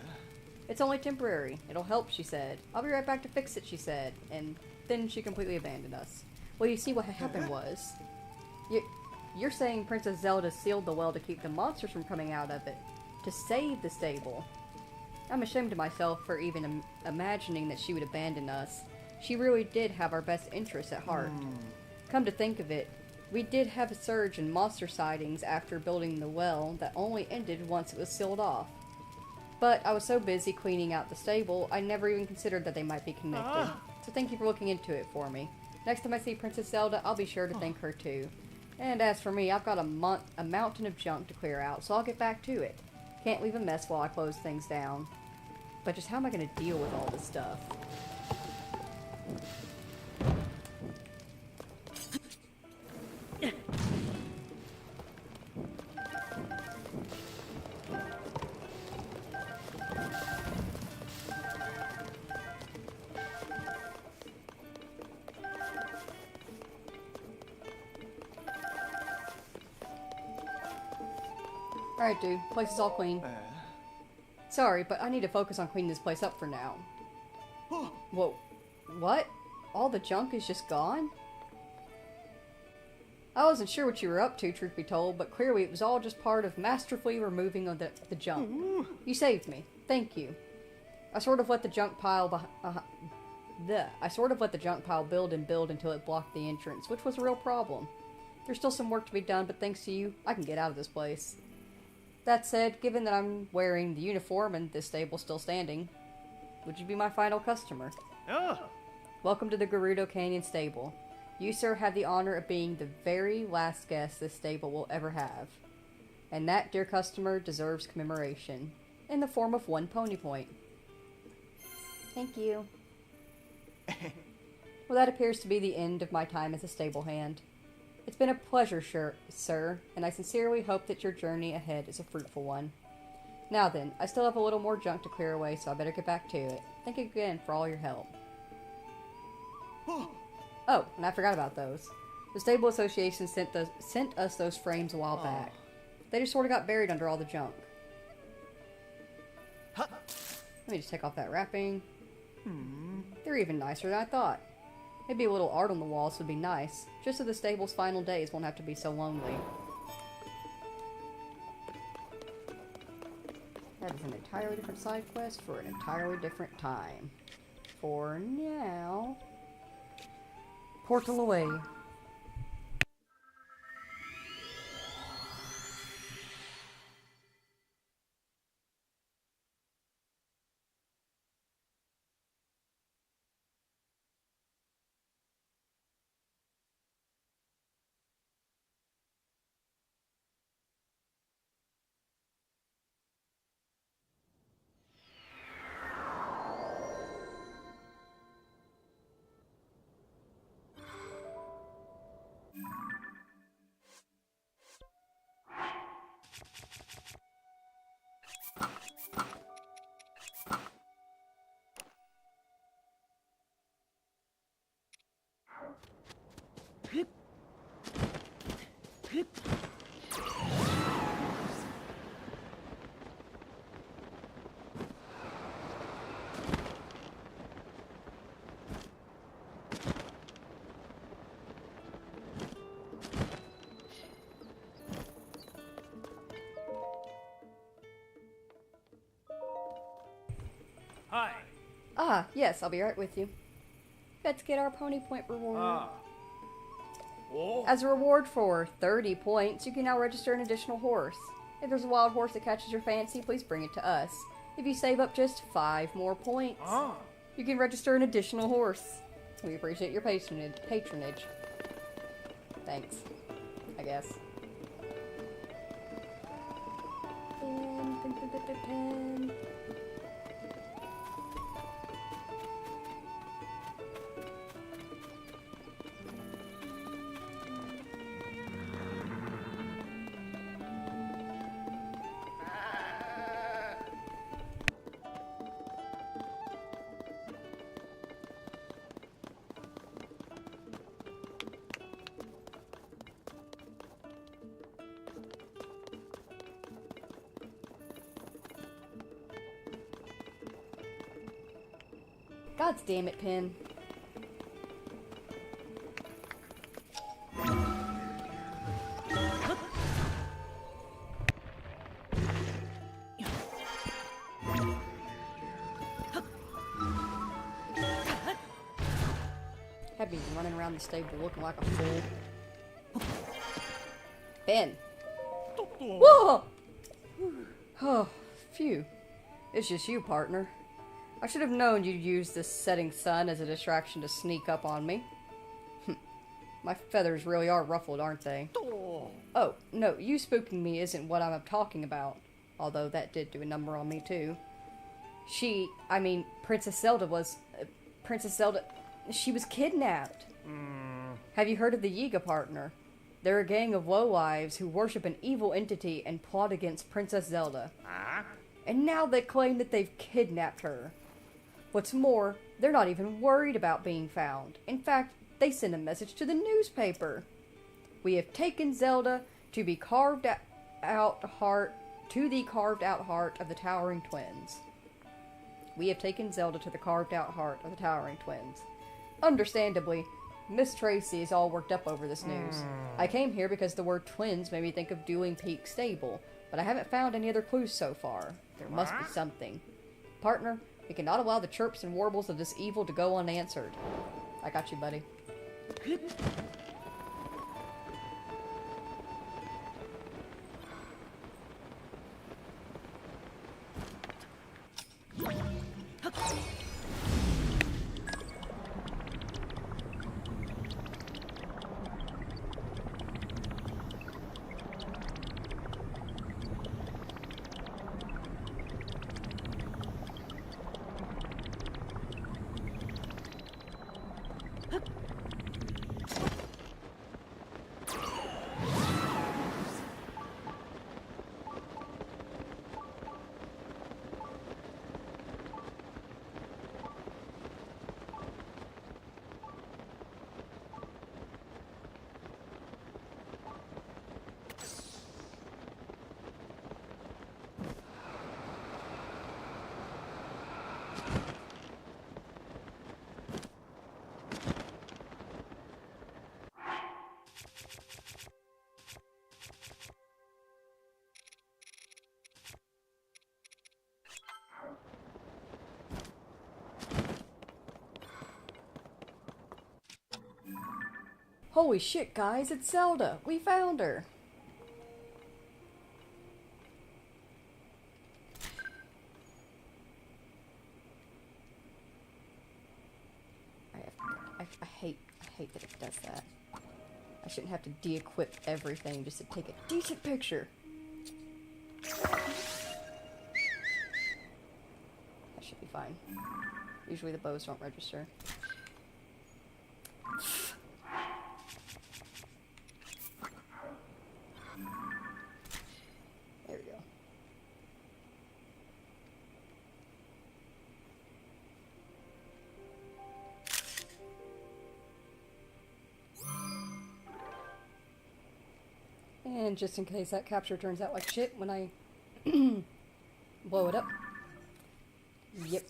It's only temporary. It'll help, she said. I'll be right back to fix it, she said. And then she completely abandoned us. Well, you see what happened was... You're saying Princess Zelda sealed the well to keep the monsters from coming out of it. To save the stable. I'm ashamed of myself for even imagining that she would abandon us. She really did have our best interests at heart. Come to think of it, we did have a surge in monster sightings after building the well that only ended once it was sealed off. But I was so busy cleaning out the stable, I never even considered that they might be connected. So thank you for looking into it for me. Next time I see Princess Zelda, I'll be sure to thank her too. And as for me, I've got a mountain of junk to clear out, so I'll get back to it. Can't leave a mess while I close things down. But just how am I going to deal with all this stuff? Alright, dude. Place is all clean. Sorry, but I need to focus on cleaning this place up for now. Whoa. What? All the junk is just gone? I wasn't sure what you were up to, truth be told, but clearly it was all just part of masterfully removing of the junk. You saved me. Thank you. I sort of let the junk pile build and build until it blocked the entrance, which was a real problem. There's still some work to be done, but thanks to you, I can get out of this place. That said, given that I'm wearing the uniform and this stable's still standing, would you be my final customer? Oh. Welcome to the Gerudo Canyon Stable. You, sir, have the honor of being the very last guest this stable will ever have. And that, dear customer, deserves commemoration, in the form of 1 pony point. Thank you. Well, that appears to be the end of my time as a stable hand. It's been a pleasure, sir, and I sincerely hope that your journey ahead is a fruitful one. Now then, I still have a little more junk to clear away, so I better get back to it. Thank you again for all your help. Oh, and I forgot about those. The Stable Association sent us those frames a while back. They just sort of got buried under all the junk. Let me just take off that wrapping. They're even nicer than I thought. Maybe a little art on the walls would be nice, just so the stable's final days won't have to be so lonely. That is an entirely different side quest for an entirely different time. For now... Portal away. Hi. Ah, yes, I'll be right with you. Let's get our pony point reward. Oh. As a reward for 30 points, you can now register an additional horse. If there's a wild horse that catches your fancy, please bring it to us. If you save up just 5 more points, you can register an additional horse. We appreciate your patronage. Thanks, I guess. Pen. God damn it, Pin. Had me running around the stable looking like a fool. Ben. Whoa! Oh, phew. It's just you, partner. I should have known you'd use this setting sun as a distraction to sneak up on me. My feathers really are ruffled, aren't they? Oh, no, you spooking me isn't what I'm talking about. Although that did do a number on me, too. Princess Zelda, she was kidnapped. Have you heard of the Yiga partner? They're a gang of lowlives who worship an evil entity and plot against Princess Zelda. And now they claim that they've kidnapped her. What's more, they're not even worried about being found. In fact, they send a message to the newspaper. We have taken Zelda to be carved out heart of the Towering Twins. We have taken Zelda to the carved out heart of the Towering Twins. Understandably, Miss Tracy is all worked up over this news. I came here because the word twins made me think of Dewing Peak Stable, but I haven't found any other clues so far. There must be something. Partner, we cannot allow the chirps and warbles of this evil to go unanswered. I got you, buddy. Holy shit, guys, it's Zelda! We found her! I hate that it does that. I shouldn't have to de-equip everything just to take a decent picture. That should be fine. Usually the bows don't register. There we go. And just in case that capture turns out like shit when I blow it up. Yep.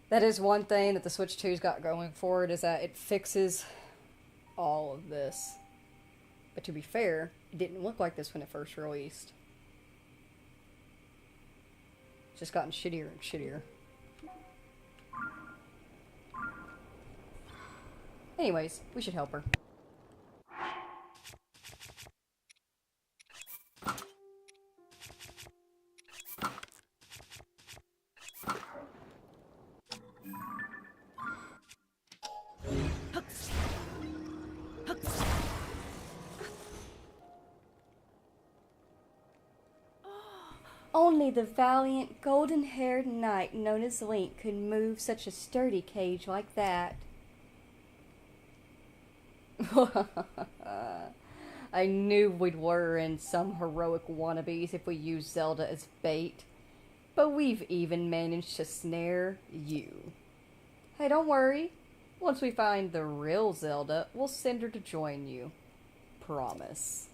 That is one thing that the Switch 2's got going for it, is that it fixes all of this. But to be fair, it didn't look like this when it first released. It's just gotten shittier and shittier. Anyways, we should help her. Only the valiant, golden-haired knight known as Link could move such a sturdy cage like that. I knew we'd lure in some heroic wannabes if we used Zelda as bait, but we've even managed to snare you. Hey, don't worry. Once we find the real Zelda, we'll send her to join you. Promise.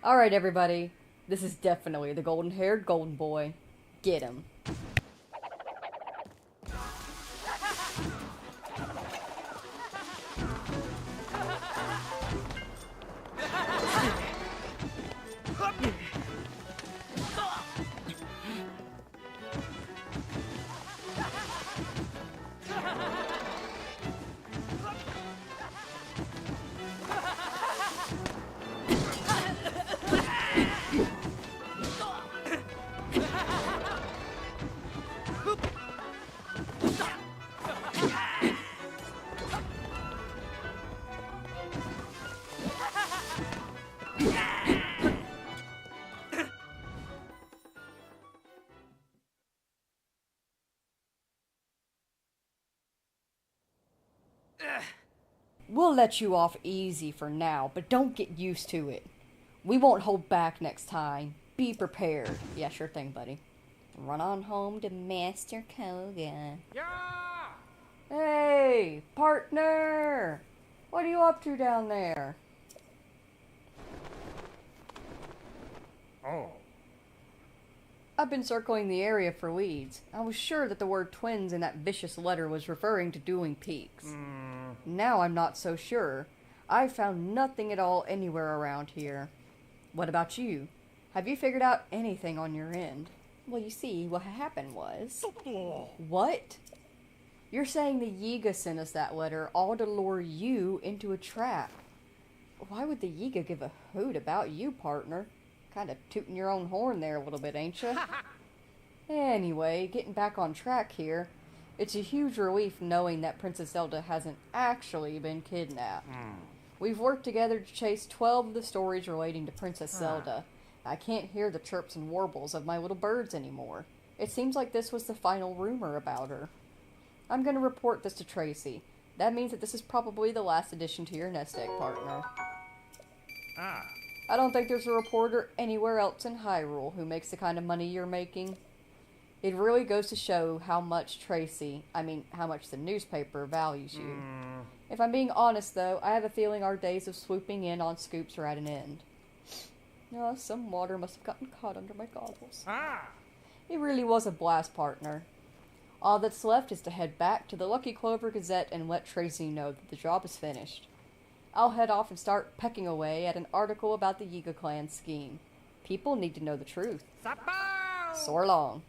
Alright, everybody. This is definitely the golden-haired golden boy. Get him. We'll let you off easy for now, but don't get used to it. We won't hold back next time. Be prepared. Yeah, sure thing, buddy. Run on home to Master Koga. Yeah! Hey, partner! What are you up to down there? Oh. I've been circling the area for leads. I was sure that the word twins in that vicious letter was referring to Dewing Peaks. Now I'm not so sure. I found nothing at all anywhere around here. What about you? Have you figured out anything on your end? Well, you see, what happened was... What? You're saying the Yiga sent us that letter all to lure you into a trap. Why would the Yiga give a hoot about you, partner? Kind of tooting your own horn there a little bit, ain't you? Anyway, getting back on track here, it's a huge relief knowing that Princess Zelda hasn't actually been kidnapped. We've worked together to chase 12 of the stories relating to Princess Zelda. I can't hear the chirps and warbles of my little birds anymore. It seems like this was the final rumor about her. I'm going to report this to Tracy. That means that this is probably the last addition to your nest egg, partner. I don't think there's a reporter anywhere else in Hyrule who makes the kind of money you're making. It really goes to show how much how much the newspaper values you. If I'm being honest, though, I have a feeling our days of swooping in on scoops are at an end. Some water must have gotten caught under my goggles. It really was a blast, partner. All that's left is to head back to the Lucky Clover Gazette and let Tracy know that the job is finished. I'll head off and start pecking away at an article about the Yiga clan scheme. People need to know the truth. So long.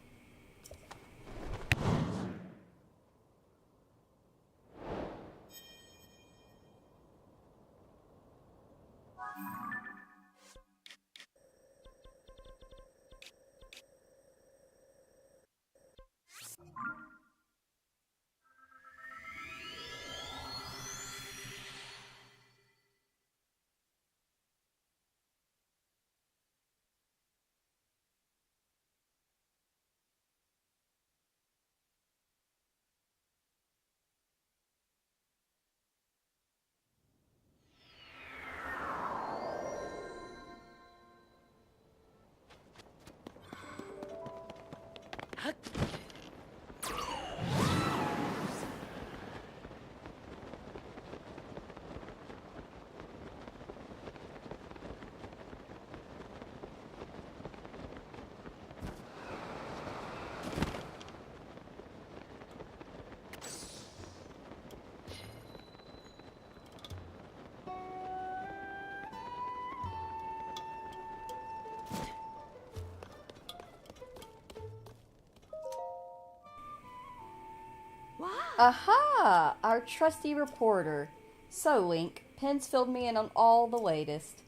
Aha! Our trusty reporter. So, Link, Penn's filled me in on all the latest.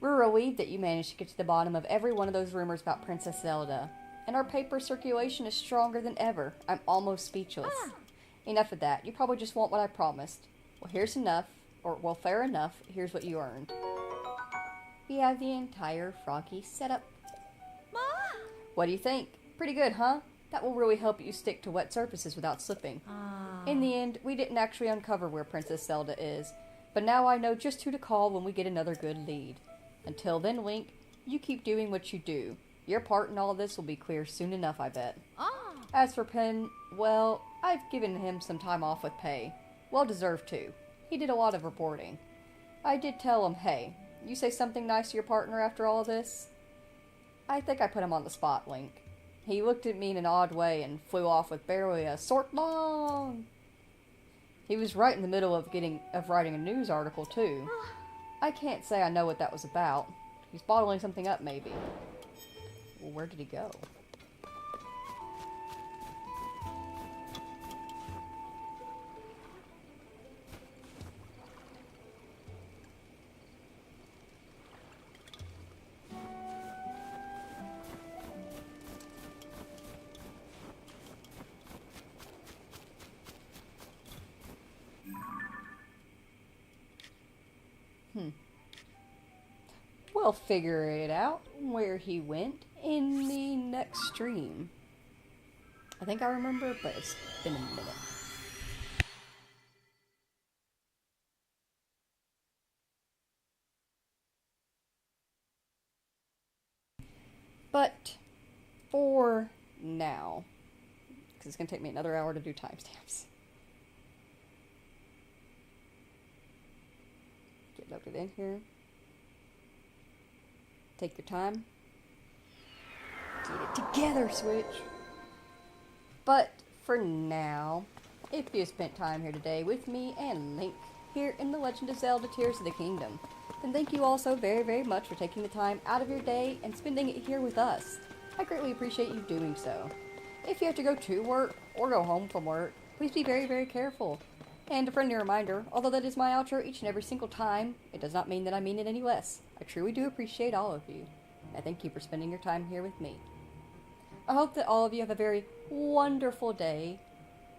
We're relieved that you managed to get to the bottom of every one of those rumors about Princess Zelda. And our paper circulation is stronger than ever. I'm almost speechless. Enough of that. You probably just want what I promised. Well, fair enough. Here's what you earned. We have the entire Froggy setup. What do you think? Pretty good, huh? That will really help you stick to wet surfaces without slipping. In the end, we didn't actually uncover where Princess Zelda is, but now I know just who to call when we get another good lead. Until then, Link, you keep doing what you do. Your part in all this will be clear soon enough, I bet. As for Penn, well, I've given him some time off with pay. Well deserved too. He did a lot of reporting. I did tell him, hey, you say something nice to your partner after all this? I think I put him on the spot, Link. He looked at me in an odd way and flew off with barely a sort long. He was right in the middle of writing a news article, too. I can't say I know what that was about. He's bottling something up, maybe. Well, where did he go? We'll figure it out where he went in the next stream. I think I remember, but it's been a minute. But for now, because it's going to take me another hour to do timestamps. Get loaded in here. Take your time. Get it together, Switch. But for now, if you spent time here today with me and Link here in the Legend of Zelda Tears of the Kingdom, then thank you all so very, very much for taking the time out of your day and spending it here with us. I greatly appreciate you doing so. If you have to go to work or go home from work, please be very, very careful. And a friendly reminder, although that is my outro each and every single time, it does not mean that I mean it any less. I truly do appreciate all of you. I thank you for spending your time here with me. I hope that all of you have a very wonderful day,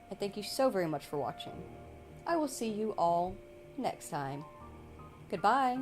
and thank you so very much for watching. I will see you all next time. Goodbye.